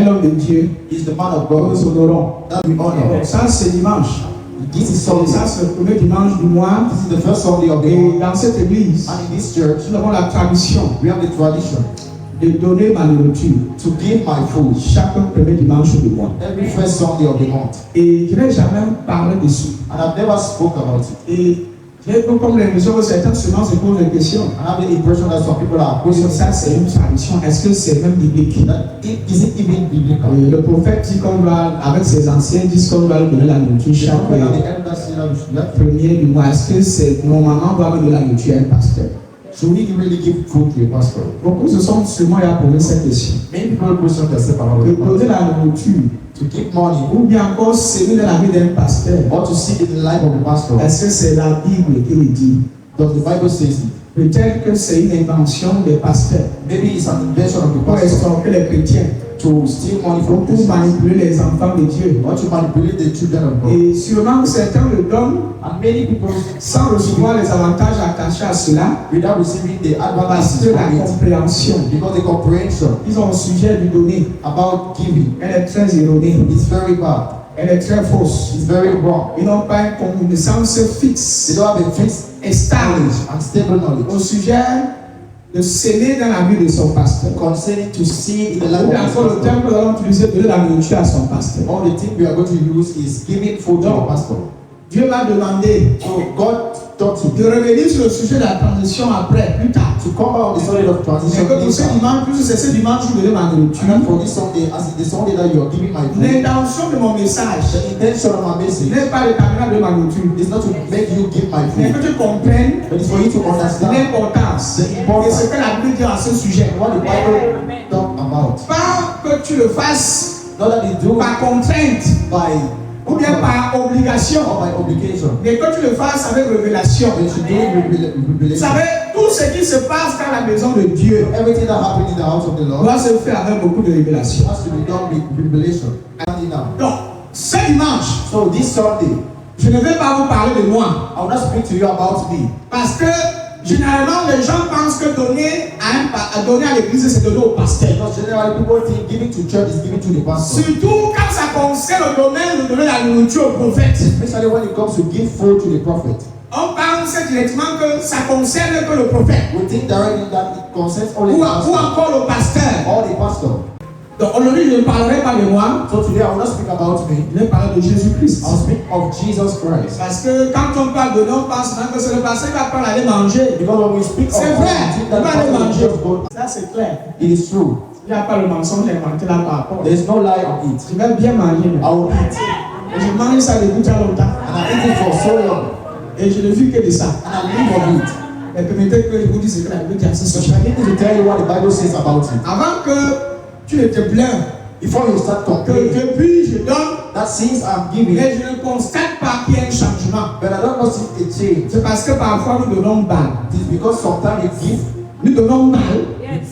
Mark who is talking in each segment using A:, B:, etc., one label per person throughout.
A: l'homme de Dieu.
B: He's the man of God.
A: Nous honorons.
B: That we honor.
A: Ça, c'est dimanche.
B: This is Sunday.
A: Ça, c'est le premier dimanche du mois.
B: This is the first Sunday of the
A: Et
B: month.
A: dans cette église,
B: And in this church,
A: nous avons la tradition
B: we have the tradition
A: de donner ma nourriture
B: to give my food
A: chaque premier dimanche du mois.
B: every first Sunday of the month.
A: Et je n'ai jamais parlé dessus.
B: And I've never spoke about it.
A: Et j'ai comme l'impression que certains seulement se posent des questions.
B: I have the impression that some people are
A: Oui,
B: questioning
A: ça c'est une tradition. Est-ce que c'est même biblique?
B: is it even biblical?
A: Le prophète dit qu'on doit, avec ses anciens, disent qu'on doit lui donner la nourriture
B: The
A: chaque
B: prophet and the elders say that we should let
A: premier du mois. Est-ce que c'est normalement on doit donner la nourriture à un pasteur?
B: should we really give food to a pastor?
A: Beaucoup se sont seulement à poser cette question.
B: Many people question themselves about
A: De
B: the
A: donner
B: pastor.
A: la nourriture
B: To give money
A: ou bien encore s'aimer dans la vie d'un pasteur.
B: or to see in the life of the pastor.
A: Est-ce que c'est la Bible qui le dit?
B: Does the Bible says it?
A: Peut-être que c'est une invention des pasteurs
B: Maybe it's an invention of the
A: pour
B: pastor
A: escroquer les chrétiens,
B: to steal money
A: ou
B: from
A: pour
B: Christians
A: manipuler les enfants de Dieu.
B: or to manipulate the children of God.
A: Et sûrement que certains le donnent
B: And many people,
A: sans recevoir les avantages attachés à cela,
B: without receiving the
A: parce
B: advantages
A: que la
B: from it,
A: compréhension,
B: because the comprehension
A: ils ont un sujet du donner.
B: about giving
A: Elle est très erronée,
B: is very bad.
A: elle est très fausse.
B: It's very wrong.
A: Ils n'ont pas une connaissance fixe
B: They don't have a fixed
A: et stable
B: knowledge and stable
A: au
B: knowledge
A: sujet de s'aimer dans la vie de son pasteur.
B: concerning to see in the life
A: Ou
B: of
A: bien
B: his
A: encore le
B: pastor.
A: terme que nous allons utiliser, donner la nourriture à son pasteur.
B: All the thing we are going to use is giving food to the pastor.
A: Dieu m'a demandé
B: So God taught him
A: de revenir sur le sujet de la transition après, plus tard.
B: to come out the Sunday of
A: Mais
B: transition
A: que pour ce
B: later.
A: dimanche, plus c'est ce dimanche où je donne ma nourriture.
B: And for this Sunday, as the Sunday that you are giving my food,
A: L'intention de mon message
B: the intention of my message
A: n'est pas de t'amener de ma nourriture,
B: is not to make you give my
A: mais
B: food,
A: que tu comprennes
B: but it's for you to understand
A: l'importance
B: the
A: et ce
B: importance
A: que la Bible dit à ce sujet.
B: what the Bible talk about.
A: Pas que tu le fasses
B: Not that they do
A: par contrainte
B: by
A: ou bien par obligation,
B: or by obligation,
A: mais que tu le fasses avec révélation.
B: but you should do it with
A: Vous
B: revelation.
A: savez, tout ce qui se passe dans la maison de Dieu
B: Everything that happened in the house of the Lord
A: doit se faire avec beaucoup de révélation.
B: has to be done with revelation. And now,
A: Donc, ce dimanche,
B: so this Sunday,
A: je ne vais pas vous parler de moi.
B: I will not speak to you about me.
A: Parce que généralement, les gens pensent que donner à l'église, c'est donner au pasteur.
B: Because generally people think giving to church is giving to the pastor.
A: Surtout quand ça concerne le domaine de donner la nourriture au prophète.
B: Especially when it comes to give food to the prophet.
A: On pense directement que ça concerne que le prophète.
B: We think directly that it concerns only
A: Ou
B: the pastor
A: encore le pasteur.
B: or the pastor.
A: Donc aujourd'hui, je ne parlerai pas de moi,
B: So today I will not speak about me.
A: je vais parler de Jésus-Christ.
B: I'll speak of Jesus Christ.
A: Parce que quand on parle de nous, on pense même que c'est le pasteur qui va pas aller manger.
B: Because when we speak of
A: C'est
B: God,
A: vrai,
B: we think
A: il
B: that
A: va
B: the
A: aller
B: pastor will
A: manger.
B: just go.
A: Ça c'est clair.
B: It is true.
A: Il n'y a pas le mensonge inventé là par rapport.
B: There is no lie on it.
A: Je vais bien manger.
B: I will eat.
A: Et je mange ça depuis très longtemps.
B: And I eat it for so long.
A: Et je ne vis que de ça.
B: And I live on it.
A: Et permettez que je vous dise ce que la Bible dit à ce
B: So
A: sujet.
B: I need to tell you what the Bible says about it.
A: Avant que tu ne te plains,
B: Before you start
A: que
B: complaining
A: depuis je donne,
B: that since I'm giving,
A: mais je ne constate pas qu'il y a un changement.
B: but I don't notice a change.
A: C'est parce que parfois nous donnons mal.
B: It is because sometimes you
A: Nous donnons mal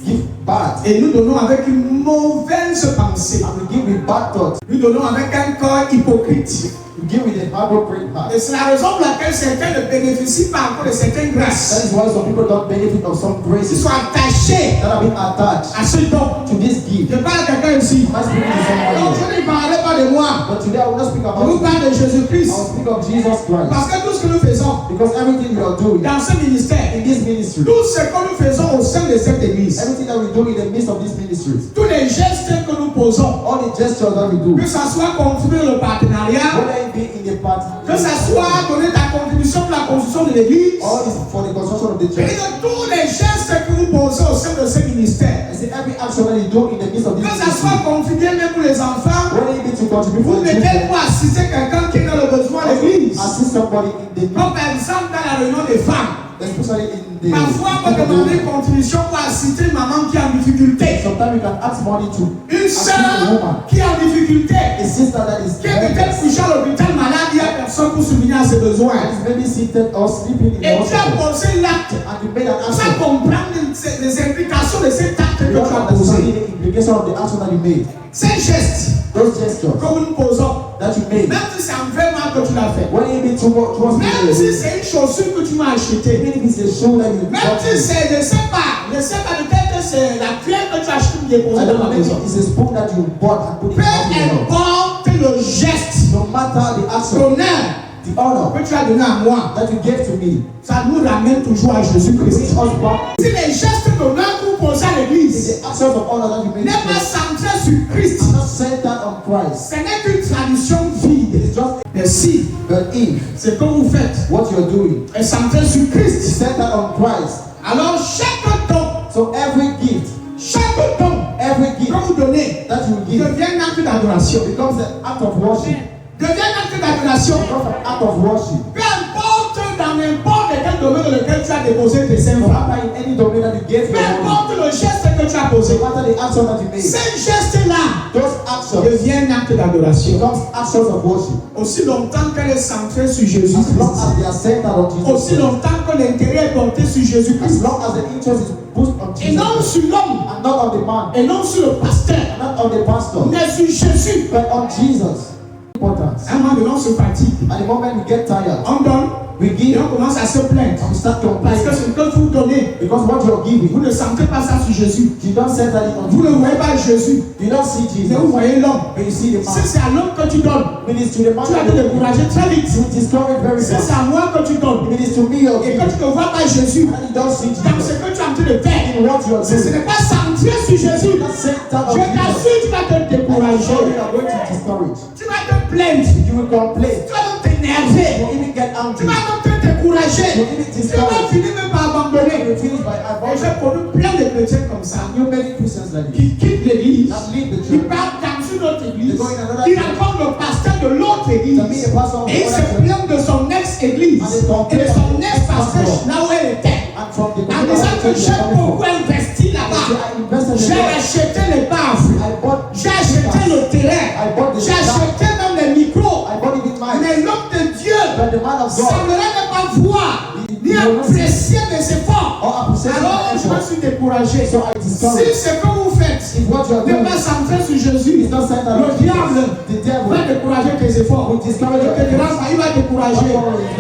B: give bad.
A: et nous donnons avec une mauvaise pensée.
B: And we give with bad thoughts.
A: Nous donnons avec un corps hypocrite.
B: We give with a hypocrite heart.
A: Et c'est la raison pour laquelle certains ne bénéficient pas encore de certaines
B: That
A: grâces.
B: is why some people don't benefit of some
A: Ils
B: graces
A: sont attachés
B: that have been attached
A: à ce don.
B: to this gift.
A: Je parle à quelqu'un ici.
B: Am I speaking to someone
A: Donc
B: here?
A: je ne parlerai pas de moi.
B: But today I will not speak
A: Je
B: about
A: vous
B: it.
A: parle de
B: I
A: Jésus-Christ.
B: will speak of Jesus Christ.
A: Parce que tout ce que nous faisons
B: Because everything we are doing
A: dans ce ministère,
B: in this ministry,
A: tout ce que nous faisons au sein de cette église,
B: everything that we do in the midst of this ministry,
A: tous les gestes que nous posons,
B: all the gestures that we do,
A: que ça soit contribuer le partenariat,
B: whether it be in the party,
A: que ça soit donner ta contribution pour la construction de l'église,
B: or it's for the construction of the
A: et
B: church.
A: que tous les gestes que nous posons au sein de ce ministère,
B: I say every action that you do in the midst of this
A: que ça soit
B: ministry,
A: contribuer même pour les enfants,
B: whether it be to contribute
A: vous
B: for the
A: mettez
B: children,
A: pour assister quelqu'un qui est dans le besoin à l'église.
B: assist somebody in the need,
A: Comme par exemple dans la réunion des femmes.
B: especially in the
A: Parfois, on peut demander une contribution pour assister une maman qui est en difficulté.
B: sometimes you can ask money to
A: Une
B: assist a
A: sœur
B: woman,
A: qui est en difficulté.
B: a sister that is
A: Qui est peut-être
B: helpless,
A: couchée à l'hôpital malade, il n'y a personne pour subvenir à ses besoins.
B: that is maybe seated or sleeping in the
A: Et tu as
B: hospital,
A: posé l'acte.
B: and you made an
A: Tu
B: action.
A: vas comprendre les implications de cet acte que
B: You
A: tu
B: don't
A: as
B: understand
A: posé.
B: the implication of the action that you made.
A: Ces gestes
B: Those gestures
A: que nous posons,
B: that you made,
A: même si c'est envers que tu l'as fait,
B: when it be towards
A: même
B: me,
A: si c'est une chaussure que tu m'as achetée,
B: even if it's a shoe that you
A: même
B: bought
A: si
B: me,
A: c'est, je sais pas de quelque c'est la cuillère que tu as acheté pour déposer
B: I
A: dans
B: don't
A: la
B: know, maybe
A: maison.
B: it's a spoon that you bought and put it
A: Peu
B: out in the house.
A: importe le geste,
B: No matter the action,
A: l'honneur
B: the honor
A: que tu as donné à moi,
B: that you gave to me,
A: ça nous ramène toujours à
B: brings
A: Jésus-Christ.
B: us back.
A: Si les gestes d'honneur que vous posez à
B: It's
A: l'église
B: the actions of honor that you made.
A: n'est pas centré sur Christ,
B: I'm not centered on Christ.
A: ce n'est qu'une tradition vide.
B: It's just
A: Mais si
B: but if
A: ce que vous faites
B: what you're doing
A: est centré sur
B: is
A: Christ,
B: centered on Christ,
A: alors chaque don
B: so every gift
A: que vous donnez
B: that you give
A: devient un acte d'adoration.
B: becomes an act of worship.
A: Devient un acte d'adoration.
B: Becomes an act of worship.
A: Peu importe dans n'importe quel domaine dans lequel tu as déposé tes saints
B: No
A: francs.
B: matter in any domain that you gave
A: Peu
B: your money,
A: importe le geste que tu as posé.
B: no matter the action that you made,
A: Ces gestes-là
B: those actions
A: deviennent un acte d'adoration.
B: becomes actions of worship.
A: Aussi longtemps qu'elle est centrée sur
B: As long
A: Jésus-Christ.
B: as they are centered on Jesus
A: Aussi
B: Christ,
A: longtemps que l'intérêt est porté sur
B: as
A: Jésus-Christ.
B: long as the interest is put on
A: Et
B: Jesus
A: non
B: Christ,
A: sur l'homme.
B: and not on the man,
A: Et non sur le pasteur.
B: and not on the pastor,
A: Mais sur Jésus.
B: but on Jesus. Important.
A: À un moment donné, on se fatigue.
B: At the moment we get tired,
A: On donne.
B: we
A: Et
B: give
A: on commence à se plaindre.
B: and we start
A: Parce que
B: complaining
A: ce que vous donnez,
B: because what you're
A: vous
B: giving,
A: ne sentez pas ça sur Jésus.
B: you don't center it on
A: Vous ne
B: Jesus.
A: voyez pas Jésus.
B: You don't see
A: Mais vous
B: Jesus,
A: voyez l'homme.
B: but you see the
A: Si
B: man.
A: c'est à l'homme que tu donnes,
B: When it's to the man,
A: tu vas te décourager très vite.
B: you discourage very
A: Si
B: fast.
A: c'est à moi que tu donnes,
B: When it's to me, you're
A: et que
B: giving,
A: tu ne vois pas Jésus
B: and you don't see
A: dans ce
B: Jesus
A: que tu es en train de faire,
B: in what you're
A: si ce
B: doing.
A: n'est pas centré sur Jésus,
B: Not centered
A: je
B: on Jesus.
A: t'assure, tu vas te
B: And you
A: décourager.
B: are going to discourage.
A: Tu vas te plaindre.
B: You will complain.
A: Tu vas même t'énerver.
B: You will even get
A: Tu
B: angry.
A: vas même te décourager.
B: You will even
A: Tu vas
B: discourage.
A: finir même par
B: You
A: abandonner.
B: will finish by
A: Et
B: avoiding.
A: j'ai connu plein de chrétiens comme ça
B: You many Christians like this.
A: qui quittent l'église,
B: That leave the
A: qui
B: church.
A: partent dans une autre église,
B: They go in another
A: ils
B: church.
A: rencontrent le pasteur de l'autre église.
B: To be a pastor of
A: Et il se
B: another church.
A: plaint de son ex-église
B: And they complain
A: et de son
B: about the
A: ex-pasteur
B: ex-pastor.
A: là où elle était.
B: And from the
A: En disant que j'ai beaucoup investi
B: I
A: là-bas.
B: invested in
A: J'ai
B: God.
A: acheté les baffes.
B: I bought
A: J'ai acheté le terrain.
B: I bought the
A: J'ai acheté même les micros.
B: I bought even mine.
A: Mais l'homme de Dieu
B: But the man of God
A: semblerait ne pas voir ni apprécier mes efforts.
B: or appreciate
A: Alors je me
B: my effort.
A: suis découragé.
B: So I
A: Si
B: discouraged.
A: ce que vous faites
B: If what you are
A: n'est
B: doing
A: pas centré sur Jésus,
B: is not centered
A: le
B: on
A: diable
B: Jesus, the devil
A: va décourager tes efforts.
B: will discourage
A: Il
B: your
A: te dira,
B: efforts.
A: il va décourager.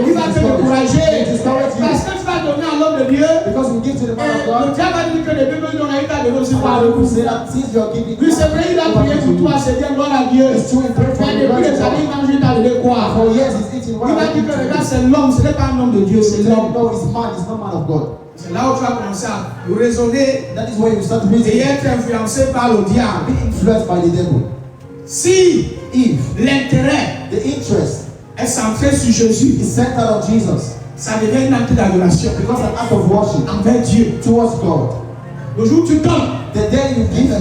A: Il va te décourager. Parce que tu vas donner à l'homme de Dieu.
B: Because we give to the man of
A: Et le
B: God.
A: diable a dit que les bébés dont il t'a donné aussi
B: And
A: par
B: the
A: le
B: Bible
A: coup.
B: say that since you are giving,
A: Oui, c'est vrai, il a prié pour toi, c'est bien, gloire à Dieu.
B: it's true in prayer for
A: Mais
B: the
A: depuis les
B: God.
A: années, il mange, il t'a donné quoi?
B: For years he's eating
A: Il
B: what
A: va
B: I
A: dire que le gars, c'est l'homme, ce n'est pas un homme de Dieu, c'est l'homme.
B: No, it's man, it's not man of God.
A: C'est là où tu vas commencer à raisonner
B: That is where you start
A: et
B: reasoning,
A: être influencé par le diable.
B: be influenced by the devil.
A: Si
B: If
A: l'intérêt
B: the interest
A: est centré sur Jésus,
B: is centered on Jesus,
A: ça devient un acte d'adoration
B: becomes an act of worship
A: envers Dieu.
B: towards God.
A: Le jour où tu donnes,
B: The day you give,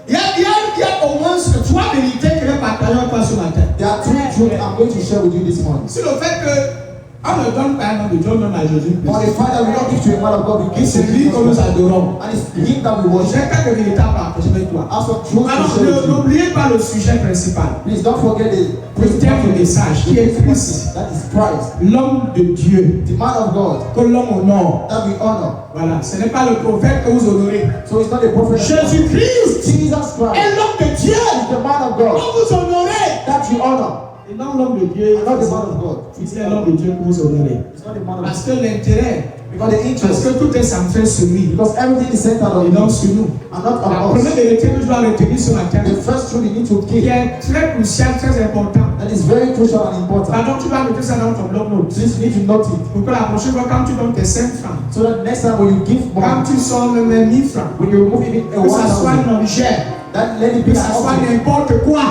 A: il y a au moins trois vérités que les partageons avec toi ce matin.
B: there are three truths I'm going to share with you this morning.
A: Sur le fait que on ne donne pas un nom de Dieu, on donne à Jésus.
B: On the Father, we don't give to a man of God, we
A: Et
B: give
A: c'est
B: to
A: lui
B: Jesus
A: que nous
B: Christ.
A: adorons.
B: And it's him that we worship.
A: J'ai quelques vérités à partager avec toi.
B: As for truth to
A: Alors,
B: share with you.
A: n'oubliez pas le sujet principal.
B: Please don't forget the
A: Le thème du message qui est Christ,
B: that is Christ,
A: l'homme de Dieu,
B: the man of God
A: que l'homme honore.
B: that we honor.
A: Voilà, ce n'est pas le prophète que vous honorez.
B: So it's not a prophet.
A: Jésus-Christ
B: Jesus Christ
A: est l'homme de Dieu
B: is the man of
A: que
B: God
A: vous honorez.
B: that you honor.
A: Et non l'homme de Dieu,
B: And not the man of God.
A: c'est l'homme de Dieu que vous honorez.
B: It's not the man of
A: Parce
B: God.
A: que l'intérêt,
B: Because the
A: parce
B: interest,
A: que tout est centré sur lui
B: because everything is centered on
A: et non
B: him
A: sur nous.
B: and not
A: La
B: on
A: première
B: us.
A: vérité que je dois retenir ce matin,
B: The first truth you need to
A: qui
B: keep
A: est très crucial, très important.
B: that is very crucial and important.
A: Pardon, tu vas noter ça dans ton bloc-notes.
B: Please you need to note it
A: Pour que la prochaine fois, quand tu donnes tes 5 francs,
B: so that next time when you give
A: quand
B: more,
A: tu sors même 1000 francs,
B: when you remove even a
A: que ça soit
B: 1,000,
A: un objet,
B: that let it
A: que
B: be
A: ça
B: an
A: soit
B: object
A: n'importe quoi,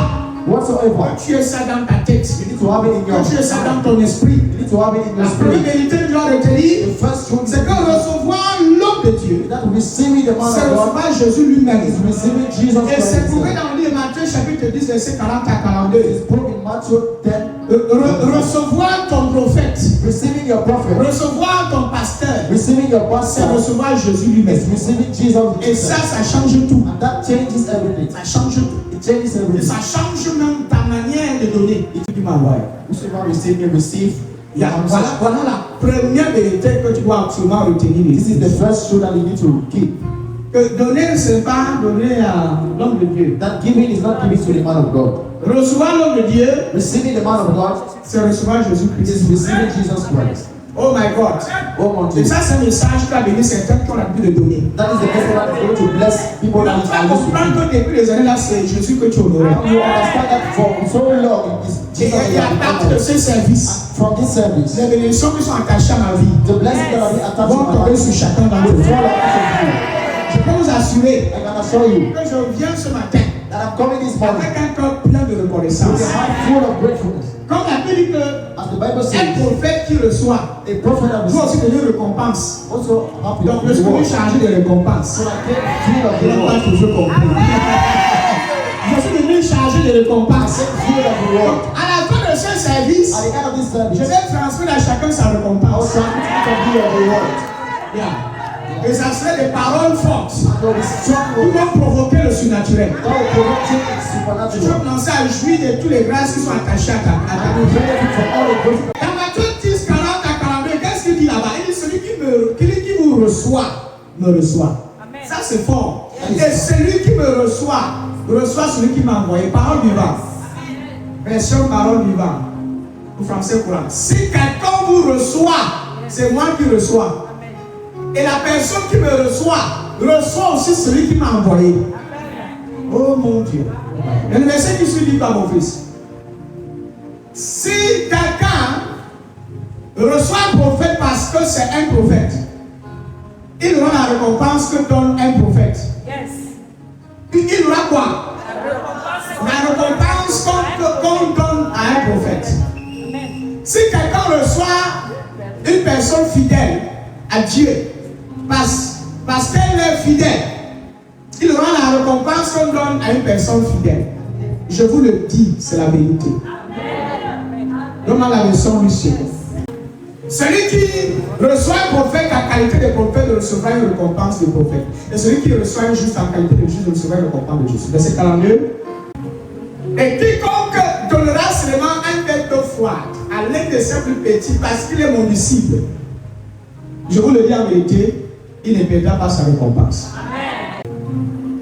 B: whatsoever.
A: que tu aies ça dans ta tête,
B: You need to have it in your
A: que tu aies ça dans
B: mind.
A: ton esprit.
B: You need to have it in
A: La
B: your
A: première
B: spirit.
A: vérité que je dois retenir,
B: The first truth
A: c'est que recevoir l'homme de Dieu,
B: that receiving the man
A: c'est
B: of God
A: recevoir Jésus lui-même.
B: is receiving Jesus
A: Et
B: Christ.
A: c'est prouvé
B: himself.
A: dans le livre de Matthieu chapitre 10, verset 40 à 42.
B: It's proved in Matthew 10.
A: Recevoir ton prophète,
B: Receiving your prophet,
A: recevoir ton pasteur,
B: receiving your
A: c'est
B: pastor,
A: recevoir Jésus lui-même.
B: is receiving Jesus
A: Et ça,
B: himself.
A: ça change tout.
B: And that changes everything.
A: Ça change tout.
B: It changes
A: Et
B: everything.
A: ça change même ta manière de donner. Et tu dis, ma voix.
B: Whosoever receive me, receive.
A: Voilà la première vérité que tu dois absolument retenir.
B: This is the first truth that you need to keep.
A: Que donner, ce n'est pas donner à l'homme de Dieu.
B: That giving is not giving to the man of God.
A: Recevoir l'homme de Dieu,
B: Receiving the man of God
A: c'est recevoir
B: is
A: Jésus-Christ.
B: receiving Jesus Christ.
A: Oh my God.
B: Oh mon Dieu.
A: Et ça, c'est un message qui va bénir certains qui ont l'habitude de donner.
B: That is the gospel that is going to bless people that
A: Tu
B: is
A: vas
B: used to
A: comprendre
B: give.
A: que depuis les années là, c'est Jésus que tu honorais.
B: Now you understand that for so long it is
A: Et
B: Jesus
A: à partir de
B: that
A: ce service,
B: from this service,
A: les bénédictions qui sont attachées à ma vie
B: the blessings that are being attached to
A: vont
B: my
A: tomber
B: life
A: sur chacun d'entre
B: will
A: vous.
B: fall on each of you.
A: Je peux vous assurer
B: I can assure you
A: que je viens ce matin
B: that I'm coming this morning
A: avec un cœur plein de
B: with
A: reconnaissance.
B: a heart full of gratefulness.
A: Comme la Bible dit que
B: As the Bible
A: un
B: says,
A: prophète qui reçoit
B: a prophet that
A: doit aussi
B: receives
A: donner récompense.
B: also happy
A: Donc
B: with
A: je suis
B: the
A: venu
B: word.
A: charger de récompense.
B: So I came full of
A: Je
B: the
A: n'ai pas
B: word.
A: toujours compris. Je suis venu charger de
B: I
A: récompense.
B: came full of the word.
A: À la fin de ce service,
B: At the end of this
A: je
B: service,
A: vais transmettre à chacun sa
B: I will
A: récompense.
B: transmit each of you of the word.
A: Yeah. Et ça serait des paroles fortes
B: And there will be strong
A: qui
B: words
A: vont provoquer le surnaturel.
B: that will provoke change
A: Tu
B: supernatural.
A: vas commencer à jouir de toutes les grâces qui sont attachées à ta
B: And you benefit from all the grace.
A: Dans Matthieu 10, 40 à 42, qu'est-ce qu'il dit là-bas? Il dit celui qui vous reçoit, me reçoit.
C: Amen.
A: Ça c'est fort. Et celui qui me reçoit celui qui m'a envoyé. Parole vivante. Version parole vivante. Au français courant. Si quelqu'un vous reçoit, c'est moi qui reçois. Et la personne qui me reçoit aussi celui qui m'a envoyé. Oh mon Dieu. Et le verset qui suit dit quoi, mon fils? Si quelqu'un reçoit un prophète parce que c'est un prophète, il aura la récompense que donne un prophète.
C: Yes.
A: Il aura quoi? La récompense qu'on donne à un prophète.
C: Amen.
A: Si quelqu'un reçoit une personne fidèle à Dieu, parce qu'elle est fidèle, il aura la récompense qu'on donne à une personne fidèle. Je vous le dis, c'est la vérité. Donne-moi la version Lucien. Celui qui reçoit un prophète en qualité de prophète recevra une récompense de prophète. Et celui qui reçoit un juste en qualité de juste recevra une récompense de juste. Verset 42. Et quiconque donnera seulement un verre d'eau froide à l'un de ses plus petits parce qu'il est mon disciple, je vous le dis en vérité, il ne perdra pas sa récompense.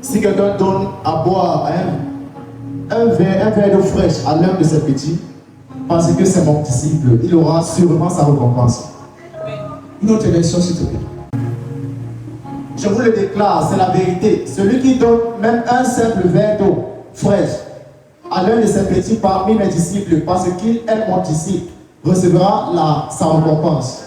B: Si quelqu'un donne à boire un verre d'eau fraîche à l'un de ses petits, parce que c'est mon disciple, il aura sûrement sa récompense.
A: Une autre version, s'il te plaît.
B: Je vous le déclare, c'est la vérité. Celui qui donne même un simple verre d'eau fraîche à l'un de ses petits parmi mes disciples, parce qu'il est mon disciple, recevra sa récompense.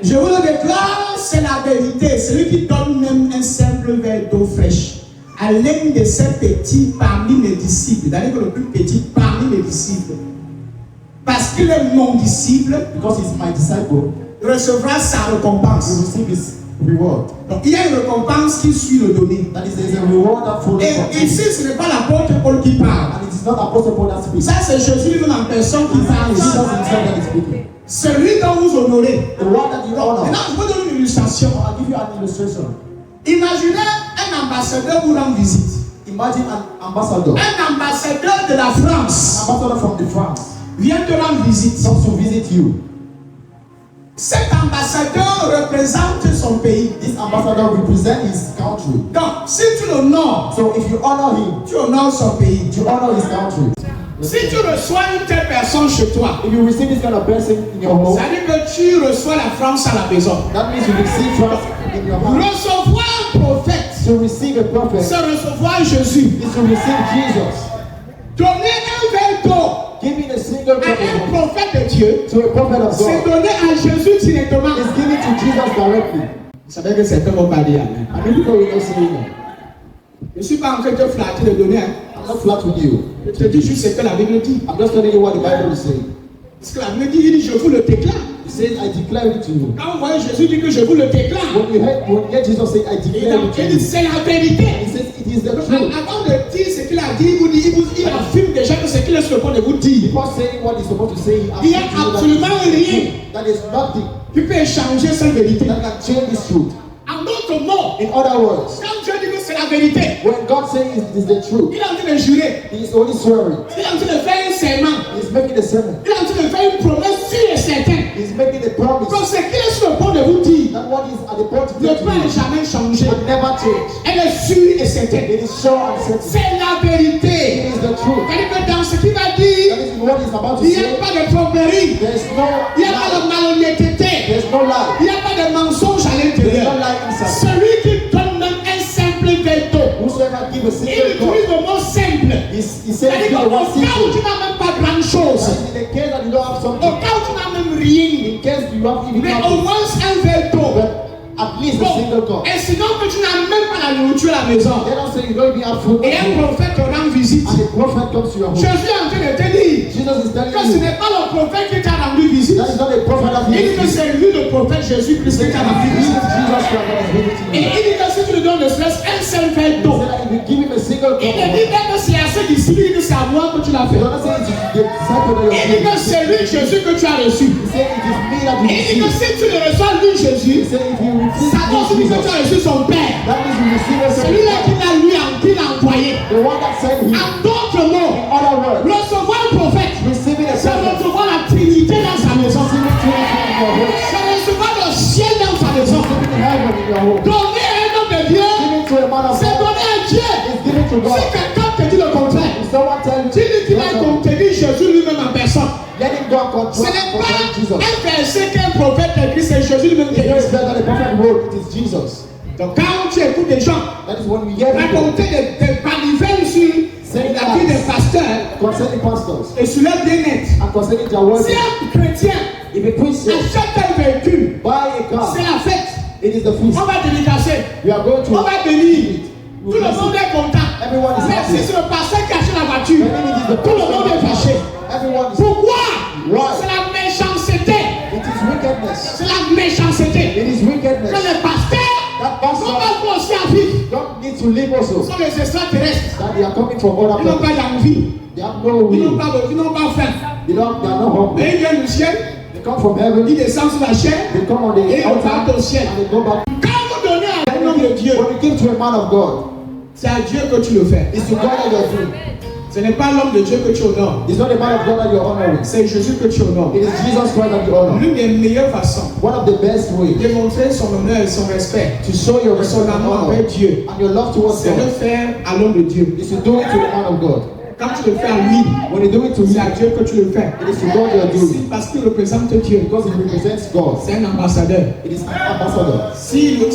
A: Je vous le déclare, c'est la vérité. Celui qui donne même un simple verre d'eau fraîche à l'un de ses petits parmi mes disciples, c'est-à-dire que le plus petit parmi mes disciples, parce qu'il est mon disciple,
B: Because he's my disciple,
A: recevra sa
B: he will
A: récompense.
B: receive his reward.
A: Donc il y a une récompense qui suit le donné.
B: That is, there is a reward that follows from
A: Et
B: him.
A: ici, ce n'est pas l'apôtre Paul qui parle.
B: And it is not Apostle Paul that speaks.
A: Ça, c'est Jésus lui-même en personne qui parle.
B: It's Jesus himself that is speaking.
A: Celui dont vous honorez.
B: The one that you honor.
A: Maintenant, je vous donne une illustration.
B: I'll give you an illustration.
A: Imaginez un ambassadeur vous rend visite.
B: Imagine an ambassador.
A: Un ambassadeur de la France
B: An ambassador from the France
A: vient te rendre visite.
B: comes to visit you.
A: Cet ambassadeur représente son pays.
B: This ambassador represents his country.
A: Donc, si tu l'honores,
B: So if you honor him,
A: tu honores son pays.
B: you honor his country.
A: Si tu reçois une telle personne chez toi,
B: If you receive this kind of person in your home,
A: ça veut dire que tu reçois la France à la maison.
B: that means you receive France in your heart.
A: Recevoir un prophète,
B: To receive a prophet
A: c'est recevoir Jésus.
B: is to receive Jesus.
A: Donner un verre d'eau
B: Giving a single
A: à un
B: prophet
A: prophète de Dieu,
B: to a prophet of
A: c'est
B: God
A: donner à Jésus directement.
B: is giving to Jesus directly.
A: Vous savez que certains vont pas dire Amen.
B: And people will not say no.
A: Je ne suis pas en train de te flatter de donner.
B: I'm not flat with you.
A: Je te dis juste ce que la Bible dit.
B: I'm just telling you what the Bible is saying.
A: Parce que la Bible dit, il dit, je vous le déclare.
B: It says, I declare it to you.
A: Quand vous voyez Jésus dire que je vous le déclare,
B: When you hear Jesus say, I
A: il
B: declare it to
A: dit,
B: you,
A: c'est la vérité.
B: he says, it is the
A: Donc,
B: truth.
A: avant de dire ce qu'il a dit, il affirme déjà que ce qu'il est sur le point de vous dire.
B: Before saying what he's supposed to say, he
A: Il n'y a
B: affirms to you
A: absolument rien
B: that is nothing
A: qui peut échanger cette vérité.
B: that can change this truth.
A: En d'autres mots,
B: In other words,
A: quand Dieu dit que c'est la vérité,
B: when God says it is the truth,
A: il est en train de jurer.
B: he is only swearing.
A: Il est en train de faire un serment.
B: He is making a sermon.
A: Il est en train de faire une promesse sûre et certaine.
B: He is making a promise
A: Donc ce qu'il est sur le point de vous dire
B: that what is at the point to
A: ne
B: tell to
A: peut
B: you
A: jamais changer.
B: will never change.
A: Elle est sûre et certaine.
B: It is sure and certain.
A: C'est la
B: It
A: vérité.
B: is the truth.
A: C'est-à-dire que dans ce qu'il va
B: That
A: dire,
B: is what he's about to
A: il n'y a
B: say.
A: pas de tromperie.
B: There is no
A: Il n'y a pas de
B: lie.
A: malhonnêteté.
B: There is no lie.
A: Il n'y a pas de mensonge à
B: There is no
A: l'intérieur.
B: lie inside.
A: Celui qui donne même un simple verre d'eau,
B: Whosoever give a
A: il
B: single
A: utilise
B: cup,
A: le mot simple.
B: he says
A: C'est-à-dire
B: give
A: qu'au
B: one
A: cas où
B: single.
A: tu n'as même pas grand-chose,
B: That is in the case that you don't have
A: au
B: something.
A: cas où tu n'as même rien,
B: In case you have even
A: mais au
B: nothing,
A: moins un verre d'eau.
B: but at least a single
A: Bon,
B: cup.
A: et sinon que tu n'as même pas la nourriture à la maison,
B: Let us say you don't even have food.
A: et un prophète te rend visite,
B: And the prophet comes to your home.
A: Jésus est en train de te dire
B: Jesus is telling
A: que ce
B: you
A: n'est pas le prophète qui t'a rendu visite.
B: that is not a prophet that
A: Il dit
B: is
A: que c'est lui le prophèt Jésus-Christ qui t'a rendu visite.
B: Jesus Christ that is visiting
A: Et
B: you.
A: il dit que si tu lui donnes ne serait-ce un seul verre
B: He
A: d'eau,
B: said that if you give him a single cup,
A: il te dit même que c'est à ceux d'ici, il dit que c'est à moi que tu l'as fait.
B: he doesn't say it is the disciple that you
A: Il dit que c'est lui Jésus que tu as reçu.
B: He said it is me that you
A: Et il dit que
B: receive.
A: si tu le reçois lui
B: He
A: Jésus,
B: said if you receive
A: ça doit
B: this
A: dire que tu
B: Jesus,
A: as reçu son Père.
B: that means you receive a
A: Celui-là qui
B: second.
A: l'a lui qui l'a envoyé.
B: The one that sent him.
A: En d'autres mots,
B: In other words,
A: recevoir le prophète,
B: receiving a
A: c'est
B: second.
A: recevoir la Trinité dans sa maison.
B: Receiving Trinity in your home.
A: C'est recevoir le ciel dans sa maison.
B: Receiving heaven in your home.
A: Donner à un homme de Dieu,
B: Giving to a man of
A: c'est
B: God.
A: donner à Dieu.
B: It's giving to
A: Si
B: God.
A: quelqu'un te dit le contraire,
B: If someone tell you,
A: tu dis qu'il a contenu Jésus lui-même en personne.
B: let him go and
A: Ce
B: control
A: n'est pas
B: Jesus.
A: un verset qu'un prophète écrit, c'est Jésus lui-même qui
B: It is
A: écrit.
B: better that the prophet wrote, it is Jesus.
A: Donc quand tu écoutes des gens
B: That is when we hear people
A: raconter des manivelles sur la vie des pasteurs
B: concerning pastors
A: et sur leur bien-être,
B: and concerning their word.
A: si un chrétien
B: If a Christian
A: achète un véhicule,
B: buy a car,
A: c'est la fête.
B: it is the feast.
A: On va dédicacer,
B: We are going to
A: on va bénir. Tout le monde est content.
B: Everyone is
A: Mais
B: happy.
A: si c'est le pasteur qui achète la voiture, tout le monde est fâché.
B: Everyone is.
A: Pourquoi?
B: Why?
A: C'est la méchanceté.
B: It is wickedness.
A: C'est la méchanceté.
B: It is
A: Que
B: wickedness.
A: les pasteurs
B: That
A: sont
B: pastor
A: pas aussi à vivre.
B: don't need to live also.
A: Ce sont des extraterrestres.
B: That they are coming from other
A: Ils n'ont
B: places.
A: pas d'envie.
B: They have no
A: Ils n'ont
B: will.
A: pas faim.
B: They are not hungry.
A: Et ils viennent du ciel,
B: They come from heaven.
A: ils descendent sur la chair
B: They come on
A: et
B: the
A: ils repartent
B: altar
A: au ciel.
B: and they go back.
A: Quand vous donnez à un homme de Dieu,
B: When you give to a man of God,
A: c'est à Dieu que tu le fais.
B: it's to God that you are doing.
A: Ce n'est pas l'homme de Dieu que tu honores.
B: It's not the man of God that you are honoring.
A: C'est Jésus que tu honores.
B: It is Jesus Christ that you honor.
A: L'une des meilleures façons
B: One of the best ways
A: de montrer son honneur et son respect,
B: to show your
A: son
B: respect and
A: amour
B: honor
A: avec Dieu,
B: and your love towards
A: c'est de
B: God
A: faire à l'homme de Dieu.
B: is to do it to the man of God.
A: Quand tu le fais à lui,
B: When you do it to
A: c'est
B: him,
A: à Dieu que tu le fais.
B: it is to God you are doing it.
A: Parce qu'il représente Dieu.
B: Because it represents God.
A: C'est un ambassadeur.
B: It is an ambassador.
A: Si le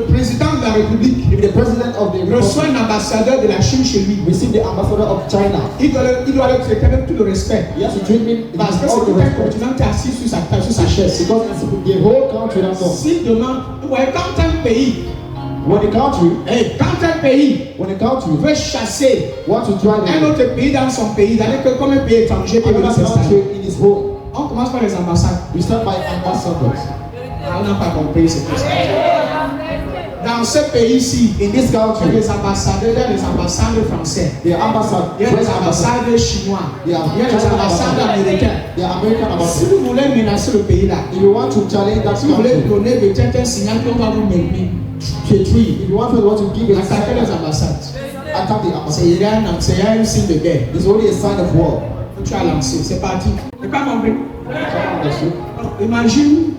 A: président de la République
B: If the president of the
A: reçoit
B: republic
A: un ambassadeur de la Chine chez lui,
B: receive the ambassador of China,
A: il doit le traiter avec tout le respect.
B: he has to treat him with
A: Parce que
B: all
A: c'est
B: the
A: tout un
B: respect.
A: continent qui est assis sur sa chaise.
B: Because it's the whole country that's on.
A: S'il demande, ouais, quand un pays,
B: When the country
A: veut chasser
B: wants to try
A: un
B: to
A: autre pays dans son pays, c'est-à-dire que comme un pays étranger peut venir
B: another
A: s'installer,
B: country in his home,
A: on commence par les ambassades.
B: we start by ambassadors.
A: Ah, on n'a pas compris, c'est tout ça. Dans ce pays-ci,
B: In this
A: il y a
B: country,
A: des ambassadeurs, il y a des ambassades français,
B: the ambassador,
A: il y a des
B: French ambassador,
A: ambassades chinois, il y a des
B: China
A: ambassades américaines.
B: the American
A: Si
B: ambassador.
A: vous voulez menacer le pays-là,
B: If you want to challenge that
A: si vous voulez
B: country,
A: donner peut-être un signal qu'on va vous détruire,
B: if you want to give a
A: attaquez les
B: sign,
A: ambassades.
B: attack the ambassador.
A: C'est un signe de guerre.
B: It's only a sign of war.
A: Tu as lancé, c'est parti. Tu n'as pas compris?
B: Someone understood?
A: Imagine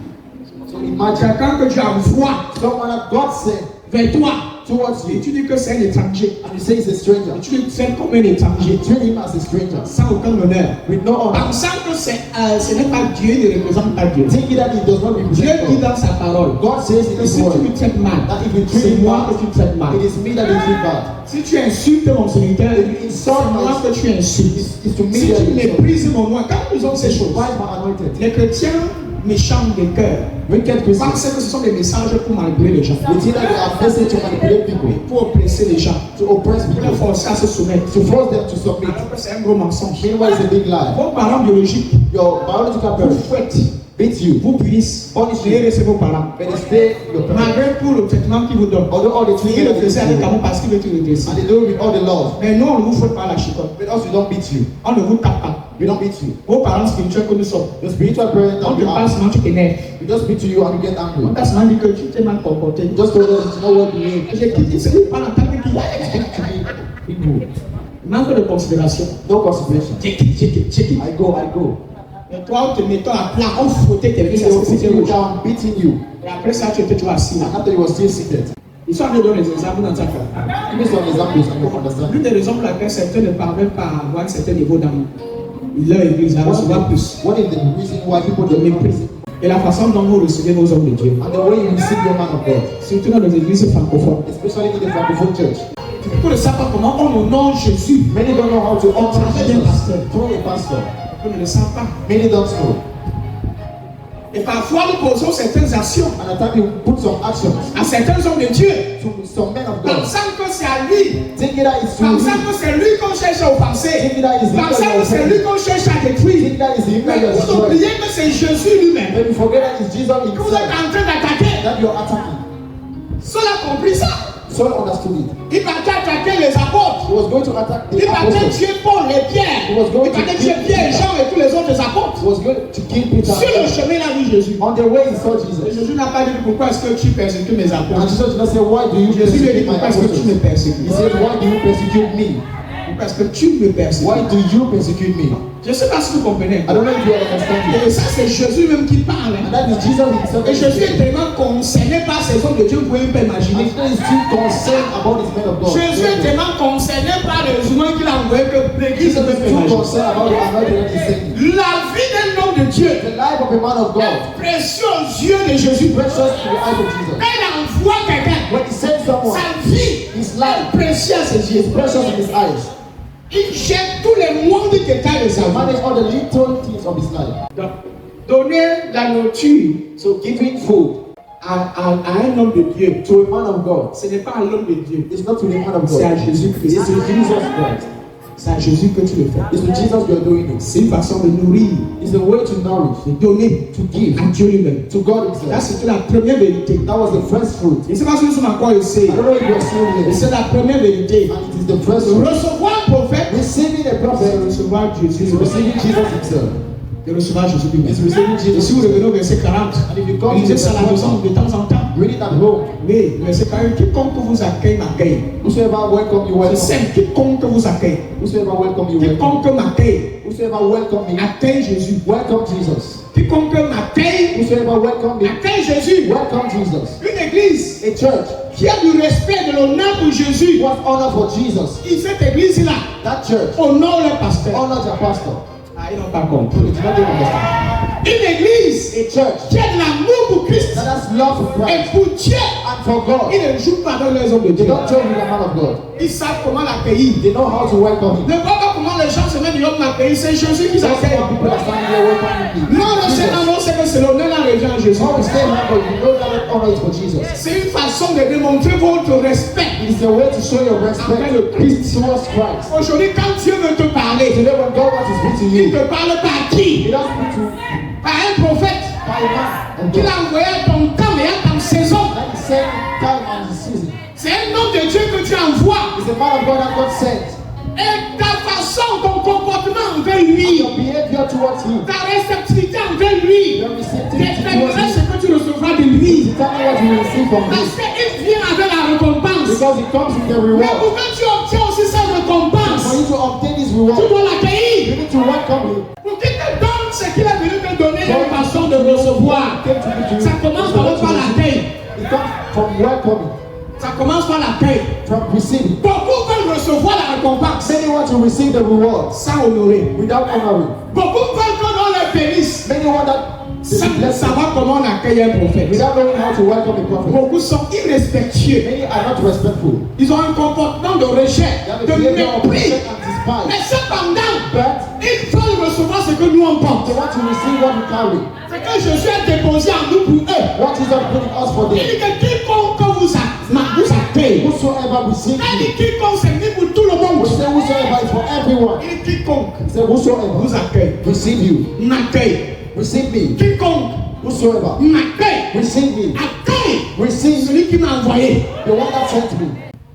B: So imagine
A: quelqu'un que tu envoies
B: someone that God sent
A: vers toi
B: towards
A: et
B: you,
A: tu dis que c'est un étranger.
B: and you say it's a stranger.
A: Et tu le traites comme un
B: You
A: étranger,
B: treat him as a stranger
A: sans aucun honneur.
B: with no honor.
A: Pensant que ce n'est pas Dieu, il ne représente pas Dieu.
B: Thinking that he does not
A: Dieu
B: represent
A: dit
B: God.
A: dans sa parole
B: God says in
A: que
B: his
A: si tu
B: word
A: me traites mal,
B: that if you treat
A: c'est
B: him
A: moi
B: bad,
A: que tu traites mal.
B: it is me that you treat bad.
A: Si tu insultes mon serviteur, c'est moi que tu insultes.
B: It's to me
A: Si
B: that
A: tu
B: you insult.
A: méprises mon nom, quand nous avons ces choses,
B: Why is my anointed?
A: les chrétiens méchants de cœur
B: Wicked Christians.
A: pensent que ce sont des messages pour manipuler les gens,
B: We think that they are message to manipulate people,
A: pour oppresser les gens,
B: to oppress
A: pour les
B: people,
A: forcer à se soumettre.
B: to force them to submit.
A: Alors que c'est un gros mensonge.
B: Meanwhile, it's a big lie.
A: Vos parents biologiques
B: Your biological
A: vous
B: parents
A: fouettent,
B: beat you,
A: vous punissent,
B: punish
A: et
B: you,
A: laissez vos parents.
B: but they stay your parents.
A: Malgré tout le traitement qu'ils vous donnent.
B: Although all the
A: Il
B: treatment
A: le
B: that they
A: faisait avec
B: give you,
A: amour parce qu'il veut te redresser.
B: and they do it with all the love,
A: Mais nous, on ne vous fouette pas la chicotte.
B: but also we don't beat you.
A: On ne vous tape pas.
B: We don't beat you.
A: Vos parents spirituels que nous sommes.
B: The spiritual parents
A: On
B: that
A: te
B: you
A: parle
B: are,
A: seulement, tu t'énerves.
B: we just beat to you and you get angry.
A: On t'a seulement dit que tu t'es mal comporté.
B: You just told them it's not what you mean.
A: J'ai quitté ce qui parle en tant que qui.
B: Be good.
A: Manque de considération.
B: No consideration.
A: J'ai quitté.
B: I go.
A: Et toi, on te mettant à plat, on frottait tes
B: They
A: fesses,
B: were
A: c'était
B: putting you
A: rouge.
B: down, beating you,
A: Et après ça, tu étais toujours assis là.
B: and after you were still seated.
A: Ils sont en train de donner des exemples dans ta famille.
B: Give me some examples and you understand.
A: L'une des raisons pour laquelle certains ne parviennent pas à avoir un certain niveau dans leur église, à recevoir plus.
B: What is the reason why people don't
A: Mépris. Et la façon dont vous recevez vos hommes de Dieu.
B: And the way you receive your man of God.
A: Surtout dans les églises francophones.
B: Especially in the Francophone church.
A: Beaucoup ne savent pas comment on honore Jésus.
B: Many don't know how to honor Jesus
A: pasteur.
B: through a pastor.
A: Beaucoup ne le savent pas.
B: Many don't know.
A: Et parfois nous posons certaines actions
B: And at times you put some actions
A: à certains hommes de Dieu.
B: to some men of God.
A: Pensant que c'est à lui.
B: Thinking that it's
A: Pensant que c'est lui qu'on cherche à offenser.
B: Thinking that is him that
A: Pensant
B: you
A: que c'est
B: offend.
A: lui qu'on cherche à détruire.
B: Thinking that is him that
A: Mais
B: you are
A: vous
B: destroying.
A: oubliez que c'est Jésus lui-même
B: Then you forget that it's Jesus
A: que vous êtes
B: himself
A: en train d'attaquer.
B: that you're attacking.
A: Saul a compris ça.
B: Saul understood it.
A: Il partait attaquer les apôtres.
B: He was going to attack the
A: Il partait
B: apostles.
A: tuer Paul et Pierre.
B: He was going
A: Il partait
B: to
A: tuer
B: kill
A: Pierre,
B: Peter.
A: Jean et tous les autres apôtres.
B: He was going to kill Peter.
A: Sur le chemin, il a vu Jésus.
B: On the way he saw
A: Et
B: Jesus.
A: Jésus n'a pas dit pourquoi est-ce que tu persécutes mes
B: And
A: apôtres.
B: Jesus did not say, why do you
A: Jésus lui a dit
B: persecute my
A: pourquoi est-ce que tu me
B: apostles?
A: persécutes.
B: He said, why do you persecute me?
A: Pourquoi est-ce que tu me persécutes.
B: Why do you persecute me?
A: Je ne sais pas si vous comprenez.
B: I don't know if you understand
A: Et
B: it.
A: ça, c'est Jésus même qui parle.
B: And that is Jesus himself.
A: Et Jésus est tellement concerné par ces hommes de Dieu, vous pouvez même pas imaginer.
B: And Jesus is still concerned about his men of God.
A: Jésus est tellement concerné par les humains qu'il a envoyé que l'église
B: Jesus
A: ne
B: is
A: peut
B: still
A: pas imaginer.
B: concerned about the anointing that he's sending.
A: La vie d'un homme de Dieu
B: The life of a man of God
A: est précieux aux yeux de Jésus.
B: precious in the eyes of Jesus.
A: Quand il envoie quelqu'un,
B: When he sends someone,
A: sa vie
B: his
A: est
B: life
A: précieuse à ses yeux.
B: is precious in his eyes.
A: Il jette tous les moindres détails de sa
B: He
A: vie.
B: manages all the little things of his life.
A: Donc, donner la nourriture
B: So giving food
A: à un homme de Dieu,
B: to a man of God,
A: ce n'est pas à l'homme de Dieu,
B: it's not to the man of
A: c'est à
B: God.
A: Jésus-Christ.
B: It's to Jesus Christ.
A: C'est à Jésus que tu le fais.
B: It's to Jesus you are doing it.
A: C'est une façon de nourrir,
B: It's a way to nourish,
A: de donner
B: to give
A: à Dieu lui-même.
B: to God
A: Là,
B: himself.
A: c'était la première vérité.
B: That was the first fruit.
A: Je ne sais pas si nous sommes encore ici.
B: I don't know if you are still
A: Mais
B: here.
A: c'est la première vérité.
B: And it is the first fruit.
A: Recevoir un prophète,
B: Receiving a
A: c'est
B: prophet
A: recevoir Jésus.
B: is receiving Jesus himself.
A: De recevoir Jésus
B: It's
A: lui-même.
B: receiving
A: Et si
B: Jesus
A: vous
B: himself.
A: revenez au verset 40,
B: And if you come to
A: lisez
B: the
A: ça à la maison de temps en temps.
B: read it at home.
A: Oui, verset 40, quiconque vous accueille m'accueille.
B: Whosoever welcome you
A: C'est
B: welcome.
A: simple, quiconque vous accueille.
B: Whosoever welcome you welcome.
A: Quiconque m'accueille,
B: Whosoever welcome me,
A: accueille Jésus.
B: welcome Jesus.
A: Quiconque m'accueille,
B: Whosoever welcome me,
A: accueille Jésus.
B: welcome Jesus.
A: Une église
B: A church
A: qui a du respect, de l'honneur pour Jésus.
B: who has honor for Jesus.
A: Et cette église-là
B: That church
A: honore le pasteur.
B: honor their pastor.
A: Ah, ils n'ont pas compris.
B: They do not even understand.
A: Une église
B: A church
A: qui a de l'amour pour Christ
B: that has love for
A: et
B: Christ
A: pour Dieu.
B: and for God.
A: Ils ne jouent pas dans les hommes de
B: They
A: Dieu.
B: don't joke with the man of God.
A: Ils savent comment l'accueillir.
B: They know how to welcome him.
A: Ne vois pas comment les gens se mettent du homme d'accueillir. C'est Jésus qui
B: Just
A: s'accueille.
B: how people are standing there welcoming me.
A: Non, le Seigneur, non, c'est que c'est l'honneur à revient à Jésus.
B: How we stay humble, you know that honor is for Jesus.
A: C'est une façon de démontrer votre respect.
B: It is a way to show your respect
A: Envers le Christ.
B: towards Christ.
A: Aujourd'hui, quand Dieu veut te parler,
B: Today when God wants to speak to
A: il
B: you,
A: te parle par
B: He
A: qui?
B: doesn't speak to
A: Par un prophète
B: by a man of
A: qu'il
B: God.
A: a envoyé à ton temps et à ta saison.
B: That is same time and the season.
A: C'est un homme de Dieu que tu envoies.
B: It's a man of God that God sent.
A: Et ta façon, ton comportement envers lui,
B: Your behavior towards him,
A: ta réceptivité envers lui,
B: your receptivity towards
A: déterminerait
B: him,
A: ce que tu recevras de lui.
B: determine what you will receive from him.
A: Parce qu'il vient avec la récompense.
B: Because it comes with the
A: Mais
B: reward.
A: pour que tu obtiens aussi sa
B: For
A: récompense,
B: you to obtain this
A: tu
B: reward,
A: dois
B: you
A: l'accueillir.
B: need to welcome him.
A: Pour qu'il te donne ce qu'il est venu te donner, il y a une façon de recevoir.
B: Came to give to you.
A: Ça commence d'abord par l'accueil.
B: It comes from welcoming,
A: Ça commence par l'accueil.
B: from receiving.
A: Beaucoup veulent recevoir la récompense
B: Many want to receive the reward
A: sans honorer.
B: without honoring.
A: Beaucoup veulent qu'on leur bénisse
B: Many want that they
A: sans
B: be blessed
A: savoir comment on accueille un prophète.
B: without knowing how to welcome a prophet.
A: Beaucoup sont irrespectueux.
B: Many are not respectful.
A: Ils ont un comportement de rejet,
B: They have a
A: de
B: behavior of
A: mépris.
B: respect and despise.
A: Mais cependant,
B: But
A: ils veulent recevoir ce que nous on porte.
B: they want to receive what we carry.
A: Ce que Jésus a déposé en nous pour eux.
B: What is God putting us for
A: Il
B: them?
A: dit que quiconque vous accueille.
B: Whosoever receive
A: Il dit
B: you.
A: quiconque c'est mis pour tout le
B: We
A: monde.
B: say whosoever is for everyone.
A: Il dit quiconque
B: He said whosoever
A: vous accueille.
B: receive you.
A: M'accueille.
B: Receive me.
A: Quiconque
B: Whosoever
A: m'accueille.
B: receive me.
A: Accueille
B: Receive
A: celui qui m'a envoyé.
B: the one that sent me.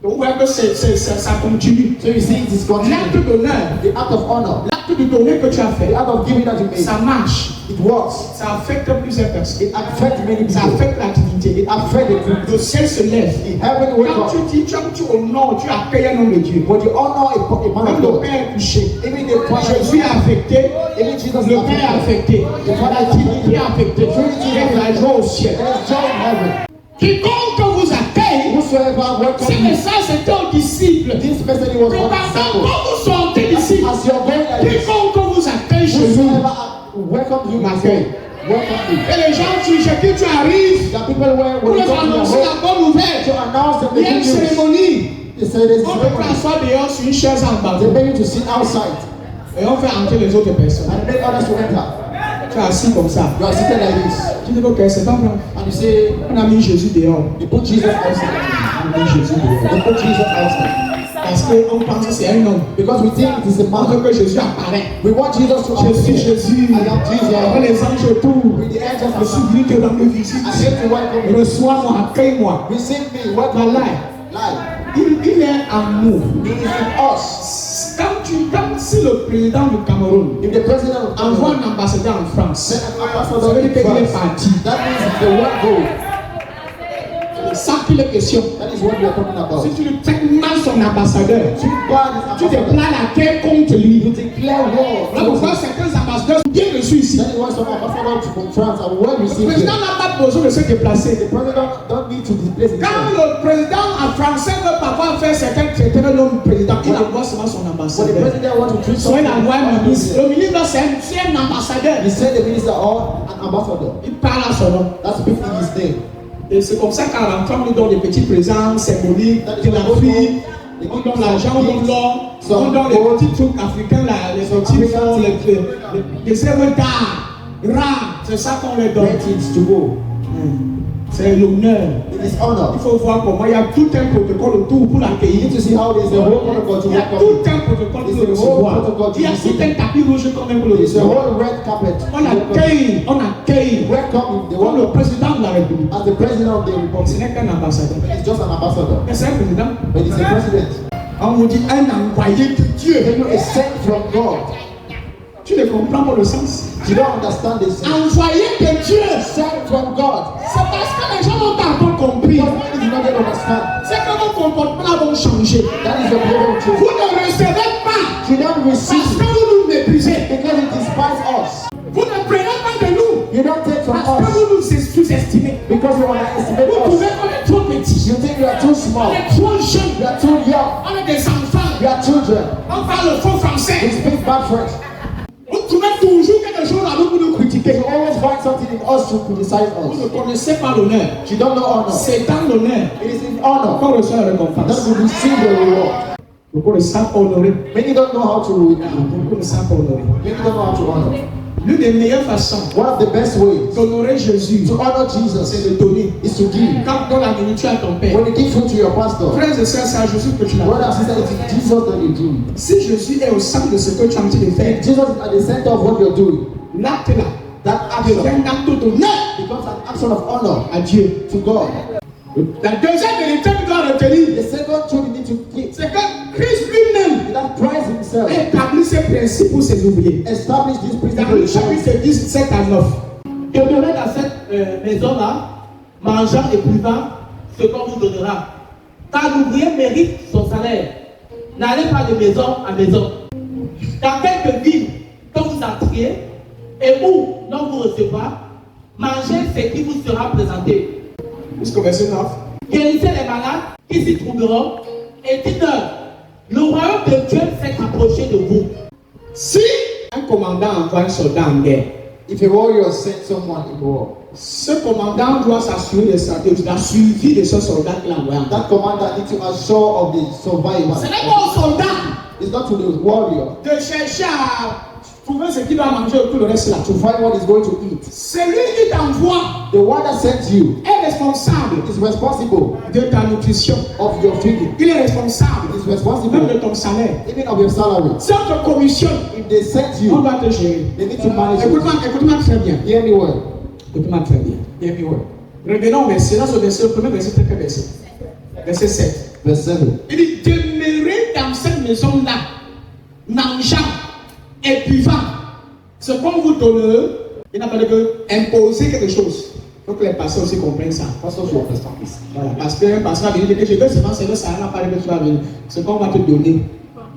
A: Donc vous voyez que ça continue.
B: So you see it is
A: L'acte
B: continuing.
A: d'honneur,
B: The act of honor,
A: l'acte de donner que tu as
B: the
A: fait,
B: act of giving that you made,
A: ça marche.
B: it works.
A: Ça affecte plusieurs personnes.
B: It affects many
A: Ça
B: people.
A: affecte l'activité.
B: It affects the group.
A: Le ciel se lève.
B: Heaven wake
A: Quand
B: up.
A: tu dis, tu honores, tu accueilles un homme de Dieu.
B: When you honor a man
A: Même
B: of
A: le
B: God,
A: Père est touché.
B: even the Father,
A: Jésus est affecté.
B: even Jesus
A: Le Père est affecté. La Trinité est affectée. Il y a la joie au ciel.
B: There is joy in heaven.
A: Quiconque vous accueille,
B: Whosoever
A: ce
B: welcomes you.
A: message c'était aux disciples.
B: This person he was
A: Que
B: one
A: pendant
B: disciple.
A: que vous sortez d'ici,
B: As you're going like this,
A: quiconque vous accueille chez vous,
B: whosoever welcomes you,
A: m'accueille.
B: welcome you.
A: Et les gens chez qui tu arrives,
B: The people were
A: pour leur annoncer la bonne nouvelle.
B: to announce the
A: Il y a une
B: good news.
A: cérémonie.
B: They say there's
A: On
B: a
A: te
B: ceremony.
A: s'asseoir dehors sur une chaise en bas.
B: They beg you to sit outside
A: Et on fait entrer les autres personnes.
B: and make others to enter.
A: Tu es assis comme ça.
B: You are seated like this.
A: Tu dis, ok, c'est pas grave.
B: And you say,
A: On a mis Jésus dehors.
B: you put Jesus outside.
A: On a mis Jésus dehors.
B: They put Jesus outside.
A: Parce qu'on pense que c'est un homme.
B: Because we think it is a
A: On veut
B: man.
A: que Jésus apparaît.
B: We want Jesus to
A: Je suis
B: appear.
A: Jésus.
B: I am Jesus.
A: Avec les anges autour.
B: With the angels
A: Je suis
B: around.
A: venu te rendre visite.
B: I came to welcome you.
A: Reçois-moi, accueille-moi.
B: Receive me. Welcome me.
A: Live.
B: Live.
A: Il est en nous.
B: He is in us.
A: Quand si le président du Cameroun
B: If the president of
A: envoie
B: Cameroon
A: un ambassadeur en France,
B: send an
A: ça
B: ambassador
A: veut dire
B: to
A: qu'il est
B: France,
A: parti.
B: that means the one goal.
A: C'est ça qu'il est question.
B: That is what we are talking about.
A: Si tu lui traites mal son ambassadeur,
B: To God
A: tu
B: is
A: te
B: ambassador.
A: plains la guerre contre lui.
B: You declare war.
A: Voilà pourquoi certains ambassadeurs sont bien reçus ici.
B: That is why some ambassadors from France are well
A: Le
B: received
A: président
B: here.
A: n'a pas besoin de se déplacer.
B: The president don't need to displace
A: Quand
B: himself.
A: le président en français veut parfois faire certains noms président, il envoie seulement son
B: When the
A: ambassadeur.
B: president wants to treat
A: Soit il envoie un ministre.
B: something,
A: Le ministre, c'est un ambassadeur.
B: he send the minister or an ambassador.
A: Il parle à son nom.
B: That's speaking in his name.
A: Et c'est comme ça qu'à l'enfant, on donne des petits présents symboliques de l'Afrique. On donne l'argent, on donne l'or, on donne les petits trucs africains, là, les petits fonds, les œuvres d'art, rares. C'est ça qu'on leur donne.
B: Let it to go.
A: C'est l'honneur.
B: It is honor.
A: Il faut voir comment il y a tout un protocole autour pour
B: You
A: l'accueillir.
B: need to see how there's a whole protocol to
A: Il y a
B: welcome
A: tout
B: you.
A: un protocole pour le
B: It's a whole
A: recevoir.
B: protocol to
A: Il y a
B: receive
A: tout un tapis rouge quand même pour le
B: There's a
A: recevoir.
B: whole red carpet.
A: On accueille,
B: Welcome him. The
A: comme le
B: one
A: président de la République.
B: as the president of the
A: Ce
B: republic.
A: n'est qu'un ambassadeur.
B: He's just an ambassador.
A: Mais c'est un président.
B: But he's a president.
A: On vous dit un envoyé de Dieu.
B: Then you are sent from God.
A: Tu ne comprends pas le sens.
B: You don't understand this.
A: Envoyé de Dieu.
B: Sent from God.
A: C'est parce que les gens n'ont pas encore compris.
B: Because when you do not yet understand,
A: C'est que vos comportements vont changer.
B: that is the problem with
A: Vous
B: you.
A: ne recevez pas
B: You don't
A: parce
B: receive
A: que vous nous méprisez.
B: because you despise us.
A: Vous ne prenez pas de nous
B: You don't take from
A: parce que
B: us
A: vous nous sous-estimez.
B: because you underestimate
A: Vous
B: us.
A: trouvez qu'on est trop petits.
B: You think you are too
A: On
B: small.
A: est trop jeunes.
B: You are too young.
A: On est des enfants.
B: You are children.
A: On parle le faux
B: You
A: français.
B: speak bad French.
A: Vous trouvez toujours quelque chose à nous pour nous critiquer.
B: You always find something in us to criticize
A: Vous ne
B: us.
A: connaissez pas l'honneur.
B: You don't know honor.
A: C'est dans l'honneur
B: It is in honor
A: qu'on reçoit la récompense.
B: that we receive the reward.
A: Beaucoup ne savent pas honorer.
B: Many don't know how to.
A: Beaucoup ne savent pas honorer.
B: Many don't know how to honor.
A: L'une des meilleures façons
B: One of the best ways
A: d'honorer Jésus,
B: to honor
A: c'est
B: Jesus
A: de donner.
B: is to give.
A: Quand tu donnes la nourriture à ton père,
B: When you give food to your pastor,
A: frères et sœurs, c'est à Jésus que tu l'as.
B: brother and sister, it is Jesus that you do.
A: Si Jésus est au centre de ce que tu es en train de faire,
B: If Jesus is at the center of what you're doing,
A: l'acte là
B: that action
A: devient un acte d'honneur
B: becomes an action of honor
A: à Dieu.
B: to God.
A: La deuxième vérité que tu dois retenir,
B: The second truth you need to give
A: c'est que Christ lui-même
B: is that Christ himself
A: a établi ses principes pour ses ouvriers.
B: established this
A: Dans
B: principle.
A: Luc chapitre 10, 7 à 9.
C: Demeurez dans cette maison-là, mangeant et buvant ce qu'on vous donnera. Car l'ouvrier mérite son salaire. N'allez pas de maison en maison. Dans quelques villes que vous entriez et où l'on vous recevra, mangez ce qui vous sera présenté.
A: Jusqu'au verset 9.
C: Guérissez les malades qui s'y trouveront et dites-leur, le royaume de Dieu s'est approché de vous.
A: Si un commandant envoie un soldat en guerre,
B: If a warrior sends someone in war,
A: ce commandant doit s'assurer de la suivi de ce soldat qu'il a envoyé en guerre.
B: that commander needs to assure of the survival.
A: Ce n'est pas au soldat
B: It's not to the warrior
A: de chercher à trouver ce qu'il va manger et tout le reste là.
B: to find what he's going to eat.
A: Celui qui t'envoie
B: The one that sends you
A: est responsable
B: is responsible
A: de ta nutrition.
B: of your feeding.
A: Il est responsable
B: Is
A: même
B: responsible
A: de ton salaire.
B: even of your salary.
A: Si on te commissionne,
B: If they send
A: on
B: you,
A: doit te gérer.
B: they need to manage it.
A: Écoute-moi très bien.
B: Hear me well.
A: Écoute-moi très bien. Hear me well. Revenons au verset. Dans ce verset, le premier verset, très verset. Verset 7.
B: Verse 7.
A: Il dit, demeurez dans cette maison-là, mangeant et buvant. Ce qu'on vous donne, il n'a pas dit que imposer quelque chose. Il faut que les pasteurs aussi comprennent ça.
B: That's what you understand.
A: Voilà. Parce qu'un pasteur va venir dire que je veux seulement c'est le ça n'a pas dit que tu vas venir. Ce qu'on va te donner,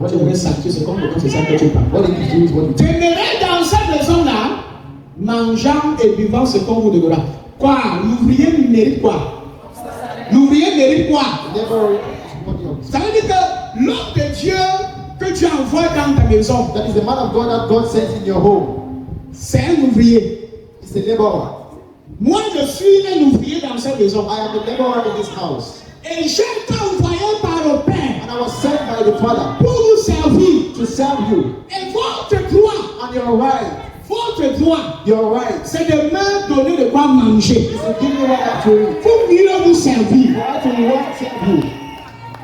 A: tu devrais sanctuer ce qu'on te donne, c'est ça que tu parles.
B: What it gives you is what you take.
A: Demeurez dans cette maison-là, mangeant et buvant ce qu'on vous donnera. Quoi? L'ouvrier mérite quoi? L'ouvrier mérite quoi?
B: Never what you
A: Ça veut dire que l'homme de Dieu que tu envoies dans ta maison,
B: That is the man of God that God sends in your home.
A: c'est un ouvrier.
B: He's C'est laborer.
A: Moi, je suis un ouvrier dans cette maison.
B: I am a laborer in this house.
A: Et j'ai été envoyé par le Père
B: And I was sent by the Father
A: pour vous servir.
B: to serve you.
A: Et votre droit,
B: And your right,
A: c'est de me donner de quoi manger.
B: is to give me what to eat.
A: Pour mieux vous servir.
B: For I to work serve you.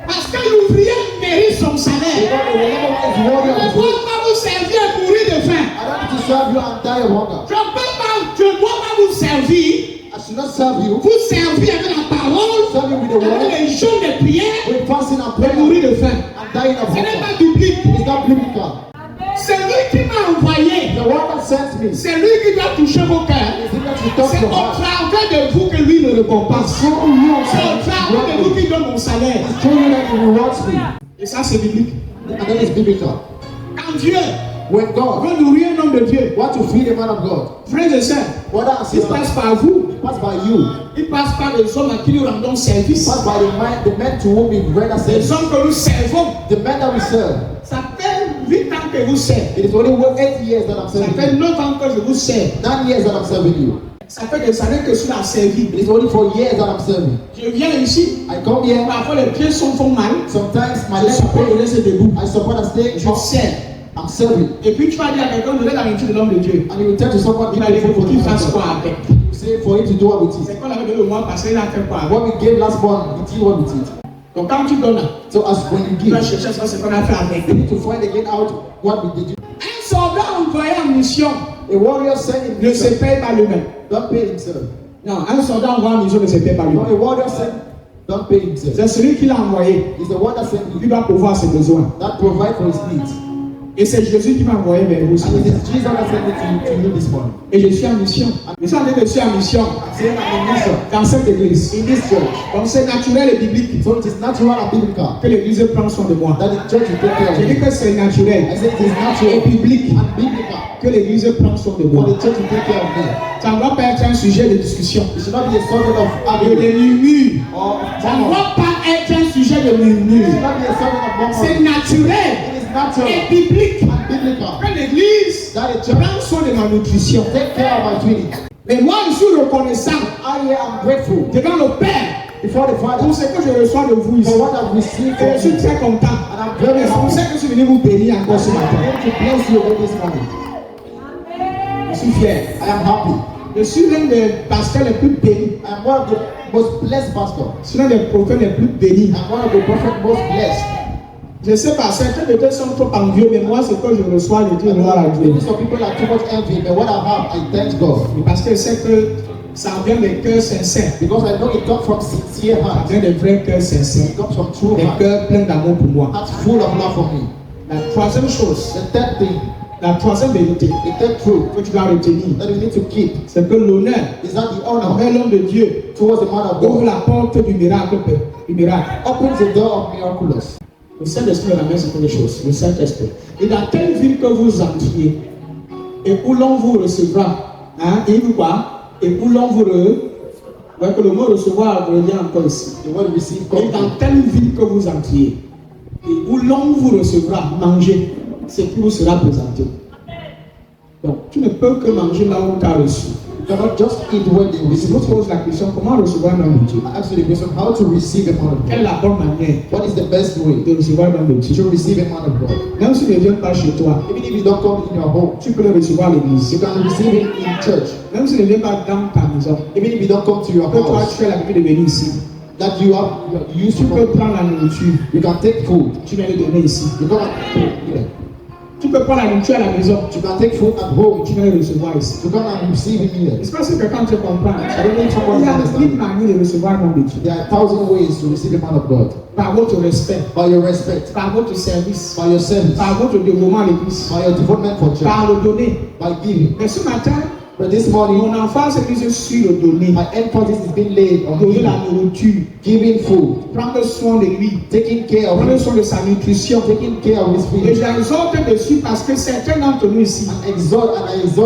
A: Parce que l'ouvrier mérite son salaire.
B: Because the laborer is worthy
A: Je
B: of
A: ne
B: his
A: dois
B: work.
A: pas vous servir et mourir de faim.
B: I don't need to serve you and die of hunger.
A: Je ne dois pas vous servir.
B: I should not serve you.
A: Vous servir avec la parole,
B: Serve you with the word,
A: avec les jeûnes de prière
B: with fasting and
A: et
B: prayer,
A: mourir de faim.
B: and dying of
A: Ce n'est
B: hunger.
A: pas biblique.
B: It's not biblical.
A: C'est lui qui m'a envoyé.
B: The one that sent me is
A: C'est lui qui doit toucher vos cœurs.
B: he that to touch
A: C'est
B: your
A: au
B: heart.
A: travers de vous que lui me récompense.
B: Through you,
A: C'est au travers de vous qui donne mon salaire.
B: through you that he rewards me.
A: Et ça, c'est biblique.
B: And that is biblical.
A: Quand Dieu
B: When God
A: veut nourrir un homme de Dieu,
B: want to feed a man of God,
A: frères et sœurs,
B: brother and
A: il
B: sister,
A: passe par vous.
B: pass by you,
A: Il passe par les hommes à qui nous rendons service.
B: pass by the men to whom we render
A: Les
B: service,
A: hommes que nous servons.
B: the men that we serve.
A: Ça fait 8 ans que vous servez.
B: It is only 8 years that I'm
A: Ça
B: serving
A: fait
B: you.
A: 9 ans que je vous sers.
B: 9 years that I'm serving you.
A: Ça fait des années que je suis à servir.
B: It is only 4 years that I'm serving.
A: Je viens ici.
B: I come here.
A: Parfois les pieds font mal.
B: Sometimes my
A: Je
B: legs
A: suppose de
B: pain.
A: laisser debout.
B: I support and stay.
A: Je sers.
B: I'm serving.
A: Et puis tu vas dire à quelqu'un de la nourriture de l'homme de Dieu.
B: And you will tell to someone,
A: Il
B: give
A: a
B: me
A: dit
B: food for
A: qu'il
B: the
A: fasse
B: man.
A: quoi avec.
B: You say for him to do what with it.
A: C'est qu'on avait donné le mois passé, il a fait quoi avec.
B: What we gave last month, we did what with it.
A: Donc quand tu donnes,
B: So as when you
A: tu vas
B: give,
A: chercher ce qu'on a fait avec.
B: you need to find again out what we did.
A: Un soldat envoyé en mission
B: A warrior sent in
A: ne se
B: mission,
A: paye pas lui-même.
B: don't pay himself.
A: Non, un soldat envoyé en mission ne se paye pas
B: No,
A: lui-même.
B: a warrior sent, don't pay himself.
A: C'est celui qui l'a envoyé.
B: It's the one that sent
A: Il
B: you,
A: doit pouvoir ses besoins.
B: that provide for his needs.
A: Et c'est Jésus qui m'a envoyé vers vous.
B: And it is Jesus that sent me to you this morning.
A: Et je suis en mission. Je suis en train de suis en mission
B: I'm saying I'm in mission
A: dans cette église.
B: in this church.
A: Donc c'est naturel et biblique
B: So it is natural and biblical
A: que l'église prend soin de moi.
B: that the church will take care
A: Je
B: of
A: dis
B: me.
A: que c'est naturel
B: I say it is
A: et
B: natural
A: biblique
B: and biblical
A: que l'église prend soin de
B: for
A: moi.
B: the church to take care of me.
A: Ça ne doit pas être un sujet de discussion,
B: It should not be a subject of
A: de
B: argument
A: murmure.
B: or
A: Ça ne
B: murmur.
A: doit pas être un sujet de
B: It
A: murmure.
B: should not be a subject of
A: C'est
B: murmuring.
A: naturel
B: It is natural
A: et biblique
B: and biblical
A: que l'église
B: that the church
A: prend soin de ma nutrition.
B: take care of my feeding.
A: Mais moi, je suis reconnaissant
B: I am grateful
A: devant le Père
B: before the
A: pour
B: Father
A: ce que je reçois de vous ici.
B: for what I've received
A: Et je suis
B: from you.
A: très content.
B: And I'm very
A: Et c'est pour
B: happy.
A: ça que je suis venu vous bénir encore ce matin.
B: I'm going to bless you again this morning.
A: Je suis fier.
B: I am happy.
A: Je suis l'un des pasteurs les plus bénis.
B: I am one of the most blessed pastors.
A: Je suis l'un des prophètes les plus bénis.
B: I'm one of the prophets most blessed.
A: Je sais pas, certains peut-être sont trop envieux, mais moi, ce que je reçois, je dis gloire à Dieu.
B: Maybe some people are too much envy, but what I have, I thank God.
A: Parce que je sais que ça vient des cœurs sincères.
B: Because I know it comes from sincere
A: Ça
B: hearts.
A: vient des vrais cœurs sincères.
B: It comes from true
A: Des
B: hearts.
A: cœurs pleins d'amour pour moi.
B: Hearts full of love for me.
A: La troisième chose,
B: The third thing,
A: la troisième vérité
B: the third truth
A: que tu dois retenir,
B: that we need to keep
A: c'est que l'honneur
B: is that the honor
A: envers l'homme de Dieu
B: towards the man of
A: ouvre
B: God
A: la porte du miracle. Du miracle.
B: opens the door of miraculous.
A: Le Saint-Esprit de la main, c'est une chose. Le Saint-Esprit. Et dans telle ville que vous entriez, et où l'on vous recevra, hein, et vous quoi? Et où l'on vous ouais, que le mot recevoir revient encore ici.
B: The word receive
A: Et
B: comes.
A: dans telle ville que vous entriez, et où l'on vous recevra, manger, ce qui vous sera présenté. Donc, tu ne peux que manger là où tu as reçu.
B: You cannot just eat when they
A: Et si
B: receive.
A: vous pose la question, comment recevoir un homme de Dieu?
B: I ask you the question, how to receive a man of
A: Quelle est
B: God?
A: la bonne manière
B: What is the best way
A: de recevoir un homme de Dieu?
B: to receive a man of God?
A: Même s'il ne vient pas chez toi,
B: Even if you don't come in your home,
A: tu peux le recevoir à l'église.
B: you can receive it in church.
A: Même s'il ne vient pas dans ta maison,
B: Even if you don't come to your
A: que toi
B: house,
A: tu as l'habitude de venir ici,
B: that you have you used
A: tu
B: to
A: peux
B: come,
A: prendre la nourriture,
B: you can take food.
A: tu viens le donner ici.
B: You don't have to yeah.
A: Tu peux prendre la nourriture à la maison,
B: You can take food at home.
A: tu viens le recevoir ici.
B: You come and receive it here.
A: C'est parce que quand tu comprends,
B: I don't need someone
A: il y
B: to
A: a
B: understand.
A: mille manières de recevoir un homme de Dieu.
B: There are 1,000 ways to receive a man of God.
A: Par votre respect,
B: By your respect,
A: par votre service,
B: by your service,
A: par votre dévouement à l'église,
B: by your devotement for church,
A: par le donner.
B: by giving.
A: Mais ce matin,
B: But this morning,
A: mon enfance est mise sur le donner.
B: my emphasis is being laid on
A: Donner la
B: giving,
A: nourriture,
B: giving food,
A: prendre soin de lui,
B: taking care of
A: prendre
B: him,
A: soin de sa nutrition.
B: taking care of his
A: Et
B: feelings.
A: j'exhorte dessus parce que certains d'entre nous ici,
B: I exhort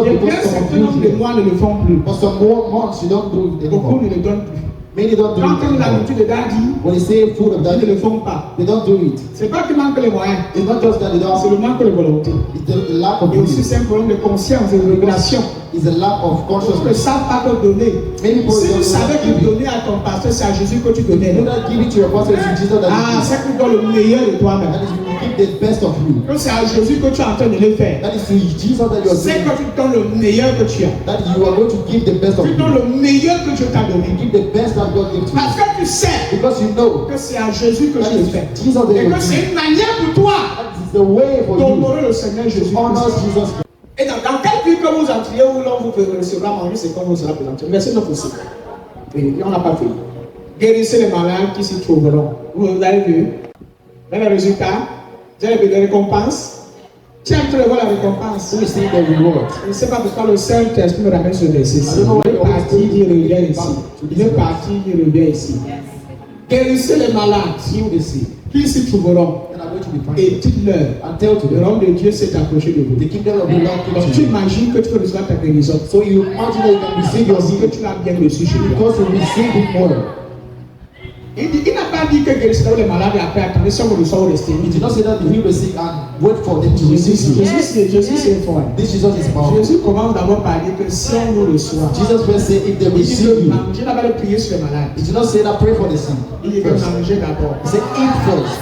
A: et bien
B: because some
A: certains
B: of
A: nombre de
B: you,
A: mois ne le font plus.
B: for some more months you don't do it
A: Beaucoup
B: anymore.
A: ne le donnent plus.
B: Many don't do
A: Quand
B: it
A: on la
B: anymore.
A: nourriture de daddy,
B: When they say food of
A: ils
B: that,
A: ne le font pas.
B: they don't do it.
A: C'est pas qu'il manque les moyens,
B: It's not just that they
A: c'est
B: don't.
A: le manque de volonté.
B: It's the lack of
A: Et aussi
B: belief.
A: c'est un problème de conscience et de régulation.
B: is a lack of
A: Ils ne
B: consciousness.
A: savent pas te donner.
B: Many people
A: Si
B: don't
A: tu savais
B: give
A: que
B: it.
A: donner à ton pasteur, c'est à Jésus que tu donnais.
B: You do not give it to your pastor, it's to Jesus that
A: Ah,
B: you give.
A: c'est que tu donnes le meilleur de toi-même.
B: That is, you give the best of you.
A: Que c'est à Jésus que tu es en train de le faire.
B: That is to Jesus that you are
A: C'est
B: doing.
A: que tu donnes le meilleur que tu as.
B: That you are going to give the best of
A: Tu
B: you.
A: donnes le meilleur que Dieu t'a donné.
B: Give the best that God gives to
A: Parce
B: you.
A: que tu sais
B: Because you know
A: que c'est à Jésus que
B: that
A: tu le
B: is
A: fais.
B: Jesus that
A: Et
B: you
A: que
B: are
A: c'est
B: doing.
A: une manière pour toi
B: That is the way for you
A: d'honorer le Seigneur Jésus.
B: to honor Jesus.
A: Et dans quelle vie que vous entrez où l'on vous recevra manger, c'est quand vous sera présenté. Verset 9 aussi. Et on n'a pas fini. Guérissez les malades qui s'y trouveront. Vous avez vu? Mais le résultat, vous avez vu des récompenses. Tu aimes voir la récompense.
B: So you see the reward.
A: Je ne sais pas pourquoi le Saint-Esprit me ramène ce verset ici. Il est parti, il revient ici. Il est parti, il revient ici. Guérissez les malades
B: Heal the sick.
A: qui s'y trouveront.
B: And I'm going to be
A: Et
B: fine.
A: dites-leur,
B: And tell to
A: le
B: them,
A: royaume de Dieu s'est approché de vous.
B: the kingdom of the Lord
A: Donc
B: came
A: tu
B: to you.
A: imagines que tu peux recevoir ta guérison.
B: So you imagine that you can receive your
A: Parce que
B: healing
A: tu l'as bien reçu chez toi.
B: because you receive it more.
A: Il n'a pas dit que guérissez les malades et après attendez si on reçoit au resté.
B: He did not say that you heal the sick and wait for them to receive you.
A: Jésus c'est fort.
B: This Jesus is powerful.
A: Jésus commence d'abord par dire que si on nous reçoit,
B: Jesus first said, if they
A: il dit
B: receive
A: que
B: you,
A: manger n'a pas de prier sur les malades.
B: he did not say that pray for the sick.
A: Il dit que
B: First.
A: manger d'abord.
B: He said, eat first.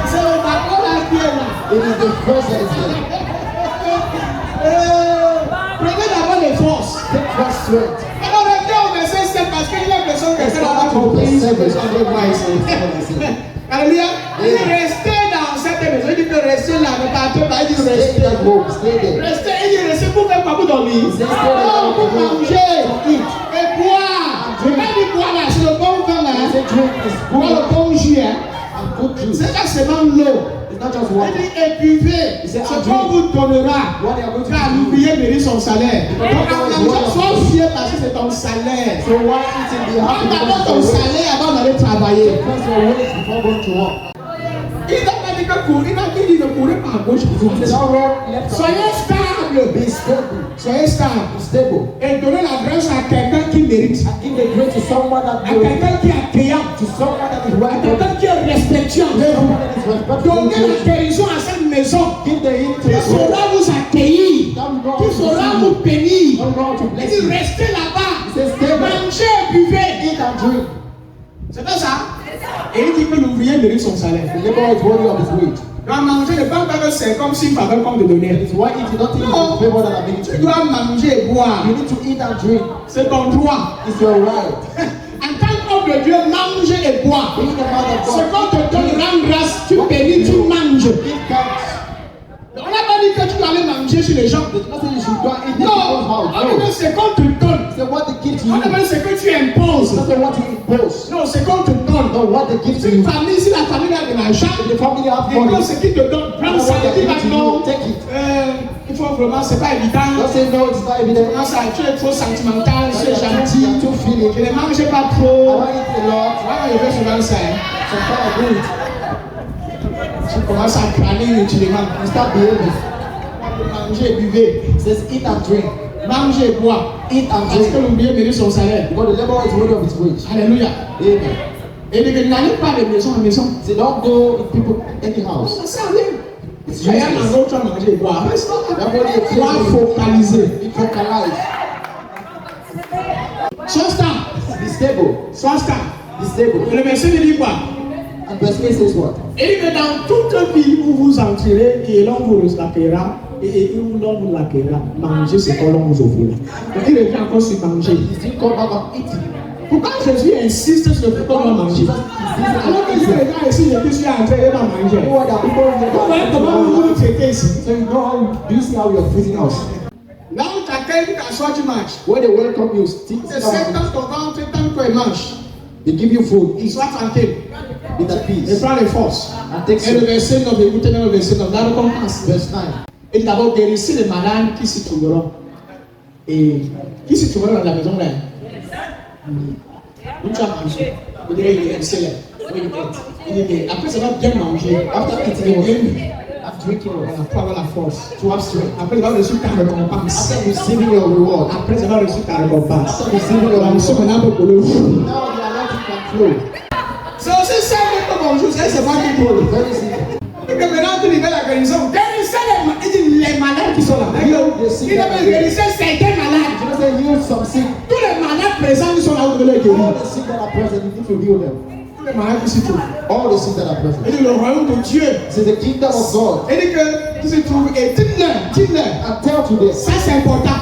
A: C'est le d'abord la Dieu là.
B: It is the first that is there.
A: Prenez d'abord les forces.
B: Take first strength.
A: Alors restez au verset 7 parce qu'il y a personne qui n'a pas compris ce que j'avais moi ici. Alléluia. Il dit restez dans cette maison. Il dit que restez là, ne partez pas. Il dit
B: Stay in
A: restez.
B: that home. Stay there.
A: Restez. Il dit restez pour faire quoi? Pour dormir. Non, pour manger. Et boire. Je ne vais pas dire boire là, c'est le bon vin là.
B: He said, drink is
A: Pas
B: good
A: le bon jus. Hein.
B: and good juice.
A: C'est pas seulement l'eau.
B: It's not just
A: Il
B: water.
A: dit et buvez.
B: Il dit,
A: Ce qu'on vous donnera.
B: What they are going to
A: Car
B: do.
A: l'ouvrier mérite son salaire. Donc en mangeant, sois fier parce que c'est ton salaire.
B: So why eating the
A: Prends
B: happy
A: d'abord ton
B: because
A: salaire avant d'aller travailler.
B: first your wage before going to work.
A: Il n'a pas dit que courir, il a dit de courir par gauche.
B: It's not wrong left or
A: Soyez
B: right.
A: stable.
B: Be stable.
A: Soyez stable.
B: Be stable.
A: Et donnez la grâce à quelqu'un qui mérite.
B: And give the grace to someone that
A: À
B: will,
A: quelqu'un qui est accueillant.
B: to someone that is
A: À
B: welcome.
A: quelqu'un qui est respectueux envers vous.
B: Someone that is respectful.
A: Donnez la guérison à cette maison.
B: Give the healing to
A: Qui
B: that
A: saura
B: person.
A: vous accueillir. Qui saura vous bénir.
B: Don't know how to
A: Il
B: bless
A: dit
B: you.
A: restez là-bas.
B: says, stay back.
A: Mangez et buvez.
B: Eat and drink.
A: C'est pas ça? Et il dit que l'ouvrier mérite son salaire.
B: The labor is worthy of his wage.
A: Donc manger ne pas que c'est comme s'il fallait qu'on te donnait.
B: It's why eat nothing is
A: No.
B: in favor that I'm making
A: Tu
B: to you.
A: dois manger et boire.
B: You need to eat and drink.
A: C'est ton droit.
B: It's your right.
A: En tant qu'homme de Dieu, manger et boire.
B: Being a man of
A: Ce
B: God.
A: qu'on te donne, rends grâce, tu bénis, tu manges.
B: Give thanks.
A: On n'a pas dit que tu dois aller manger chez les gens.
B: There's nothing you should go and eat in
A: Non,
B: people's house.
A: on dit
B: No.
A: que c'est qu'on te donne.
B: Say what they give to
A: On
B: you.
A: n'a pas dit c'est que tu
B: It's
A: imposes.
B: not what you impose.
A: Non, c'est qu'on te donne.
B: No, what they give to
A: Une
B: you.
A: famille, si la famille a de l'argent,
B: If the family have
A: et
B: money,
A: que ce qu'ils te donnent, prends ça,
B: what they
A: dis
B: give to
A: maintenant,
B: you, take it.
A: il faut vraiment, c'est pas évident.
B: Don't say no, it's not evident.
A: Comment ça, tu es trop sentimental, tu es gentil.
B: You're too feeling.
A: Je ne mange pas
B: I
A: trop.
B: don't eat a lot.
A: Voilà, je fais souvent ça. Hein.
B: Sometimes I do it.
A: Tu commences à crâner inutilement.
B: You start behaving.
A: Manger et buvez.
B: It says eat and drink.
A: Manger et boire.
B: Eat and
A: Parce que
B: drink.
A: l'ouvrier mérite son salaire.
B: Because the labor is worthy of his wage.
A: Alléluia.
B: Amen.
A: Et de n'allez pas de maison en maison.
B: Say don't go in people any house.
A: Ça sert à rien.
B: It's
A: Il y a un
B: useless.
A: endroit où tu vas manger et boire. Reste là.
B: That money is
A: Sois focalisé.
B: Be focalized.
A: Sois stable.
B: Be stable.
A: Sois stable.
B: Be stable.
A: Et le verset me dit quoi?
B: And verse 8 says what?
A: Il dit que dans toute vie où vous entrerez et l'on vous l'accueillera, et où l'on vous l'accueillera, manger ce qu'on vous offrira. Donc il revient encore sur manger.
B: He still come back on eating.
A: Pourquoi Jésus insiste sur le fait qu'on doit manger? Alors que Jésus est là ici, je suis entré, il va manger.
B: What are people
A: Vous voyez comment vous vous traitez ici?
B: So you know how do you see how you're treating us?
A: Là où t'accueilles, tu t'assois, tu manges.
B: When they welcome you, still
A: C'est 7 ans ton ventre, tant qu'il mange.
B: they give you food.
A: Il soit tranquille.
B: Be at
A: Et
B: peace.
A: prends les forces.
B: And take
A: Et le
B: some.
A: verset 9, écoutez dans le verset 9, la récompense.
B: Verse 9.
A: Et d'abord guérissez les malades qui s'y trouveront. Et qui s'y trouveront dans la maison là. Où tu as mangé. Vous direz, il est excellent. Oui, il est. Après, ça va bien manger.
B: After eating, after drinking,
A: Pour avoir la force.
B: to have strength.
A: Après, ça va reçu ta récompense.
B: After receiving your reward.
A: Après, ça va reçu ta récompense.
B: After receiving your
A: On va
B: reward.
A: reçu maintenant pour le
B: Now the anointing can flow.
A: C'est aussi simple que bonjour, c'est pas du tout.
B: Very simple.
A: Et que maintenant qu'il livrait la guérison, les malades qui sont là. Il devait guérir certains malades.
B: You know, say heal some sick.
A: Tous les malades présents qui sont là, vous devez les guérir.
B: All the sick that are present, you need to heal them.
A: Tous les malades qui s'y trouvent.
B: All the sick that are present.
A: Il dit le royaume de Dieu.
B: C'est the kingdom of God.
A: Il dit que qui se trouve et dites-leur.
B: And tell to them.
A: Ça c'est important.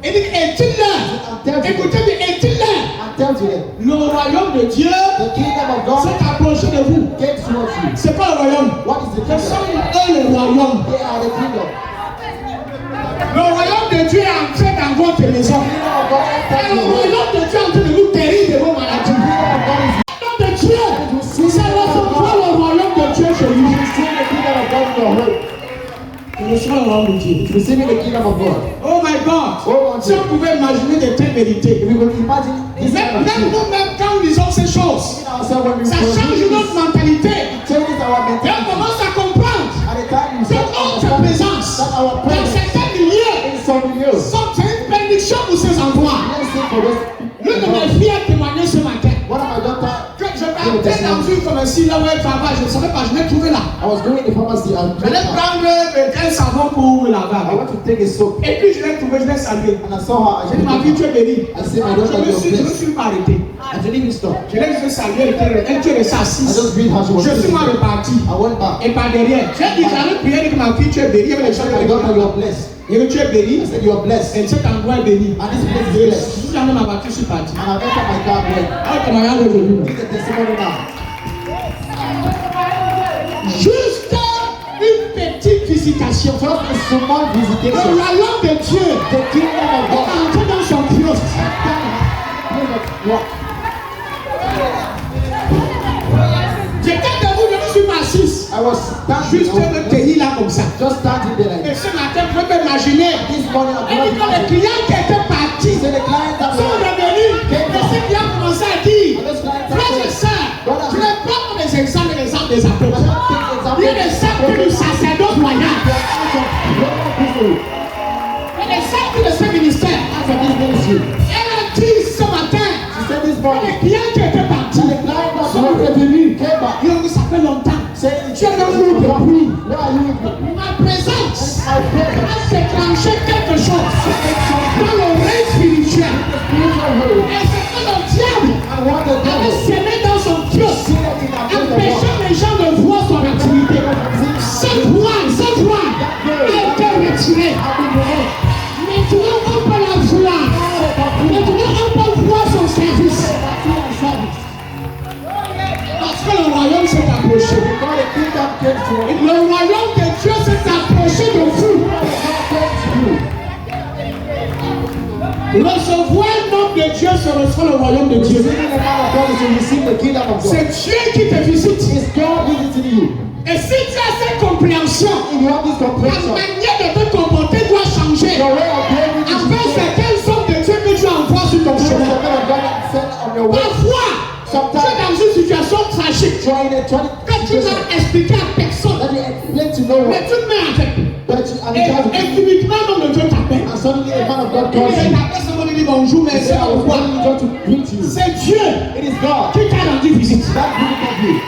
A: Il dit et dites-leur. Écoutez bien, et dites-leur.
B: And tell to them.
A: Le royaume de Dieu
B: The kingdom of God
A: s'est approché de vous.
B: came towards you.
A: C'est pas le royaume.
B: What is the
A: Ce
B: kingdom?
A: sont eux le royaume.
B: They are the kingdom.
A: Le royaume de Dieu est entré dans votre maison.
B: The kingdom of God
A: Et
B: entered
A: le
B: your home.
A: royaume de Dieu est en train de vous guérir de vos
B: The
A: maladies.
B: kingdom of God is
A: Le royaume de Dieu, c'est recevoir le royaume de Dieu chez lui.
B: receiving the kingdom of God in your home.
A: Recevoir le royaume de Dieu.
B: It's receiving the kingdom of God.
A: Oh my God.
B: Oh mon
A: Si
B: Dieu.
A: on pouvait imaginer de telles vérités.
B: If we could imagine this kind of
A: Même
B: thing.
A: nous-mêmes, quand nous disons ces choses,
B: Even ourselves when we
A: ça change
B: produce
A: notre
B: this,
A: mentalité.
B: it changes our
A: Et on
B: mentality.
A: commence à comprendre
B: At the time we
A: que
B: start
A: notre
B: understanding
A: présence
B: that our
A: dans
B: presence
A: certains milieux
B: in some years.
A: sont une bénédiction pour ces endroits.
B: Let's say for this.
A: L'une de mes filles a témoigné ce matin
B: One of my daughters,
A: que je partais dans une pharmacie là où elle travaille. Je ne savais pas, je l'ai trouvé là.
B: I was going in the pharmacy and
A: Je l'ai prendre un savon pour me laver.
B: I went to take a soap
A: Et puis je l'ai trouvé, je l'ai salué.
B: and I saw her.
A: J'ai dit, ma fille, tu es bénie.
B: I said, my
A: Je
B: daughter,
A: me
B: you're
A: suis
B: blessed.
A: pas arrêté.
B: I didn't even stop.
A: Je l'ai juste salué, elle était restée
B: I
A: assise.
B: just read how she was
A: Je suis
B: sitting
A: moi
B: there.
A: reparti.
B: I went back.
A: Et par derrière, j'ai dit, j'avais prié que ma fille, tu es bénie. Il y avait
B: I
A: les gens
B: said, my daughter,
A: qui
B: you're blessed.
A: et que tu es bénie.
B: I said, you're blessed.
A: Et cet endroit est béni.
B: And this place is
A: Et
B: blessed.
A: je suis allé dans ma voiture, je suis parti.
B: And I've entered my car going.
A: Ah, tu m'as regardé aujourd'hui.
B: This is the testimony now.
A: Juste une petite visitation.
B: Just a small
A: Le
B: visitation.
A: royaume de Dieu
B: The kingdom of
A: est
B: God.
A: entré dans son kiosque. J'étais debout, je me suis pas assise.
B: I was standing,
A: Juste me tenir là comme ça.
B: just standing there like
A: Et
B: this.
A: ce matin, vous pouvez m'imaginer.
B: This morning, I'm
A: Et dit que les clients qui étaient partis
B: C'est les clients
A: sont
B: d'abord.
A: revenus. Et ceux qui ont commencé à dire,
B: And those clients
A: frères et sœurs,
B: Voilà.
A: je ne prends pas les exemples des apôtres. Il y a des saints du sacerdoce royal. Et les saints de ce ministère. Elle a dit ce matin, les clients qui étaient partis sont revenus. Ils ont dit ça fait longtemps. Tu es venu depuis. Ma présence a déclenché quelque chose dans le règne spirituel. Et c'est que le diable avait semé dans son kiosque, empêchant les gens de voir son activité. Cette voix a été retirée. Maintenant, on peut la voir. Maintenant, on peut voir son service. Parce que le royaume s'est approché. Le royaume de Dieu s'est approché de vous. Recevoir l'homme de Dieu, c'est recevoir le royaume de Dieu. C'est Dieu qui te visite. Et si tu as cette compréhension, la manière de te comporter doit changer. Avec certaines sortes de Dieu que tu envoies sur ton chemin. Parfois, tu es dans une situation tragique que tu n'as expliqué à personne. Mais tu te mets avec. Et subitement, l'homme de Dieu t'appelle.
B: And suddenly a man of God
A: Il
B: calls you.
A: t'appelle, somebody dit bonjour, merci,
B: Say, I
A: au
B: was
A: revoir.
B: calling you to greet you.
A: C'est Dieu
B: It is God
A: qui t'a rendu visite.
B: that visited you.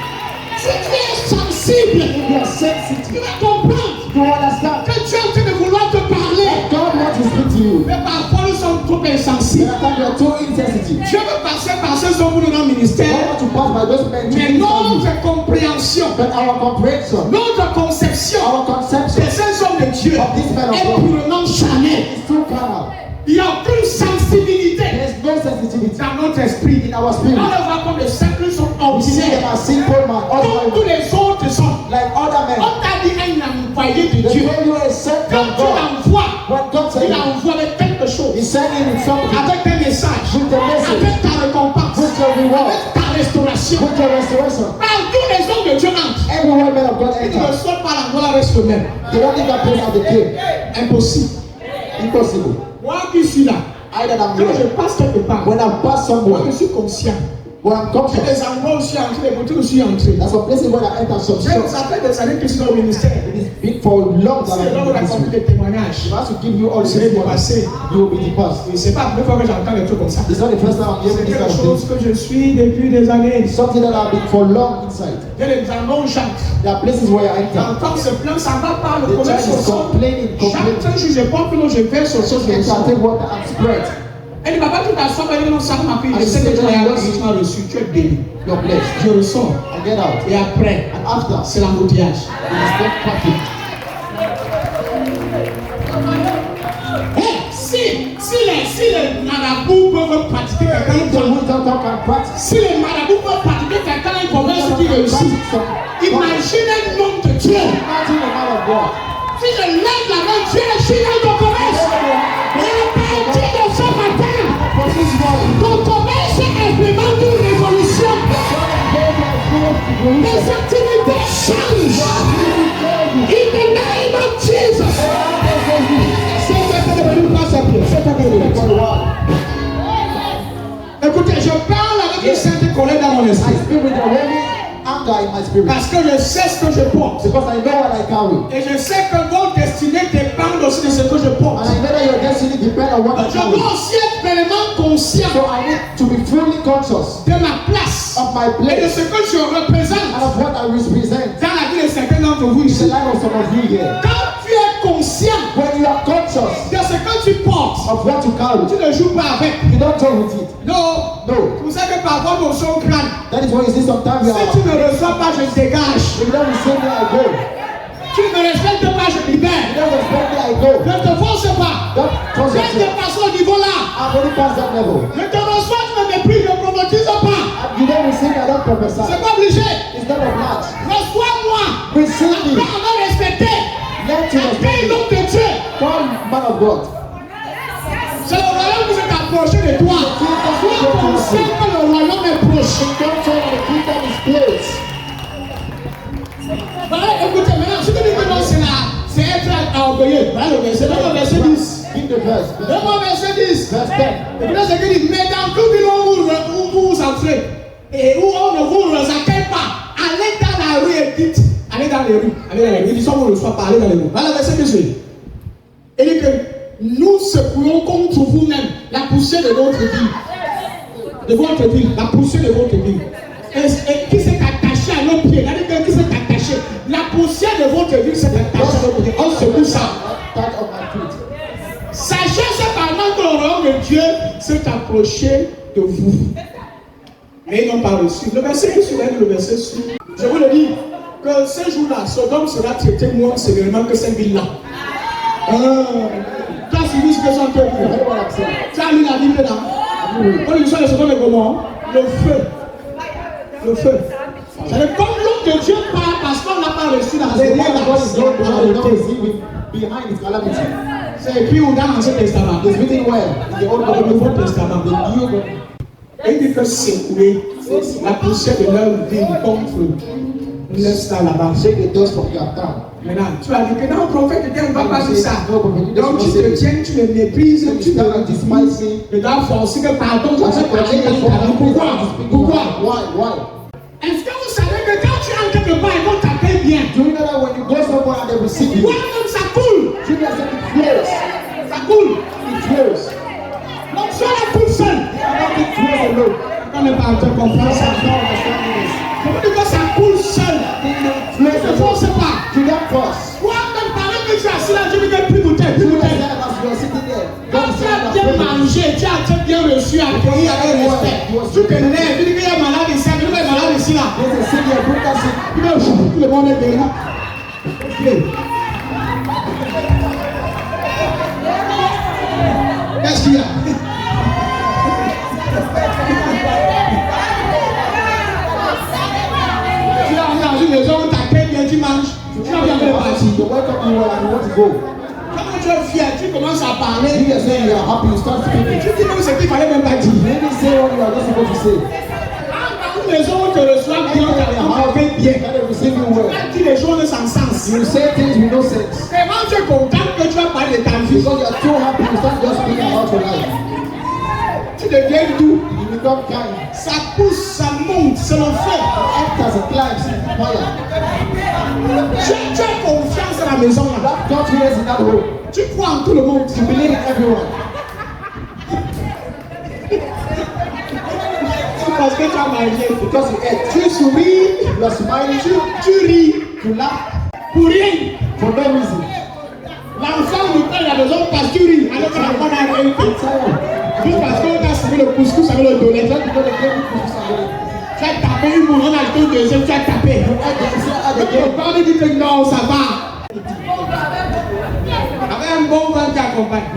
A: Si tu es sensible,
B: If you are
A: tu
B: sensitive,
A: vas comprendre
B: you understand
A: que Dieu est en train de vouloir te parler.
B: God wants to speak to you.
A: Mais parfois, nous sommes trop
B: There
A: insensibles.
B: are times you are too insensitive.
A: Dieu veut passer par ces hommes de notre
B: God
A: ministère.
B: wants to pass by those men to
A: Mais
B: minister you.
A: notre compréhension,
B: But our comprehension,
A: notre conception
B: our conception
A: de ces hommes de Dieu
B: of this man of
A: est
B: God
A: purement charnelle.
B: is too carnal.
A: Il n'y a aucune sensibilité
B: There is no sensitivity
A: dans notre esprit.
B: in our
A: On
B: spirit.
A: le voit comme les simples sont
B: We see them
A: ordinaires.
B: as simple man,
A: Comme tous
B: ordinary
A: les autres sont.
B: men, like other men.
A: On t'a dit un envoyé de
B: They
A: Dieu.
B: tell you a sent
A: Quand
B: from
A: tu
B: God.
A: l'envoies,
B: When God sends
A: il
B: you,
A: envoie avec quelque chose.
B: He sent you with something,
A: Avec un message.
B: with a message,
A: Avec ta récompense.
B: with your reward,
A: Avec ta restauration.
B: with your restoration.
A: Partout les hommes de Dieu entrent.
B: Everywhere men of God
A: Ils ne
B: enter,
A: sortent pas l'endroit reste le même.
B: they don't leave that place as they came.
A: Impossible.
B: Impossible.
A: Moi qui suis là,
B: Either I'm
A: quand je
B: here,
A: passe quelque part,
B: when I pass
A: moi
B: somewhere,
A: je suis conscient
B: where I'm
A: Il y a
B: conscious.
A: des endroits où je suis entré, des boutiques où je suis entré.
B: There's some places where I enter some
A: J'ai
B: shops.
A: ça fait des années que je suis dans le ministère.
B: It is big for long that
A: C'est là où on a
B: I've
A: compris
B: been
A: des témoignages.
B: If I have to give you all the
A: C'est
B: testimony,
A: passé.
B: you will be depressed.
A: Et c'est pas la première fois que j'entends des trucs comme ça.
B: It's not the first time I'm
A: C'est
B: hearing this
A: quelque
B: kind of
A: chose
B: thing.
A: que je suis depuis des années.
B: It's something that I've been for long inside.
A: Il y a des endroits où on chante.
B: There are places where I enter.
A: J'entends se plaindre, ça va pas, le
B: The
A: commerce
B: child is
A: social.
B: complaining, complaining.
A: Chaque jour, je porte l'eau, je fais sur ce
B: And I take water and spread.
A: Elle dit, papa, tu t'assois, elle dit, non, ça m'a pris. Je sais que tu as reçu, tu es béni.
B: You're blessed.
A: Je ressors.
B: And get out.
A: Et après,
B: And after,
A: c'est l'embouteillage.
B: it is not packing.
A: Si les marabouts peuvent pratiquer quelqu'un,
B: The wisdom talk and practice.
A: si les marabouts peuvent pratiquer quelqu'un, un commerce qui réussit, imaginez le nom de Dieu.
B: Imagine the man of God.
A: Si je lève la main, Dieu est chez ton commerce. Et à partir de ce matin,
B: For this morning,
A: ton commerce expérimente une révolution. Les activités changent. In the name of Jesus. Écoutez, je parle avec une sainte colère dans mon
B: I
A: esprit.
B: speak with a holy anger in my spirit.
A: Parce que je sais ce que je porte.
B: Because I know what I carry.
A: Et je sais que votre destinée dépend aussi de ce que je porte.
B: And I know that your destiny depends on what I
A: Je
B: carry.
A: dois aussi être pleinement conscient
B: So I need to be fully conscious
A: de ma place
B: of my
A: et de
B: place
A: ce que je représente
B: and of what I represent
A: dans la vie de certains d'entre vous
B: in the
A: ici.
B: life of some of you here.
A: Quand tu es conscient
B: When you are conscious
A: de ce que tu portes,
B: of what you carry,
A: tu ne joues pas avec.
B: you don't joke with it.
A: Non.
B: No.
A: Vous savez que parfois nos sons crâne.
B: That is why you see sometimes you
A: Si tu
B: are.
A: ne reçois pas, je dégage.
B: If you don't receive me, I go.
A: Tu ne me respectes pas, je
B: If you
A: libère.
B: don't respect me, I go.
A: Ne te force pas.
B: Don't force
A: Viens de
B: yourself.
A: passer au niveau là.
B: I've already passed that level.
A: Ne te reçois, tu me méprises, ne prophétise pas.
B: You don't receive me, I don't prophesy.
A: C'est pas obligé.
B: It's not a match.
A: Reçois-moi.
B: Receive me.
A: Après avoir respecté.
B: Let you
A: Après
B: respect me.
A: l'homme de Dieu.
B: Come, man of God.
A: C'est le royaume qui s'est approché de toi. Sois conscient que le royaume est proche.
B: Don't tell me the kingdom is close.
A: Voilà, écoutez, maintenant, ce que nous demandons, c'est être orgueilleux. Voilà le verset, le verset 10.
B: Give the verse.
A: Le verset 10.
B: Verse 10.
A: Et puis là, c'est qu'il dit, mais dans toute ville où vous entrez, et où on ne vous accueille pas, allez dans la rue et dites, allez dans les rues, il dit, si on ne reçoit pas, allez dans les rues. Voilà le verset 10. Il dit que nous secouons contre vous-même la poussière de votre vie. De votre vie, la poussière de votre vie. Et qui s'est attaché à nos pieds, qui s'est attaché. La poussière de votre vie s'est attachée à nos pieds. On secoue ça.
B: Touch of my feet.
A: Sachez cependant que le royaume de Dieu s'est approché de vous. Mais ils n'ont pas reçu. Le verset qui suit, le verset suit. Je vous le dis, que ce jour-là, Sodome sera traité moins sévèrement que cette ville-là. Tu as suivi ce que j'entends dire. Tu as lu la Bible là. Quand il soit de Sodome et Gomorrhe, le feu. Le feu. C'est comme l'homme de Dieu parle parce qu'on n'a pas reçu la
B: Behind his calamity.
A: c'est écrit où dans l'Ancien Testament.
B: It's written where? In the Old
A: Dans le Nouveau
B: Testament.
A: Testament.
B: The New
A: Et il peut secouer la poussière de leur vie contre. Laisse ça là-bas.
B: Shake the dust from your town.
A: Maintenant, tu as dit que non, prophète, Dieu ne va pas dire ça. Donc tu te tiens, tu le méprises, tu le dois forcer que pardon, tu vas parler dans ta langue. Pourquoi?
B: Why?
A: Est-ce que vous savez que quand tu entres quelque part, ils vont t'accueillir bien?
B: Do you know that when you go somewhere and they receive you,
A: Toi-même, ça coule.
B: you can say it flows.
A: Ça coule.
B: It flows.
A: Donc sois là toute seule.
B: It flows alone.
A: On n'est pas en train de comprendre ça. Je veux dire que ça coule seul. Ne te force pas.
B: You don't force.
A: Toi-même, pendant que tu es assis là, tu dis que plus bouteille, plus
B: You
A: bouteille.
B: as you are sitting there.
A: Quand tu as bien mangé, tu as bien reçu, accueilli avec respect. Tu te lèves, tu dis qu'il y a un malade ici, il y a un malade ici là.
B: There's a senior group that's in.
A: Tu dis, tout le monde est guéri. Qu'est-ce qu'il y a? Tu es dans une maison, on t'accueille bien, tu manges. Tu as bien fait partie.
B: You welcome you and you want to go.
A: Quand tu es fier, tu commences à parler.
B: You say you are happy, you start speaking.
A: Tu dis même ce qu'il fallait même pas dire.
B: You didn't say what you are not supposed to say.
A: Dans une maison, on te reçoit bien, on t'accueille bien.
B: Can they receive you well?
A: Quand tu dis les choses sans sens.
B: You say things with no sense.
A: Vraiment, tu es content que tu as parlé de ta vie.
B: Because you are too happy, you start just speaking about your life.
A: Tu deviens tout.
B: You become kind.
A: Ça pousse, ça monte, c'est le feu.
B: Act as a climb, fire.
A: Tu as confiance dans la maison là.
B: That confidence in that home.
A: Tu crois en tout le monde.
B: You believe in everyone.
A: Parce que tu as marié.
B: Because you ate.
A: Tu souris.
B: You are smiling.
A: Tu ris.
B: You laugh.
A: Pour rien.
B: For no reason.
A: L'enfant nous prend la maison parce qu'il rit. Alors que l'enfant n'a rien fait. Juste parce qu'on a servi le couscous avec le donnet. Tu as tapé une boule, on a le deuxième, tu as tapé. Le père dit que non, ça va. Avec un bon vent qui accompagne.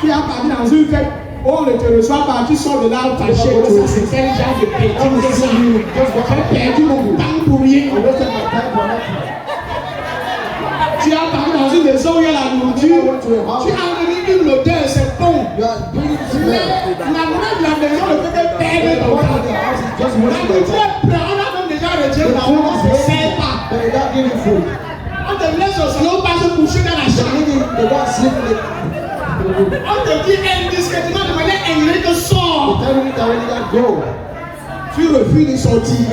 A: Tu as parti dans une fête, on ne te reçoit pas, tu sors de là, fâché. C'est un genre de pétine. J'ai perdu mon temps pour rien. Tu as parlé dans une maison où il y a la nourriture. Tu as enlevé une odeur, c'est bon. Mais la vraie de la maison ne peut que perdre ton temps. La nourriture est prête, on a même déjà retiré la maison, on ne se sert pas. On te laisse au salon, pas se coucher dans la chambre. On te dit indiscrètement de manière ingénieuse que sors. Tu refuses de sortir.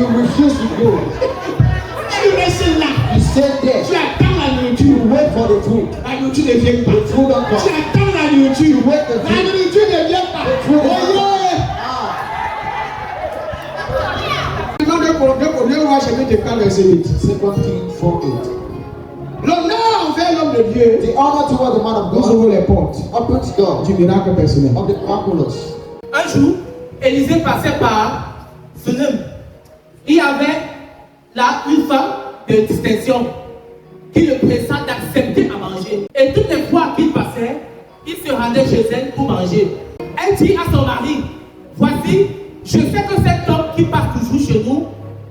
A: Tu restes là.
B: You sit there.
A: Tu attends la nourriture.
B: You wait for the food.
A: La nourriture ne vient pas.
B: The food don't
A: Tu
B: come.
A: attends la nourriture.
B: You wait the
A: La
B: food.
A: nourriture ne vient pas.
B: food don't
A: Oh yeah. Deux rois chapitre 4 verset 8.
B: 2 Kings 4:8.
A: L'honneur envers l'homme de Dieu.
B: The honor toward the man of
A: Nous
B: God
A: ouvrons les portes
B: opens door
A: du miracle personnel.
B: of the miraculous.
C: Un jour, Élisée passait par Sunem. Il y avait là une femme de distinction qui le pressa d'accepter à manger. Et toutes les fois qu'il passait, il se rendait chez elle pour manger. Elle dit à son mari, voici, je sais que cet homme qui passe toujours chez nous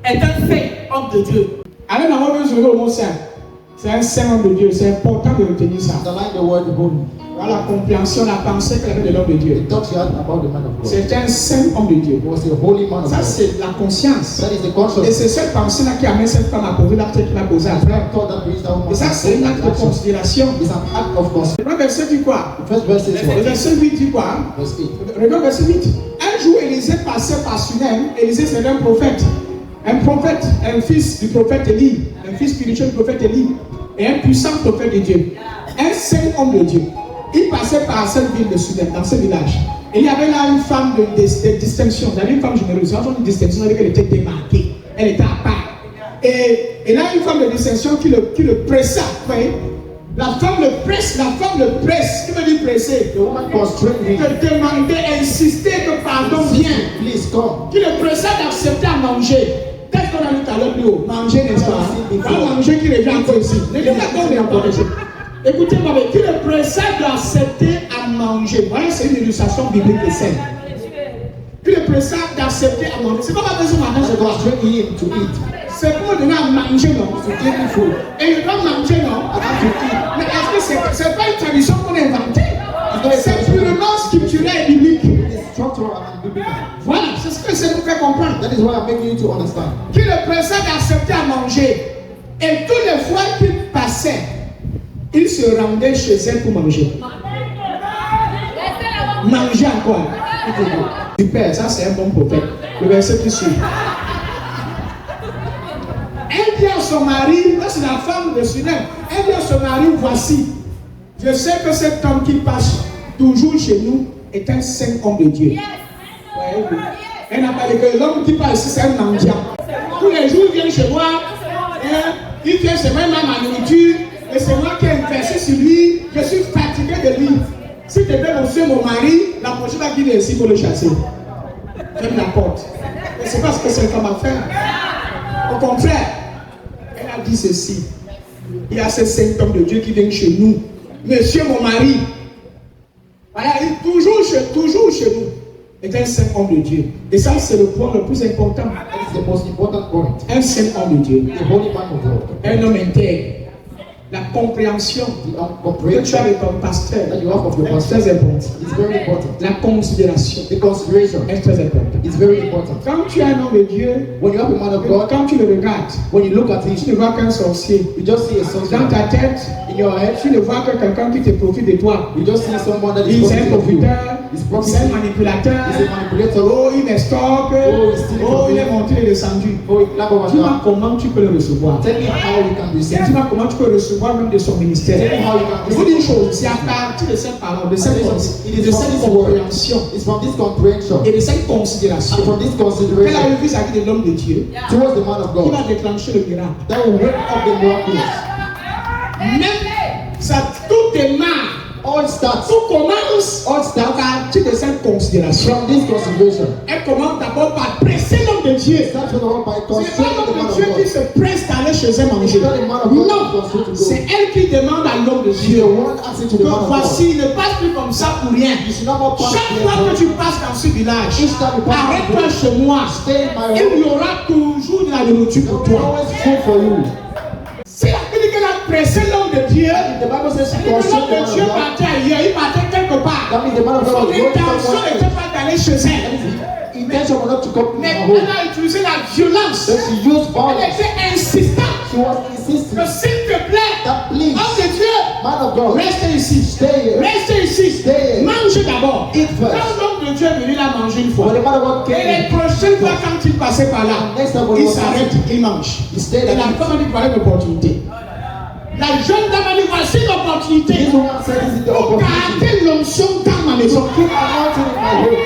C: est un saint homme de Dieu.
A: Allez dans votre sur le mot saint. C'est un saint homme de Dieu. C'est important de retenir ça.
B: Underline the word holy.
A: Voilà la compréhension, la pensée qu'elle avait de l'homme de Dieu.
B: The thought she had about the man of God.
A: C'est un saint homme de Dieu.
B: He was a holy man of
A: Ça,
B: God.
A: c'est la conscience.
B: That is the
A: Et
B: conscience.
A: c'est cette pensée-là qui amène cette femme à poser l'acte qu'il a posé à faire.
B: Thought that brings that woman
A: Et ça, c'est un acte de
B: action.
A: considération.
B: It's an act of consideration.
A: Le verset dit quoi?
B: The first verse says
A: Le
B: what?
A: verset 8 dit quoi?
B: Verse 8.
A: Regarde verset 8. Un jour, Élisée passait par Sunem. Élisée, c'est un prophète. Un prophète, un fils du prophète Élie. Un fils spirituel du prophète Élie. Et un puissant prophète de Dieu. Un saint homme de Dieu. Il passait par cette ville de Sunem, dans ce village. Et il y avait là une femme de distinction. Il y avait une femme généreuse. Une distinction, elle était démarquée. Elle était à part. Et là, une femme de distinction qui le pressa. Vous voyez? La femme le presse. Qui veut dire presser?
B: The woman constrained him.
A: Te demander, insister que pardon viens.
B: Please come.
A: Qui le pressa d'accepter à manger. Qu'est-ce qu'on a dit tout à l'heure plus haut? Manger, n'est-ce pas? Pas manger qui revient encore ici. Ne dis pas qu'on est encore ici. Écoutez-moi, mais qui le pressa d'accepter à manger. Voilà, c'est une illustration biblique de scène. Qui le pressa d'accepter à manger. C'est pas ma raison maintenant,
B: That's
A: c'est quoi?
B: constrained him to eat.
A: C'est pour donner à manger, non?
B: To give him food.
A: Et il doit manger, non?
B: And have to eat.
A: Mais est-ce que c'est pas une tradition qu'on a inventée? C'est purement scripturel et biblique.
B: It's structural and biblical.
A: Voilà, c'est ce que c'est nous fait comprendre.
B: That is what I'm making you to understand.
A: Qui le pressa d'accepter à manger. Et toutes les fois qu'il passait, il se rendait chez elle pour manger. Manger encore. Super, ça c'est un bon prophète. Le verset qui suit. Elle dit à son mari, là c'est la femme de Sunem, elle dit à son mari, voici, je sais que cet homme qui passe toujours chez nous est un saint homme de Dieu. Ouais, oui. Elle n'a pas dit que l'homme qui passe ici c'est un mendiant. Tous les jours il vient chez moi, hein, il vient chez moi ma nourriture, et c'est moi qui ai versé sur lui, je suis fatigué de lui. Si tu veux monsieur mon mari, la prochaine fois qu'il est ici, il faut le chasser. Ferme la porte. Et c'est pas ce que cette femme a fait. Au contraire, elle a dit ceci. Il y a ce saint homme de Dieu qui vient chez nous. Monsieur mon mari. Voilà, il est toujours chez nous. Est un saint homme de Dieu. Et ça, c'est le point le plus important.
B: That is the most important point.
A: Un saint homme de Dieu.
B: The holy man of God.
A: Un homme intègre. La compréhension
B: The
A: que tu as
B: comprehension
A: avec ton pasteur
B: that you have of your
A: est
B: pastor
A: très importante.
B: is very important.
A: La considération
B: The consideration
A: est très importante.
B: is very important.
A: Quand tu es un homme de Dieu,
B: When you have a man of God,
A: quand tu le regardes,
B: when you look at
A: tu
B: him,
A: ne vois qu'un sorcier.
B: you just see a
A: Dans
B: sorcerer.
A: ta tête,
B: In your head,
A: tu ne vois que quelqu'un qui te profite de toi.
B: you just see someone that is
A: Il est un
B: profiting of you.
A: profiteur, c'est un manipulateur,
B: He's a manipulator.
A: oh il m'estorque,
B: he's stealing
A: oh
B: from
A: il
B: me.
A: est monté et descendu.
B: Oh, il clap over
A: Dis-moi
B: down.
A: comment tu peux le recevoir.
B: Tell me how you can receive.
A: Dis-moi comment tu peux le recevoir même de son ministère.
B: Tell me how you can
A: Je vous dis une
B: receive.
A: chose, c'est à partir de cette parole, de cette compréhension
B: It's from this comprehension
A: et de cette considération
B: and from this
A: qu'elle a
B: consideration
A: eu vis-à-vis de l'homme de Dieu
B: towards the man of
A: qui va
B: God
A: déclencher le miracle.
B: that will wake up the miraculous.
A: Même ça, tout démarre,
B: All starts
A: tout commence à partir de cette considération.
B: from this consideration.
A: Elle commence d'abord par presser l'homme de Dieu.
B: Start from the one by
A: C'est pas
B: considering the
A: l'homme
B: man
A: de
B: of
A: Dieu qui
B: God.
A: se presse d'aller chez elle manger.
B: It's not the man of God
A: Non,
B: who considers to go.
A: c'est elle qui demande à l'homme de
B: She's
A: Dieu.
B: the one asking to the
A: Que
B: man of God.
A: voici, ne passe plus comme ça pour rien.
B: You should not more pass
A: Chaque
B: here
A: fois que
B: for
A: tu passes dans ce village,
B: each time you pass
A: arrête-toi
B: by
A: chez moi.
B: stay in my
A: Il
B: home.
A: y aura toujours de la nourriture
B: There
A: pour
B: will be
A: toi.
B: always food for you.
A: Si la Bible qu'elle a pressé l'homme de Dieu,
B: If the Bible says she
A: l'homme
B: consumed the
A: de
B: man
A: Dieu
B: of God,
A: partait ailleurs, il partait quelque part.
B: that means the man of God
A: Son
B: was going
A: intention
B: somewhere
A: n'était
B: else.
A: pas d'aller chez elle.
B: His intention was not to come to
A: Mais
B: my
A: elle
B: home.
A: a utilisé la violence.
B: Then she used
A: Elle
B: violence.
A: était insistante.
B: She was insisting
A: Que s'il te plaît,
B: that please,
A: homme de Dieu,
B: man of God,
A: reste ici.
B: stay here.
A: Reste ici.
B: Stay here.
A: Mange d'abord.
B: Eat first.
A: Quand l'homme de Dieu est venu là manger une
B: When
A: fois,
B: the man of God
A: et les
B: came,
A: prochaines fois quand il passait par là,
B: next time when he
A: il
B: was
A: s'arrête,
B: passing,
A: il mange.
B: he stayed
A: Et la
B: and
A: femme a dit voilà une opportunité. La jeune dame a dit voici l'opportunité
B: this woman said, this is the
A: pour
B: opportunity
A: garder l'onction dans ma maison.
B: to keep anointing in my home.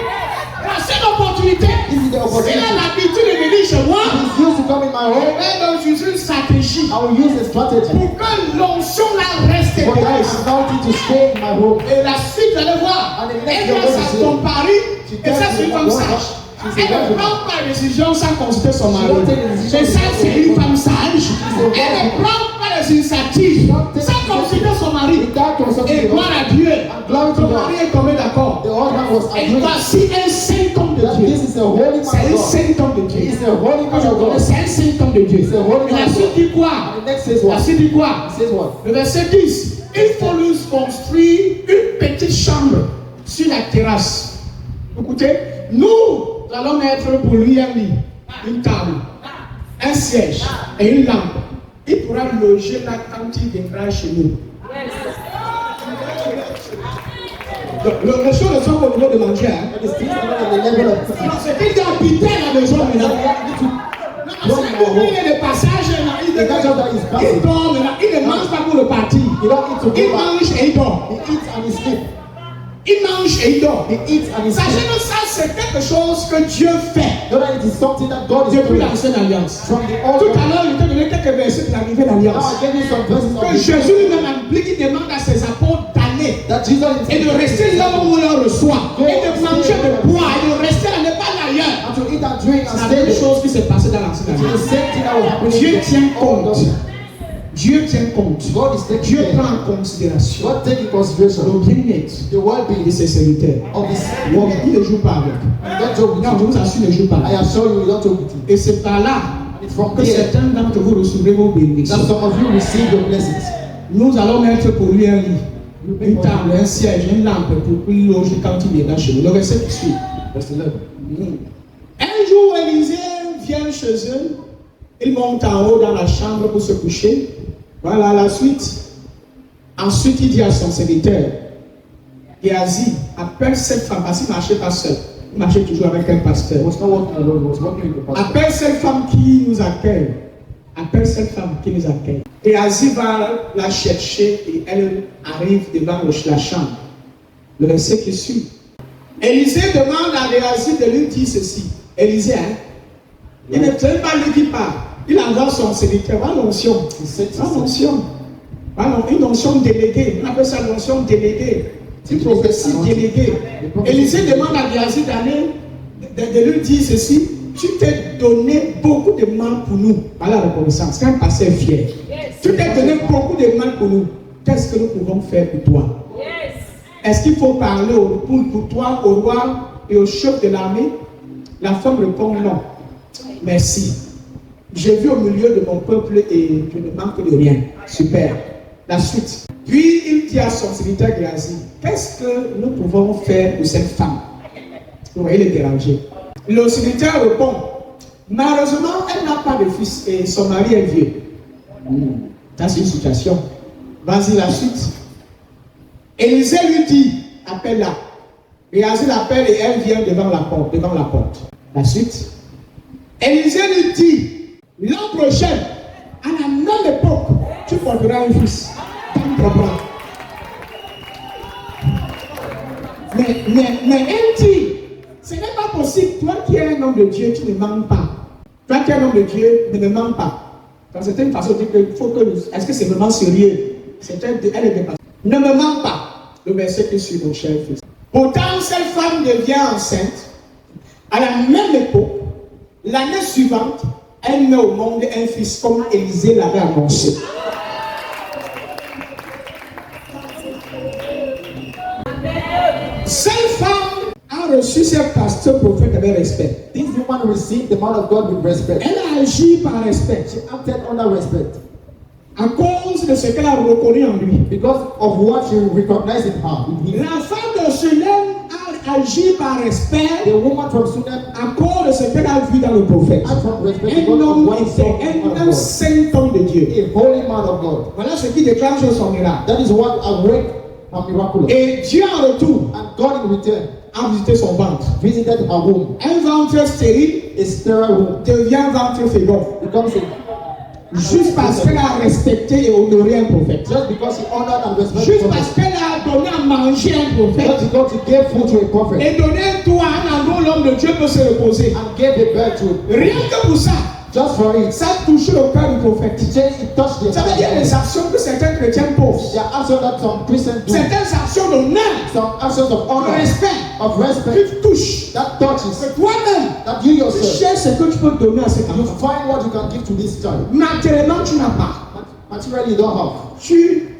A: Voici l'opportunité.
B: This is the
A: S'il a
B: opportunity.
A: l'habitude de venir chez moi,
B: He's used to come in my home.
A: elle va utiliser une stratégie
B: I will use a strategy
A: pour que l'onction là reste
B: for that
A: épaisse.
B: anointing to stay in my home.
A: Et la suite, vous allez voir,
B: And the
A: elle
B: next you're
A: laisse
B: going
A: à
B: to
A: son
B: see.
A: pari,
B: She
A: et ça
B: tells
A: c'est une
B: you
A: femme
B: what
A: sage.
B: she's a
A: Elle ne
B: virgin.
A: prend pas de décision sans consulter son mari.
B: don't take the decision
A: Et ça c'est une femme sage.
B: a
A: Elle ne
B: virgin.
A: prend pas les initiatives
B: don't take
A: sans consulter son mari.
B: Without consulting
A: Et
B: the
A: gloire
B: Lord.
A: à Dieu,
B: And glory to
A: son
B: God.
A: mari est tombé d'accord.
B: The husband was
A: Et
B: agreeing
A: voici un saint homme de
B: that
A: Dieu.
B: this is a holy man
A: C'est un
B: of God.
A: saint homme de
B: He
A: Dieu.
B: is a holy man
A: Je
B: of
A: connais,
B: God.
A: c'est un saint homme de Dieu.
B: C'est un holy
A: Et la
B: man of
A: suite
B: God.
A: dit quoi?
B: And the next says
A: La
B: what?
A: suite dit quoi?
B: He says what?
A: Le verset 10. Il faut lui construire une petite chambre sur la terrasse. Écoutez, nous allons mettre pour lui un lit, une table, un siège et une lampe. Il pourra loger là quand il viendra chez nous. Donc, les choses ne sont pas au niveau de manger. Hein.
B: And the things are not at the level of
A: Non, c'est qu'il doit habiter à la maison maintenant. Non, c'est qu'il est de passage, là, il dort maintenant, il ne mange pas pour le parti.
B: He don't eat to
A: Il
B: go back.
A: mange et il dort.
B: He eats and he sleeps.
A: Il mange et il dort.
B: He eats and he
A: Sachez
B: sleeps.
A: que ça, c'est quelque chose que Dieu fait
B: Know that it is something that God is
A: depuis
B: doing.
A: l'ancienne alliance.
B: From the
A: Tout
B: old
A: à
B: one.
A: l'heure, il t'a donné quelques versets de la nouvelle
B: Now
A: alliance.
B: I gave you some verses of
A: Que
B: the
A: Jésus lui-même implique, il demande à ses apôtres d'aller
B: that Jesus
A: et de rester là où on le reçoit, et de manger, de boire, et de rester là, ne pas d'ailleurs.
B: and to eat and drink and
A: C'est la
B: stay
A: même
B: there.
A: chose qui s'est passée dans l'ancienne
B: It is the
A: alliance.
B: same thing that will happen
A: Dieu
B: in
A: tient
B: the old
A: compte.
B: covenant.
A: Dieu tient compte.
B: God is taking
A: Dieu
B: care.
A: prend en considération
B: God take in
A: le
B: consideration
A: bien-être
B: the well-being
A: de ses serviteurs.
B: of this
A: Donc,
B: woman.
A: il ne joue pas avec.
B: And don't joke with
A: Non, je
B: you.
A: vous assure, il ne joue pas
B: I
A: avec.
B: assure you, you don't joke with him.
A: Et c'est par là
B: And it's from
A: que
B: here
A: certains d'entre vous recevrez vos
B: that
A: bénédictions.
B: some of you receive your blessings.
A: Nous allons mettre pour lui un lit, une table, un siège, une lampe pour qu'il loge quand il viendra chez nous. Le verset qui suit.
B: Verse 11.
A: Un jour, Élisée vient chez eux. Il monte en haut dans la chambre pour se coucher. Voilà la suite. Ensuite, il dit à son serviteur, Géasi, appelle cette femme, parce qu'il ne marchait pas seul. Il marchait toujours avec un pasteur.
B: He was not walking alone, he was walking with the pastor.
A: Appelle cette femme qui nous accueille. Appelle cette femme qui nous accueille. Géasi va la chercher et elle arrive devant la chambre. Le verset qui suit. Élisée demande à Géasi de lui dire ceci. Élisée, hein? Il ne peut pas lui qui parle. Il envoie son serviteur. Va l'onction. Va l'onction. Une onction déléguée. On appelle ça l'onction déléguée. Une prophétie déléguée. Élisée demande à Géasi d'aller, de lui dire ceci. Tu t'es donné beaucoup de mal pour nous. Par la reconnaissance. C'est un pasteur fier. Tu t'es donné beaucoup de mal pour nous. Qu'est-ce que nous pouvons faire pour toi? Est-ce qu'il faut parler pour toi au roi et au chef de l'armée? La femme répond non. Merci. J'ai vu au milieu de mon peuple et je ne manque de rien. Super. La suite. Puis il dit à son serviteur Géasi, qu'est-ce que nous pouvons faire pour cette femme? Vous voyez le déranger. Le serviteur répond, malheureusement, elle n'a pas de fils et son mari est vieux. Ça, c'est une situation. Vas-y, la suite. Élisée lui dit, appelle-la. Et ainsi l'appelle et elle vient devant la porte. La suite. Élisée lui dit, l'an prochain, à la même époque, tu porteras un fils. Mais elle dit, ce n'est pas possible. Toi qui es un homme de Dieu, tu ne mens pas. Toi qui es un homme de Dieu, ne me mens pas. Donc c'était une façon de dire qu'il faut que est-ce que c'est vraiment sérieux? Elle est dépassée. Ne me mens pas. Le verset qui suit, mon cher fils. Pourtant, cette femme devient enceinte. À la même époque, l'année suivante, elle met au monde un fils comme Élisée l'avait annoncé. Cette femme a reçu ses pasteurs prophètes avec respect.
B: This woman received the man of God with respect.
A: Elle a agi par respect.
B: She acted under respect.
A: À cause de ce qu'elle a reconnu en lui.
B: Because of what she recognized in her.
A: La femme de Sunem a agi par respect.
B: The woman from Sunem,
A: à cause de ce qu'elle a vu dans le prophète. Un homme un saint homme de Dieu.
B: A holy man of God.
A: Voilà ce qui déclenche son miracle.
B: That is what awake a miracle.
A: Et Dieu en retour,
B: and God in return,
A: a visité son ventre.
B: Visited her womb.
A: Un ventre stérile,
B: a sterile womb,
A: devient un ventre fécond.
B: Becomes a
A: juste parce qu'elle a respecté et honoré un prophète.
B: Just because she honored and respected.
A: Juste parce qu'elle a donné à manger un prophète.
B: Just because she gave food to a prophet.
A: Et donné un toit à un endroit où l'homme de Dieu peut se reposer.
B: And gave a bed to.
A: Rien que pour ça.
B: Just for it.
A: Ça a touché le cœur du prophète.
B: It touched the.
A: Ça veut dire les actions que certains chrétiens posent.
B: There are actions that some Christians do.
A: Certaines actions d'honneur.
B: Some actions of honor.
A: De respect.
B: Of respect.
A: Qui touchent.
B: That touches.
A: C'est toi-même.
B: That you yourself.
A: Tu cherches ce que tu peux donner à cet enfant.
B: You find what you can give to this child.
A: Matériellement, tu n'as pas.
B: Materially, you don't have.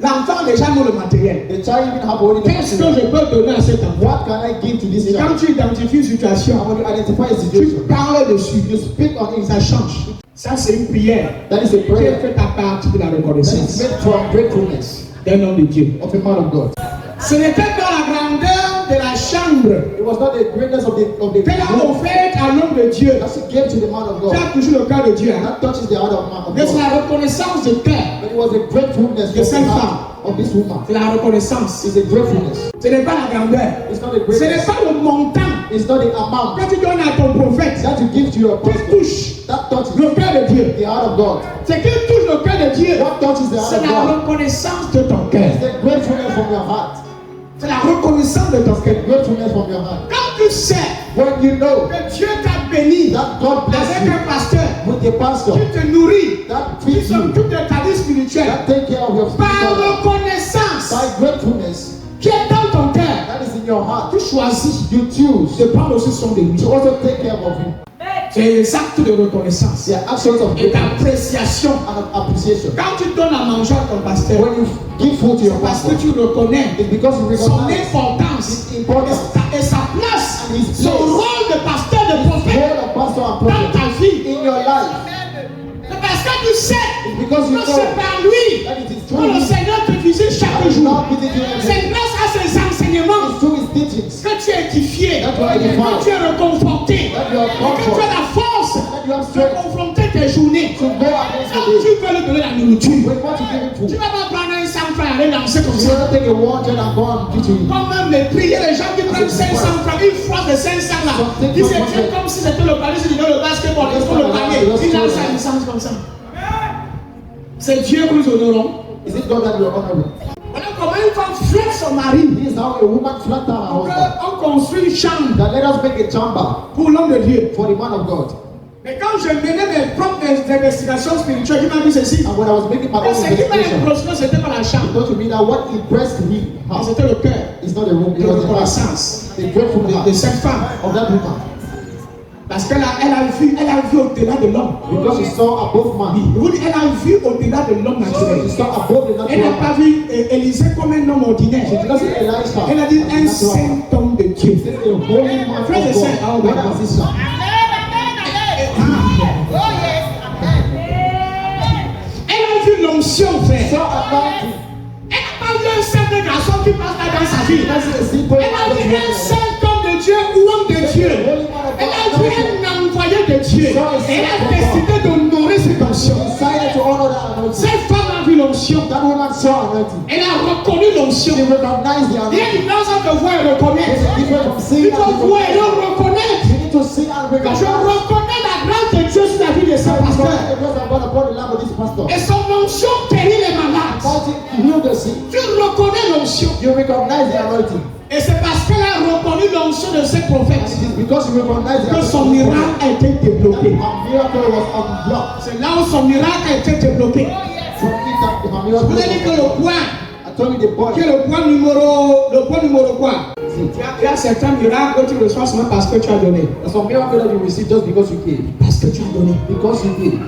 A: L'enfant déjà n'a le matériel.
B: The child even have already.
A: Qu'est-ce que je peux donner à cet enfant?
B: What can I give to this child?
A: Quand tu identifies une situation,
B: identify a situation.
A: Tu parles dessus.
B: You speak on it.
A: Ça change. Ça c'est une prière.
B: That is a prayer.
A: Qui est faite à partir de la reconnaissance.
B: That is made from gratefulness.
A: D'un homme de Dieu.
B: Of a man of God.
A: Ce n'était pas la grandeur de la chambre.
B: It was not the greatness of the
A: qu'elle a offert à l'homme de Dieu.
B: That she gave to the man of God.
A: Ça a touché le cœur de Dieu.
B: That touches the heart of man of God.
A: C'est la reconnaissance de cœur.
B: But it was a gratefulness
A: de cette femme.
B: Of this woman.
A: C'est la reconnaissance.
B: It's a gratefulness.
A: Ce n'est pas la grandeur.
B: It's not the greatness.
A: Ce n'est pas le montant.
B: It's not the amount.
A: Quand tu donnes à ton prophète.
B: That you give to your prophet.
A: Qui touche.
B: That touches
A: le cœur de Dieu.
B: The heart of God.
A: C'est qui touche le cœur de Dieu.
B: What touches the heart of God?
A: C'est la reconnaissance de ton cœur.
B: It's the gratefulness from your heart.
A: C'est la reconnaissance de ton cœur.
B: Gratefulness from your heart.
A: Quand tu sais
B: when you know
A: que Dieu t'a béni
B: that God bless
A: avec
B: you
A: un pasteur
B: with a pastor
A: qui te nourrit,
B: that
A: qui
B: feeds you,
A: s'occupe de ta vie spirituelle,
B: that take care of your
A: par
B: spiritual
A: reconnaissance,
B: by gratefulness,
A: qui est dans ton cœur,
B: that is in your heart,
A: tu choisis
B: you choose
A: de prendre aussi soin de lui.
B: to also take care of him.
A: C'est des actes de reconnaissance
B: They are actions of
A: et d'appréciation.
B: and of appreciation.
A: Quand tu donnes à manger à ton pasteur,
B: When you give food to your
A: parce
B: pastor,
A: que tu reconnais
B: it's because you
A: son
B: recognize
A: importance
B: his importance
A: et sa place,
B: and his
A: son
B: place,
A: rôle de pasteur, de
B: his
A: prophète
B: role of pastor and
A: dans
B: prophet
A: ta vie.
B: in your life.
A: C'est parce que tu sais
B: It's because you
A: que
B: know
A: c'est par lui
B: that it is
A: que
B: through
A: le
B: him
A: Seigneur te visite chaque
B: that is
A: jour.
B: not visiting you every day.
A: C'est grâce à ses enseignements
B: It's through his teachings
A: que tu es édifié,
B: that you are
A: que
B: edified,
A: tu es reconforté,
B: that you are
A: et que tu
B: comforted,
A: as la force
B: that you have
A: de
B: strength
A: confronter tes journées.
B: to go against
A: Quand
B: the day.
A: tu veux lui donner la nourriture,
B: When you want to give him
A: tu
B: food,
A: ne vas pas prendre un 100 francs et aller lancer comme
B: you
A: ça.
B: don't take a 100 and go and give to him.
A: Comme même les prières, les gens qui prennent 500 francs, une fois de 500 là, ils se tiennent comme si c'était le palier, c'est le basketball, ils font le panier, ils lancent la licence comme ça. C'est Dieu que nous honorons.
B: Is it God that you are honoring?
A: Voilà comment une femme flatte son mari.
B: This is how a woman flatters her
A: Pour
B: husband.
A: qu'on construise une chambre
B: That let us make a chamber
A: pour l'homme de Dieu.
B: for the man of God.
A: Mais quand je menais mes propres investigations spirituelles, il m'a dit ceci.
B: And when I was making my own
A: Ce qui m'a
B: investigation,
A: impressionné, c'était pas la
B: it
A: chambre,
B: got to me that what impressed me
A: c'était le cœur,
B: is not the room, it
A: de
B: was the heart,
A: reconnaissance
B: the grateful heart
A: de cette femme.
B: of that woman.
A: Parce qu'elle a vu au-delà de l'homme.
B: Because she saw above man.
A: Vous dites, elle a vu au-delà de l'homme naturel.
B: She saw above the
A: Elle n'a
B: natural.
A: pas vu Élisée comme un homme ordinaire.
B: She did not see Elisha.
A: Elle a dit
B: as
A: un
B: a natural man.
A: saint homme de Dieu.
B: She said a holy man of
A: Frères et
B: God.
A: sœurs, oh my
B: Brother
A: God.
B: and sister.
A: Elle a vu l'onction, frère.
B: Saw anointing.
A: Elle n'a pas vu un simple garçon qui passe là dans sa vie.
B: That's a simple
A: Elle a vu un saint homme de Dieu ou homme de Dieu. Elle a vu un envoyé de Dieu. Elle a décidé d'honorer cette onction.
B: Decided to honor that anointing.
A: Cette femme a vu l'onction. l'onction.
B: That woman saw anointing.
A: Elle a reconnu l'onction.
B: She recognized the
A: Il y a
B: anointing.
A: une différence entre voir et reconnaître.
B: There's a difference from seeing
A: Il
B: and
A: faut voir et
B: recognition.
A: reconnaître.
B: You need to see and
A: Que je
B: recognize.
A: reconnais la grâce de Dieu sur la vie de ce pasteur.
B: The grace of God upon the life of this pastor.
A: Et son onction guérit les malades.
B: Anointing heal the sick.
A: Tu reconnais l'onction.
B: You recognize the anointing.
A: Et c'est parce qu'elle a reconnu l'onction de ce
B: And
A: prophète
B: it is because you recognize the
A: que son
B: anointing
A: miracle a été développé.
B: a miracle was unblocked.
A: C'est là où son miracle a été développé.
B: From it that the
A: Je
B: miracle
A: vous ai dit que
B: was
A: le
B: unblocked.
A: point,
B: I told you the boy.
A: que le point numéro quoi? Il y a certains miracles que tu reçois seulement parce que tu as donné.
B: There's some miracle that you receive just because you gave.
A: Parce que tu as donné.
B: Because you gave.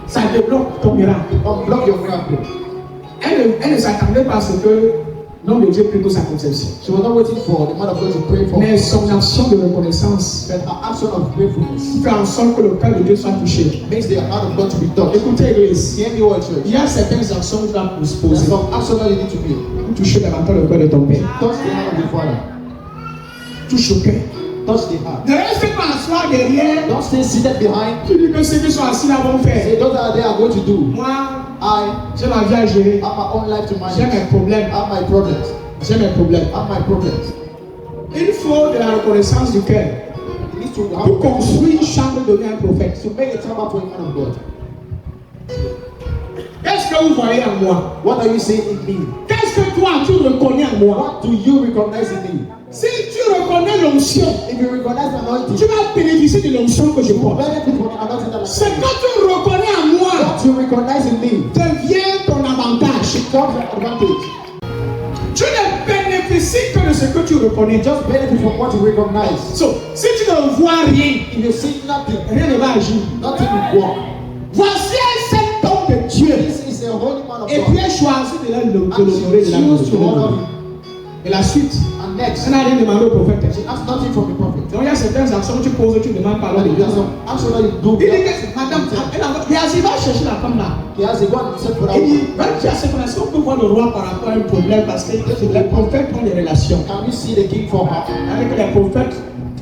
A: Ça débloque ton miracle.
B: Unblock your miracle.
A: Elle ne s'attendait pas à ce que l'homme de Dieu prie pour sa conception.
B: She was not waiting for the man of God to pray for
A: Mais
B: her.
A: son action de reconnaissance
B: But her action of gratefulness
A: fait en sorte que le cœur de Dieu soit touché.
B: makes the heart of God to be touched.
A: Écoutez, Église,
B: Hear me, what church?
A: il y a certaines actions que tu dois
B: There's
A: poser
B: some action that you need to make.
A: pour toucher davantage le cœur de ton Père.
B: Touch the heart of the Father.
A: Touche au cœur.
B: Touch the heart.
A: Ne reste pas asseoir derrière.
B: Don't stay seated behind.
A: Tu dis que ceux qui sont assis là vont faire.
B: Say, those that are there are going to do.
A: Moi,
B: I
A: j'ai ma vie à gérer.
B: have my own life to
A: J'ai
B: manage.
A: mes problèmes.
B: I have my problems.
A: J'ai mes problèmes.
B: I have my problems.
A: Il faut de la reconnaissance du cœur
B: You need to
A: pour
B: have
A: construire une chambre de devenir un prophète.
B: to make a chamber for a man of God.
A: Qu'est-ce que vous voyez en moi?
B: What are you saying in me?
A: Qu'est-ce que toi tu reconnais en moi?
B: What do you recognize in me?
A: Si tu reconnais l'onction,
B: If you recognize the anointing,
A: tu vas bénéficier de l'onction que je
B: you will
A: porte.
B: benefit from the anointing that
A: Ce
B: I
A: que tu reconnais en moi
B: What you recognize in me
A: devient ton avantage.
B: becomes an advantage.
A: Tu ne bénéficies que de ce que tu reconnais.
B: Just benefit from what you recognize.
A: So, si tu ne vois rien,
B: If you see nothing,
A: rien ne va agir.
B: nothing will work.
A: Voici un saint homme de Dieu.
B: This is a holy man of
A: Et
B: God.
A: puis elle choisit de l'honorer,
B: And she choose to honor
A: l'honorer.
B: him.
A: Et la suite,
B: And next,
A: elle n'a rien demandé au prophète.
B: she asks nothing from the prophet.
A: Donc il y a certaines actions que tu poses, tu demandes pardon de
B: And
A: Dieu.
B: there's some action that you do.
A: Il dit que, madame, il va chercher la femme là.
B: He has a God himself for that
A: Il dit,
B: woman.
A: va chercher qu'on est-ce qu'on peut voir le roi par rapport à un problème parce que les prophètes ont des relations.
B: Can you see the king for her?
A: Avec les prophètes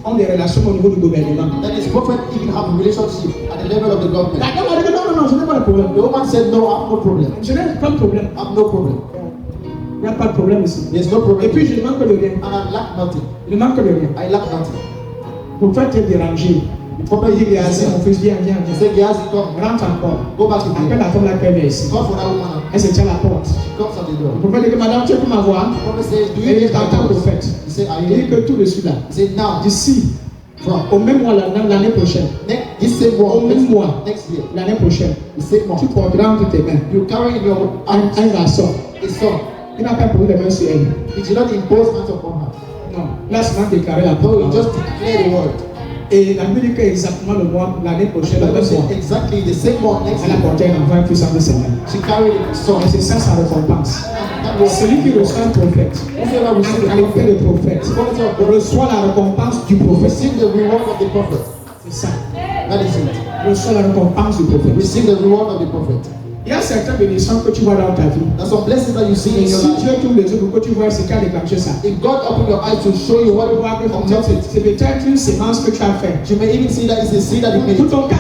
A: ont des relations au niveau du gouvernement.
B: That his prophet even have a relationship at the level of the government.
A: La dame a dit que non, je n'ai pas de problème.
B: The woman said, no, I have no problem.
A: Je n'ai pas de problème.
B: I have no problem.
A: Il n'y a pas de problème ici.
B: There's no
A: Et
B: problem.
A: puis je ne manque de rien.
B: And I lack nothing.
A: Je ne manque de rien.
B: I lack nothing.
A: Pour faire te déranger.
B: The prophet
A: Il dit,
B: he
A: Géasi, mon
B: said,
A: fils, viens.
B: Gehazi, come.
A: Rentre encore.
B: Go back to
A: Appelle
B: the
A: la femme là qu'elle vient ici.
B: call for that woman.
A: Elle se tient à la porte.
B: She comes at the door.
A: Le prophète dit que madame, tu peux m'avoir.
B: The prophet says, do you
A: Elle
B: need
A: est
B: my
A: en tant que
B: voice?
A: prophète.
B: He said, are
A: Il
B: you
A: dit que tout de suite là,
B: He said, now,
A: d'ici,
B: from
A: au même mois, l'année prochaine,
B: this same
A: au
B: one,
A: même mois,
B: next year,
A: l'année prochaine,
B: the same
A: tu
B: month,
A: porteras entre tes mains
B: you carry in your
A: un
B: hands
A: garçon.
B: a son.
A: Il n'a pas posé les mains sur elle.
B: He did not impose hands upon her.
A: Non, là, seulement déclarer la
B: No,
A: parole.
B: he just declared the word.
A: Et la Bible dit que exactement le mois, l'année prochaine,
B: The
A: le
B: Bible
A: même mois,
B: said exactly the same one next
A: elle a
B: year.
A: porté un enfant puissant de ses mains.
B: She carried a son.
A: Et c'est ça sa récompense.
B: And that was
A: Celui qui reçoit un prophète,
B: whosoever
A: en
B: received the
A: qualité
B: prophet,
A: de prophète,
B: the quality of the
A: reçoit la récompense du prophète.
B: receive the reward of the prophet.
A: C'est ça.
B: That is it.
A: Reçoit la récompense du prophète.
B: Receive the reward of the prophet.
A: Il y a certaines bénédictions que tu vois dans ta vie.
B: There's some blessings that you see
A: Et
B: in your
A: si
B: life.
A: Dieu t'ouvre les yeux pour que tu vois ce qui a déclenché ça.
B: If God open your eyes to show you what
A: Tu vois que
B: unlocked it,
A: c'est peut-être une sémence que tu as fait.
B: you may even see that it's a seed that you
A: Pour
B: made.
A: ton cas,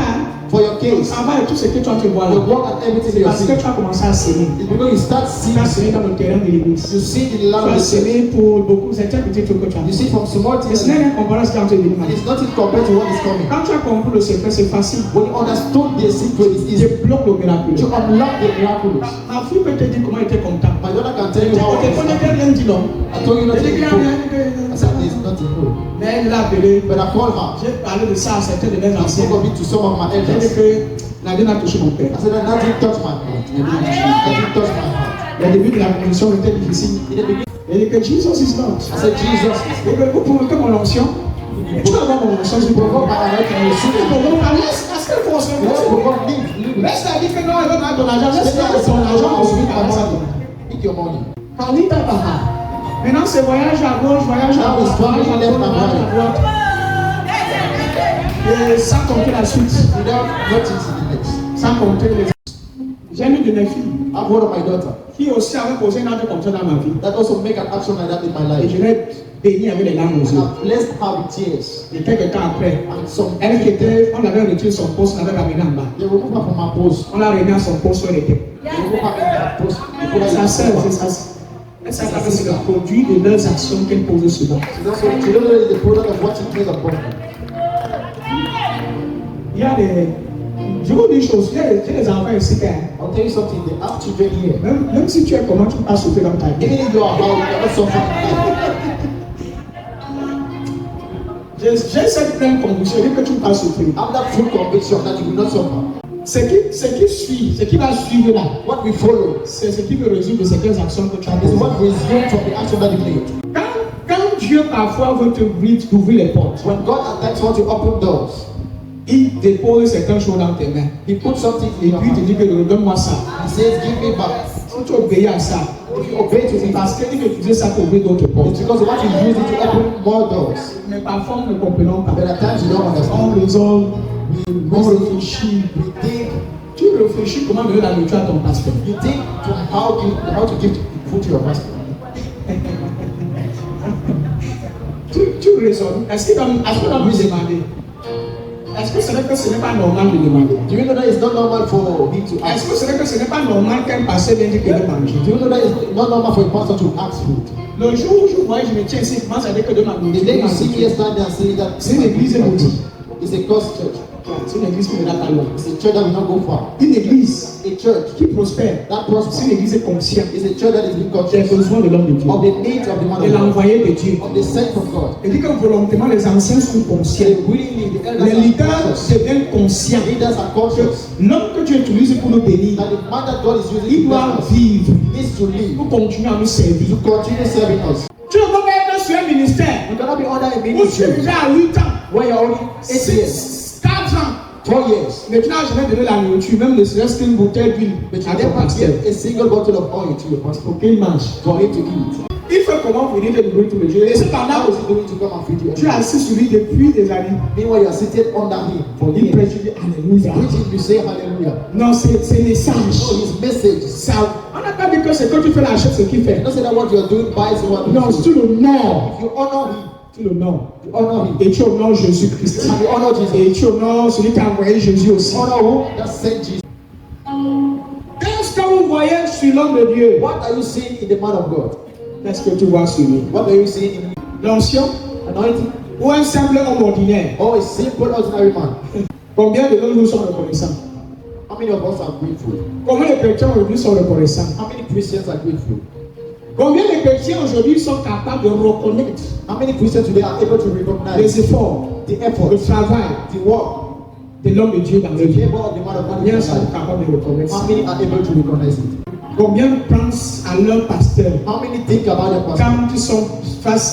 B: For your
A: ton
B: case,
A: travail et tout ce que toi tu vois là,
B: your work and everything
A: c'est
B: you
A: parce que
B: see.
A: tu as commencé à s'aimer.
B: It's because you start
A: Tu as
B: seeing,
A: semé dans le terrain de l'église.
B: you see in the
A: Tu
B: land of
A: as
B: the church.
A: semé pour beaucoup, c'est un petit truc que tu as
B: You
A: fait.
B: see from small
A: Et
B: things,
A: ce n'est rien comparé à ce qui est en train de venir
B: and
A: maintenant.
B: it's nothing compared to what is coming.
A: Quand tu as compris le secret, c'est facile.
B: When you understood the secret, it's
A: Tu
B: easy
A: bloques le miraculeux.
B: to unlock the miraculous.
A: Ma fille peut te dire comment elle était content.
B: My daughter can tell you
A: Au
B: how it
A: téléphone,
B: is.
A: elle n'a rien dit non.
B: I told you not to
A: Elle dit
B: be
A: qu'il y a
B: fooled.
A: rien
B: I said there's nothing good.
A: Mais elle l'a appelé.
B: But I called her.
A: J'ai parlé de ça à certains de mes
B: I
A: anciens.
B: spoke of it to some of my
A: J'ai dit
B: elders.
A: que Nadine a touché mon père.
B: I said that nothing touched my heart. Nothing touched my heart.
A: Le début de la connexion était difficile.
B: In the beginning,
A: Il dit que Jesus is Lord.
B: I said Jesus is
A: Et que vous provoquez mon onction. Tu vas avoir mon onction, je provoque.
B: my anointing. You see
A: Tu
B: it.
A: provoques. Laisse qu'elle fonctionne.
B: Let God live.
A: Laisse-la dire que non, elle veut mettre ton argent. Laisse-la dire ton argent pour suivre ta personne.
B: Pick your money.
A: Kalita Baha. Maintenant, c'est voyage à gauche, voyage à droite, voyage à gauche, voyage à droite. Et sans compter la suite.
B: Without nothing to the next.
A: Sans compter les. J'ai une de mes filles
B: I've one of my daughter
A: qui aussi avait posé une acte comme ça dans ma vie.
B: that also make an action like that in my
A: Et
B: life.
A: je l'ai bénie avec les larmes aux yeux.
B: I've blessed her with tears.
A: Et quelques temps après,
B: And some
A: elle qui était, on avait retiré son poste, on l'avait ramené en bas.
B: they removed her from my post.
A: On l'a ramené à son poste où elle était. Sa sœur, c'est ça. Elle s'appelle c'est le produit de leurs actions qu'elle pose souvent. Il y a des. Je vous dis une chose, il y a des enfants ici qui.
B: I'll tell you something, they have children here.
A: Même si tu es comment, tu passes souffrir dans ta vie.
B: Even if you are how, you cannot suffer.
A: J'ai cette pleine conviction que tu vas souffrir.
B: I have that full conviction that you will not suffer.
A: Ce qui suit, ce qui va suivre là,
B: What we follow
A: c'est ce qui veut résoudre de certaines actions que tu as
B: is
A: posées.
B: what results from the action that you made.
A: Quand Dieu parfois veut t'ouvrir les portes,
B: When God at times wants to open doors,
A: il dépose certaines choses dans tes mains.
B: He puts something in
A: Et
B: your
A: puis il te
B: hand.
A: dit que donne-moi ça.
B: He says, give me back.
A: Si tu obéis à ça,
B: If you obey to
A: c'est
B: Him,
A: parce qu'il veut utiliser ça pour ouvrir d'autres
B: it's
A: portes.
B: because you want to use it to open more doors.
A: Mais parfois nous ne comprenons pas.
B: But at times you don't
A: On
B: understand.
A: raisonne,
B: We
A: on
B: reason,
A: réfléchit.
B: we think,
A: Tu réfléchis comment donner la nourriture à ton pasteur.
B: you think to how to give food to your pastor.
A: Tu raisonnes. Est-ce qu'il va me demander? Est-ce que ce n'est pas normal de demander?
B: Do you know that it's not normal for him to
A: Est-ce
B: ask?
A: que ce n'est pas normal qu'un pasteur vienne dire qu'il veut manger?
B: Do you know that it's not normal for a pastor to ask food?
A: Le jour où je voyais, je me tiens ici, comment ça veut dire que de ma
B: The
A: nourriture?
B: day you see me stand there and say that
A: C'est une église maudite.
B: it's a cursed church.
A: C'est une église qui ne va pas loin.
B: It's a church that will not go far.
A: Une église
B: A church
A: qui prospère.
B: that
A: C'est une
B: prospers
A: église consciente
B: is a church that is being
A: des
B: conscious
A: besoins de l'homme de Dieu.
B: of the needs of the man
A: De
B: of God,
A: l'envoyé de Dieu.
B: of the saint of God.
A: Il dit que volontairement les anciens sont conscients.
B: They willingly, the
A: Les
B: elders are
A: leaders
B: conscious.
A: deviennent conscients.
B: Leaders are conscious
A: L'homme que Dieu utilise pour nous bénir,
B: that the man that God is using
A: il
B: to
A: doit
B: bless us
A: vivre
B: needs to live,
A: pour continuer à nous servir.
B: to continue serving us.
A: Tu ne peux pas être sur un ministère
B: You cannot be under a
A: où tu es
B: ministry
A: déjà à 8 ans,
B: where you're only 8 years,
A: 4 ans,
B: 4 years,
A: mais tu n'as jamais donné la nourriture, même ne serait-ce qu'une bouteille d'huile
B: but you
A: à ton
B: never
A: pasteur
B: give a single bottle of oil to your pastor
A: pour qu'il mange.
B: for him to eat.
A: Il fait comment pour dire de nourrir tous les jours. Et cependant,
B: How is he going to come and feed you?
A: tu es assis sur lui depuis des années.
B: Meanwhile, you are seated under him for
A: Il
B: him.
A: prêche, tu dis Alléluia.
B: Preaching, you say hallelujah.
A: Non, c'est message.
B: Oh, his message.
A: Ça, on n'a pas dit que c'est quand tu fais la chose ce qu'il fait.
B: Don't say that what you are doing buys what you
A: Non,
B: do.
A: tu l'honores.
B: If you honor him,
A: Tu l'honores.
B: you honor him.
A: Et tu honores Jésus-Christ.
B: And you honor Jesus.
A: Et tu honores celui qui a envoyé Jésus aussi.
B: Honor who? That sent Jesus.
A: Qu'est-ce que vous voyez sur l'homme de Dieu?
B: What are you seeing in the man of God?
A: Qu'est-ce que tu vois sur lui?
B: What are you seeing in him?
A: L'ancien
B: Anointing?
A: ou un simple homme ordinaire?
B: Or a simple ordinary man?
A: Combien de nous sont reconnaissants?
B: How many of us are grateful?
A: Combien de chrétiens aujourd'hui sont reconnaissants?
B: How many Christians are grateful?
A: Combien de chrétiens aujourd'hui sont capables de reconnaître
B: How many Christians today are able to recognize
A: les efforts,
B: the effort,
A: le travail
B: the work,
A: de l'homme de Dieu dans
B: the
A: leur vie?
B: labor of the man of God in
A: Combien
B: their
A: sont
B: life?
A: capables de reconnaître
B: How
A: ça?
B: many are able to recognize it?
A: Combien pensent à leur pasteur
B: How many think about their pastor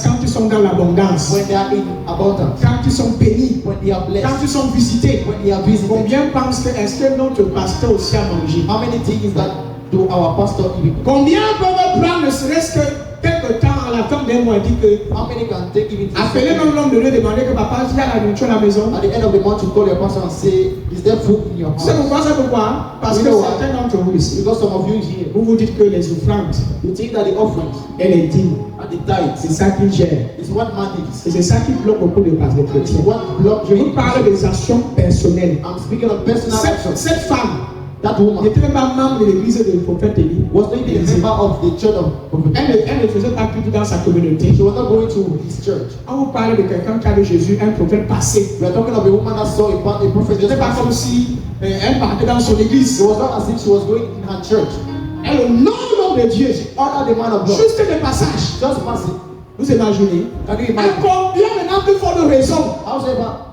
A: quand ils sont dans l'abondance,
B: when they are in abundance,
A: quand ils sont bénis,
B: when they are
A: quand
B: blessed,
A: ils sont visités?
B: when they are visited?
A: Combien pensent que est-ce que notre pasteur aussi a mangé?
B: How many think that do our pastor eat?
A: Combien peuvent prendre ne serait-ce que quelque temps à la fin d'un mois et dire que
B: How many can take even
A: appeler même l'homme de Dieu demander que papa il y a la nourriture à la maison?
B: at the end of the month to call your pastor and say, is there food in your
A: C'est
B: house?
A: pourquoi c'est pourquoi? Parce que
B: You know what?
A: certains d'entre vous ici,
B: Because some of you here,
A: vous vous dites que les offrandes
B: you think that the offerings
A: et les dîmes,
B: and the tithes
A: c'est ça qui gère.
B: is what manages.
A: Et c'est ça qui bloque beaucoup de passes de
B: It's
A: chrétiens.
B: what blocks
A: Je vous
B: you.
A: parle des actions personnelles.
B: I'm speaking of personal actions.
A: Cette femme
B: That woman
A: n'était même pas membre de l'église du prophète Élie.
B: was not even a member of the church of Prophet.
A: Elle ne faisait pas plus dans sa communauté.
B: She was not going to his church.
A: Quand vous parlez de quelqu'un qui a de Jésus, un prophète passé,
B: We are talking of a woman that saw a prophet
A: ce
B: just
A: n'est pas comme
B: passing.
A: si elle partait dans son église.
B: It was not as if she was going in her church.
A: Elle honore l'homme de Dieu.
B: Honor the man of God.
A: Juste des passages.
B: Just passing.
A: Vous imaginez?
B: Can you
A: Et
B: imagine?
A: combien maintenant plus fort de raison?
B: However,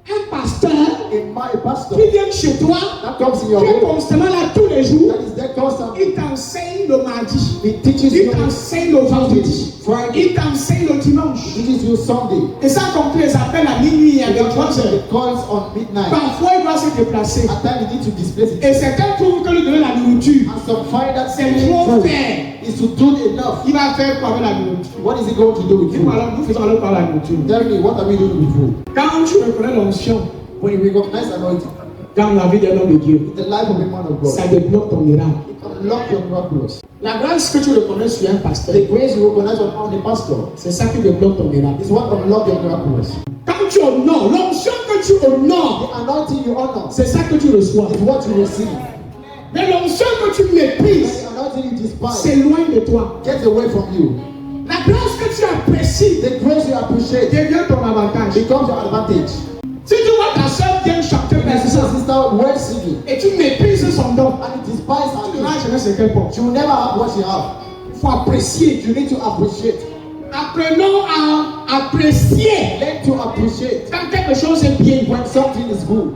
A: Un pasteur
B: a pastor
A: qui vient chez toi,
B: that comes in your
A: qui est
B: home,
A: constamment là tous les jours,
B: that is there constantly,
A: il t'enseigne le mardi,
B: he teaches
A: il
B: you
A: t'enseigne le vendredi,
B: Friday,
A: il t'enseigne le dimanche.
B: he teaches you Sunday.
A: Et ça compris les appels à minuit et à
B: He
A: 23 heures.
B: calls on midnight.
A: Parfois, il doit se déplacer.
B: At times, you need to displace it.
A: Et certains trouvent que lui donner la nourriture,
B: And some find that
A: c'est
B: giving
A: trop
B: food
A: faire.
B: is to do enough.
A: Il va faire quoi avec la nourriture?
B: What is he going to do with
A: Dis-moi
B: food?
A: alors, nous faisons alors par la nourriture.
B: Tell me, what are we doing with food?
A: Quand tu reconnais l'onction
B: When you recognize anointing
A: dans la vie d'un homme de Dieu,
B: in the life of a man of God,
A: ça débloque ton miracle.
B: it unlock your miraculous.
A: La grâce que tu reconnais sur un pasteur,
B: The grace you recognize on the pastor
A: c'est ça qui débloque ton miracle.
B: is what unlock your miraculous.
A: Quand tu honores, l'onction que tu honores,
B: The anointing you honor
A: c'est ça que tu reçois.
B: is what you receive.
A: Mais l'onction que tu méprises
B: Anointing you despise.
A: s'éloigne de toi.
B: Get away from you.
A: La grâce que tu apprécies
B: The grace you appreciate
A: devient ton avantage.
B: becomes your advantage.
A: Si tu vois ta soeur bien chanter
B: If you see
A: maintenant
B: a sister well singing
A: et tu méprises son don,
B: and you despise
A: tu
B: her
A: ne
B: gift,
A: vas jamais ce qu'elle porte.
B: she will never have what she has.
A: Il faut apprécier.
B: You need to appreciate.
A: Apprenons à apprécier
B: Learn to appreciate
A: quand quelque chose est bien.
B: when something is good.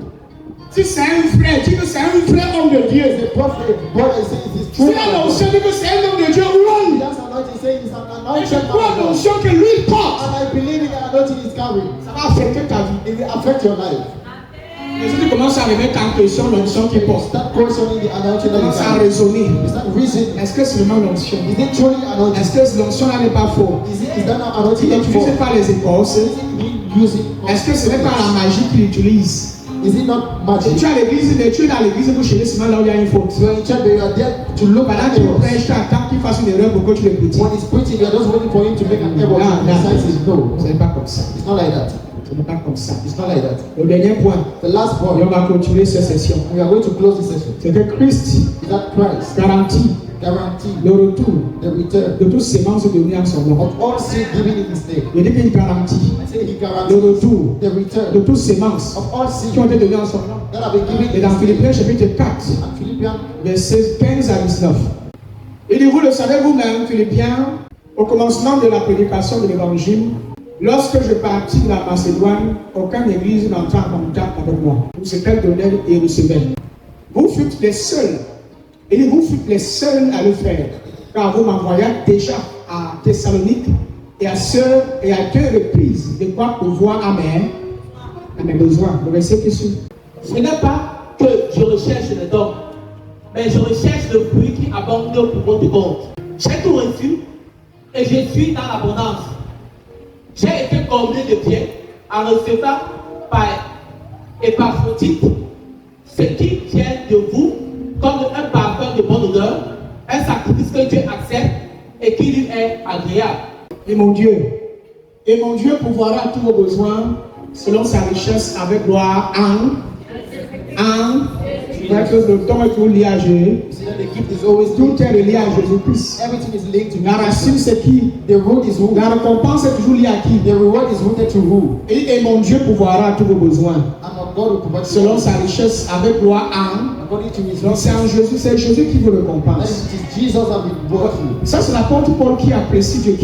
A: Si c'est un frère, dis que c'est un frère homme de Dieu.
B: The prophet, brother, says it is
A: Si
B: true.
A: la notion dit que c'est un homme de Dieu, run.
B: That's anointing saying it's an
A: Et je
B: anointed
A: crois
B: man
A: la
B: of God.
A: notion que lui porte.
B: And I believe in the anointing is carrying.
A: Ça va affecter ta vie.
B: It will affect your life.
A: Mais si tu commences à remettre en question l'onction qu'il porte,
B: Start questioning the anointing
A: tu
B: that you
A: commences à
B: carry.
A: raisonner.
B: You start reasoning.
A: Est-ce que c'est vraiment l'onction?
B: Is it truly anointing?
A: Est-ce que l'onction là n'est pas faux?
B: Is that not
A: Il
B: anointing not
A: n'utilise
B: for?
A: pas les écorces.
B: Is it being using?
A: Est-ce que ce n'est pas la magie qu'il utilise?
B: Is it not
A: Et
B: magic?
A: tu as l'église, tu es dans l'église pour chercher seulement là où il y a une faute.
B: So in church, you are there to look
A: Pendant
B: at
A: qu'il
B: errors.
A: prêche, tu attends qu'il fasse une erreur pour que tu le critiques.
B: When he's preaching, you are just waiting for him to make an error.
A: Non,
B: The sign says no.
A: ce n'est pas comme ça.
B: It's not like that.
A: Ce n'est pas comme ça.
B: It's not like that.
A: Le dernier point,
B: The last
A: et
B: point,
A: on va continuer cette session,
B: we are going to close this session.
A: c'est que Christ
B: Is that Christ
A: garantit
B: guarantee
A: le retour
B: the return
A: de toutes semences données en son nom.
B: of all seed given in his name?
A: Il dit qu'il garantit
B: I say he
A: le
B: guarantees
A: retour
B: the
A: de
B: return
A: toutes semences
B: of all seed
A: qui ont été données en son nom.
B: that have been given
A: Et
B: in
A: dans
B: his name.
A: Philippiens chapitre 4,
B: And Philippians,
A: versets 15 à 19. Il dit, vous le savez vous-même, Philippiens, au commencement de la prédication de l'évangile, lorsque je partis de la Macédoine, aucune église n'entra en contact avec moi. Pour ce qu'elle donnait et recevait. Vous fûtes les seuls. Il dit, vous fûtes les seuls à le faire. Car vous m'envoyâtes déjà à Thessalonique et à deux reprises de quoi pouvoir à mes besoins. Le verset qui suit.
C: Ce n'est pas que je recherche les dons, mais je recherche le fruit qui abonde pour votre compte. J'ai tout reçu et je suis dans l'abondance. J'ai été comblé de bien en recevant par Épaphrodite ce qui vient de vous comme un parfum de bonne odeur, un sacrifice que Dieu accepte et qui lui est agréable.
A: Et mon Dieu pourvoira tous vos besoins selon sa richesse avec gloire le temps est tout lié à Jésus.
B: see that the gift is always
A: Tout
B: linked
A: est relié à
B: to
A: Jésus-Christ.
B: everything is linked to
A: La racine
B: Jesus.
A: c'est qui?
B: The root is who?
A: La récompense est toujours liée à qui?
B: The reward is rooted to who?
A: Et mon Dieu pourvoira tous vos besoins
B: And of God will provide
A: selon sa richesse avec gloire
B: according to his
A: Donc c'est en
B: riches.
A: Jésus, c'est Jésus qui vous
B: That
A: récompense.
B: it is Jesus that will brought you.
A: Ça c'est l'apôtre Paul qui apprécie Dieu,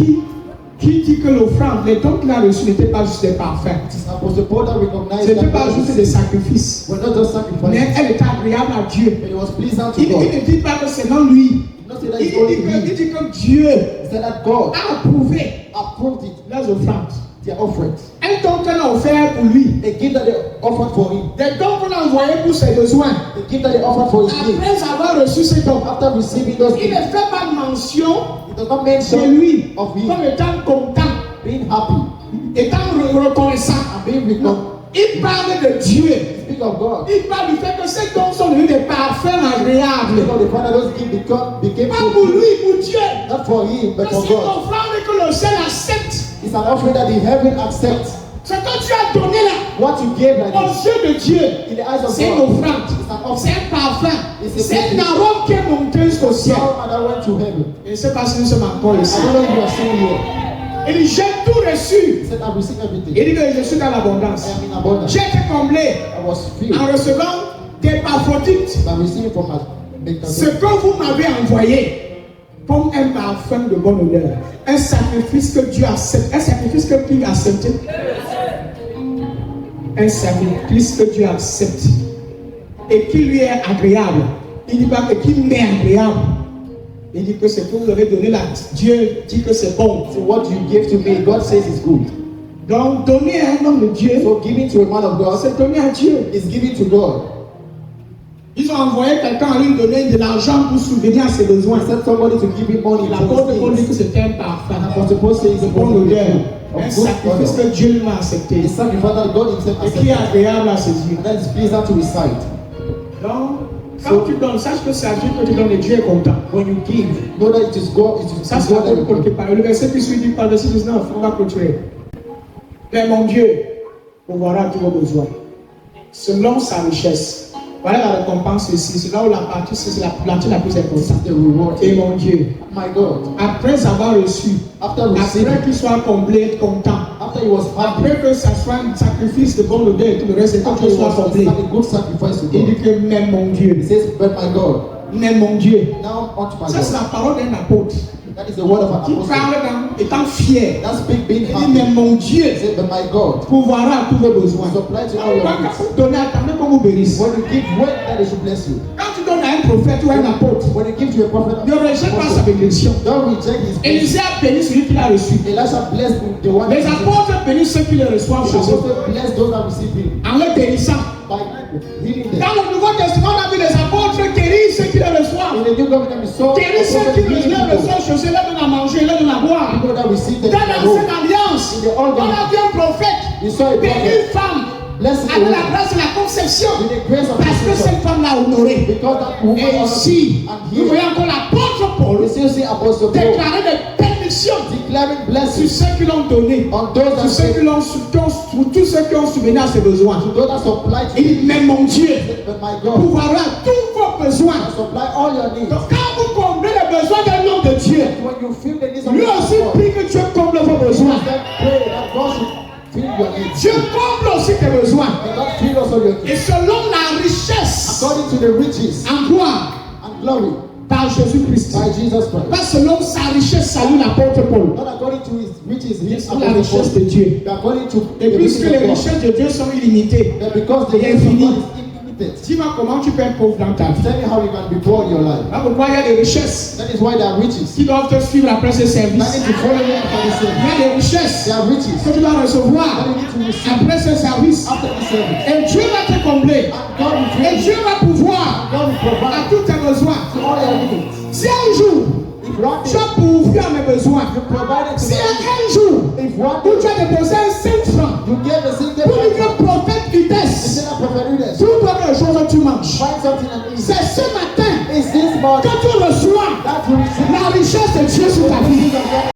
A: qui dit que l'offrande, les dons qu'il a reçus n'étaient pas juste des parfums.
B: It is Apostle Paul that recognized
A: Ce n'était pas
B: that
A: juste des sacrifices.
B: we're not just
A: Mais
B: sacrifices,
A: elle était agréable à Dieu.
B: but it was pleasant to
A: Il
B: God.
A: ne dit pas que c'est non lui.
B: He did not say that
A: Il
B: it's only
A: dit
B: me.
A: que Dieu
B: He said that God
A: a approuvé
B: approved it,
A: leurs offrandes.
B: their offerings.
A: Un don qu'on a offert pour lui.
B: The gift that they offered for him,
A: Des dons qu'on a envoyés pour ses besoins.
B: the gift that they offered for his needs.
A: Après avoir reçu ces dons,
B: After receiving those
A: il ne
B: gifts,
A: fait pas mention
B: he does not
A: de
B: mention
A: lui
B: of him
A: comme étant content,
B: being happy
A: étant reconnaissant.
B: and being recognized.
A: Il parle de Dieu.
B: Speak of God.
A: Il parle du fait que ces dons sont devenus des parfums agréables.
B: Because the Father those gifts became
A: Pas
B: so
A: pour
B: good.
A: lui, pour Dieu.
B: Not for him, but
A: Mais
B: for
A: c'est une
B: God.
A: offrande que le ciel accepte.
B: It's an offering that the heaven accepts.
A: Ce que tu as donné là,
B: What you gave like
A: aux
B: this,
A: yeux de Dieu,
B: in the eyes of
A: c'est une
B: God,
A: offrande.
B: it's an
A: C'est
B: offering.
A: un parfum.
B: It's a
A: C'est un
B: gift.
A: arôme qui est monté jusqu'au ciel.
B: Now that went to heaven.
A: Je ne sais pas si nous sommes encore ici.
B: I don't know if you are still here.
A: Il dit, j'ai tout reçu.
B: He said, I've received everything.
A: Il dit que je suis dans l'abondance.
B: I am in abundance.
A: J'ai été comblé
B: I was filled
A: en recevant des parfums.
B: by receiving from
A: Ce que vous m'avez envoyé comme un parfum de bonne odeur, un sacrifice que Dieu accepte, un sacrifice que Dieu accepte, un sacrifice que Dieu accepte et qui lui est agréable. Il dit pas que qui m'est agréable. Il dit que c'est que vous avez donné là. Dieu dit que c'est bon.
B: So what you gave to me, God says is good.
A: Donc donner à un homme de Dieu,
B: So giving to a man of God
A: c'est donner à Dieu.
B: is giving to God.
A: Ils ont envoyé quelqu'un à lui donner de l'argent pour subvenir à ses besoins.
B: He sent somebody to give him money
A: La
B: for
A: porte
B: his
A: Paul dit
B: needs.
A: que c'était un parfum.
B: And Apostle Paul says
A: de
B: it's
A: bonne odeur. Un
B: of good
A: sacrifice
B: honor.
A: que Dieu lui a accepté.
B: The sacrifice that God himself
A: Et qui est
B: accepted.
A: agréable à ses yeux.
B: And that is pleasant to his sight.
A: Donc, quand tu donnes, sache que c'est à Dieu que tu donnes et Dieu est content.
B: When you give, know that it is God, it is
A: Ça, c'est
B: God that
A: l'apôtre Paul qui
B: will
A: parle. Le verset qui suit dit par le verset 19, on va clôturer. Mais mon Dieu pourvoira tous vos besoins, selon sa richesse, Voilà la récompense ici. C'est là où la partie, c'est la partie la plus importante.
B: The reward.
A: Et mon Dieu,
B: My God.
A: après avoir reçu,
B: After
A: après
B: receiving,
A: qu'il soit comblé, content,
B: after he was happy,
A: après que ça soit un sacrifice de bon odeur et tout le reste, et que
B: after
A: tout
B: he
A: soit
B: was
A: complet,
B: a good sacrifice to
A: il dit
B: God,
A: que même mon
B: he
A: Dieu,
B: says, but my God,
A: même mon Dieu.
B: now unto my
A: Ça, c'est
B: God.
A: la parole d'un apôtre
B: That is the word of an
A: qui
B: apostle.
A: parle étant fier.
B: That speak being
A: Il dit, mais
B: happy.
A: mon Dieu
B: He said, but my God,
A: pourvoira à tous vos besoins.
B: supply to all your
A: Quand
B: needs.
A: vous donnez, attendez qu'on vous bénisse.
B: When you give, wait that they should bless you.
A: Quand tu donnes à un prophète ou à un apôtre,
B: When you give to a prophet,
A: ne rejette pas sa bénédiction.
B: don't reject his blessing.
A: Élisée a béni celui qui l'a reçu.
B: Elisha blessed the one
A: Les
B: that
A: apôtres bénissent ceux qui le reçoivent
B: the
A: chez eux.
B: apostle blessed those that receive him
A: En les bénissant.
B: by healing them.
A: Dans le Nouveau Testament, on a vu les apôtres guérir ceux qui le reçoivent.
B: In the new covenant, we saw
A: Guérir ceux qui le reçoivent chez eux, leur donnent à manger, leur donnent à boire.
B: people that receive them.
A: Dans l'ancienne alliance, on a vu un prophète
B: We saw a
A: bénir
B: prophet
A: une femme
B: blessed the
A: avec la
B: woman
A: grâce de la conception.
B: with the grace of
A: Parce que
B: Jesus.
A: cette femme l'a honoré.
B: Because that woman
A: Et
B: honored
A: ici,
B: him. And
A: nous
B: here,
A: voyons encore l'apôtre Paul
B: we still see Apostle Paul
A: déclarer des bénédictions
B: declaring
A: sur
B: blessings
A: ceux qui l'ont donné,
B: on those
A: sur
B: that
A: ceux qui l'ont sur tous ceux qui ont subvenu à ses besoins.
B: to those that supply to
A: Il
B: you.
A: dit, mais mon Dieu
B: But my God,
A: pourvoira tous vos besoins.
B: I supply all your needs.
A: Donc quand vous comblez les besoins d'un homme de Dieu,
B: When you feel the needs of
A: lui
B: God,
A: aussi prie que Dieu comble vos besoins.
B: then pray that God should fill your needs.
A: Dieu comble aussi tes besoins.
B: And God fill also your
A: Et
B: needs.
A: selon la richesse
B: According to the riches
A: en gloire
B: and glory
A: par Jésus-Christ.
B: by Jesus Christ.
A: Pas selon sa richesse, salue l'apôtre Paul.
B: Not according to his riches, his
A: C'est la richesse de Dieu.
B: but according to
A: Et
B: the
A: puisque
B: riches
A: les
B: of God.
A: richesses de Dieu sont illimitées,
B: But because the
A: Et
B: riches of
A: infini.
B: God is unlimited.
A: dis-moi comment tu peux être pauvre dans ta vie.
B: Tell me how you can be poor in your life.
A: Là pourquoi il y a des richesses
B: That is why there are riches.
A: qui doivent te suivre après ce
B: That
A: service.
B: need to follow you after the
A: Il
B: service.
A: y a des richesses
B: There are riches
A: que tu dois
B: that
A: recevoir
B: you need to receive
A: après ce service.
B: after the service.
A: Et Dieu va te combler.
B: And God will
A: Et
B: fill you.
A: Dieu va pouvoir
B: God will
A: à
B: provide
A: tous tes besoins.
B: to all your needs.
A: Si un jour
B: If one
A: tu
B: day
A: as pourvu à mes besoins,
B: you provided to
A: si
B: me,
A: un jour
B: if one
A: où tu
B: day
A: as déposé un 5 francs
B: you gave a single
A: pour dire
B: person,
A: que prophète vitesse,
B: instead of prophet readers,
A: trouve-toi quelque chose que tu manges.
B: find something and eat.
A: C'est ce matin
B: It's this morning
A: que tu reçois
B: that you receive
A: la richesse de Dieu sur ta
B: the
A: vie.
B: riches of God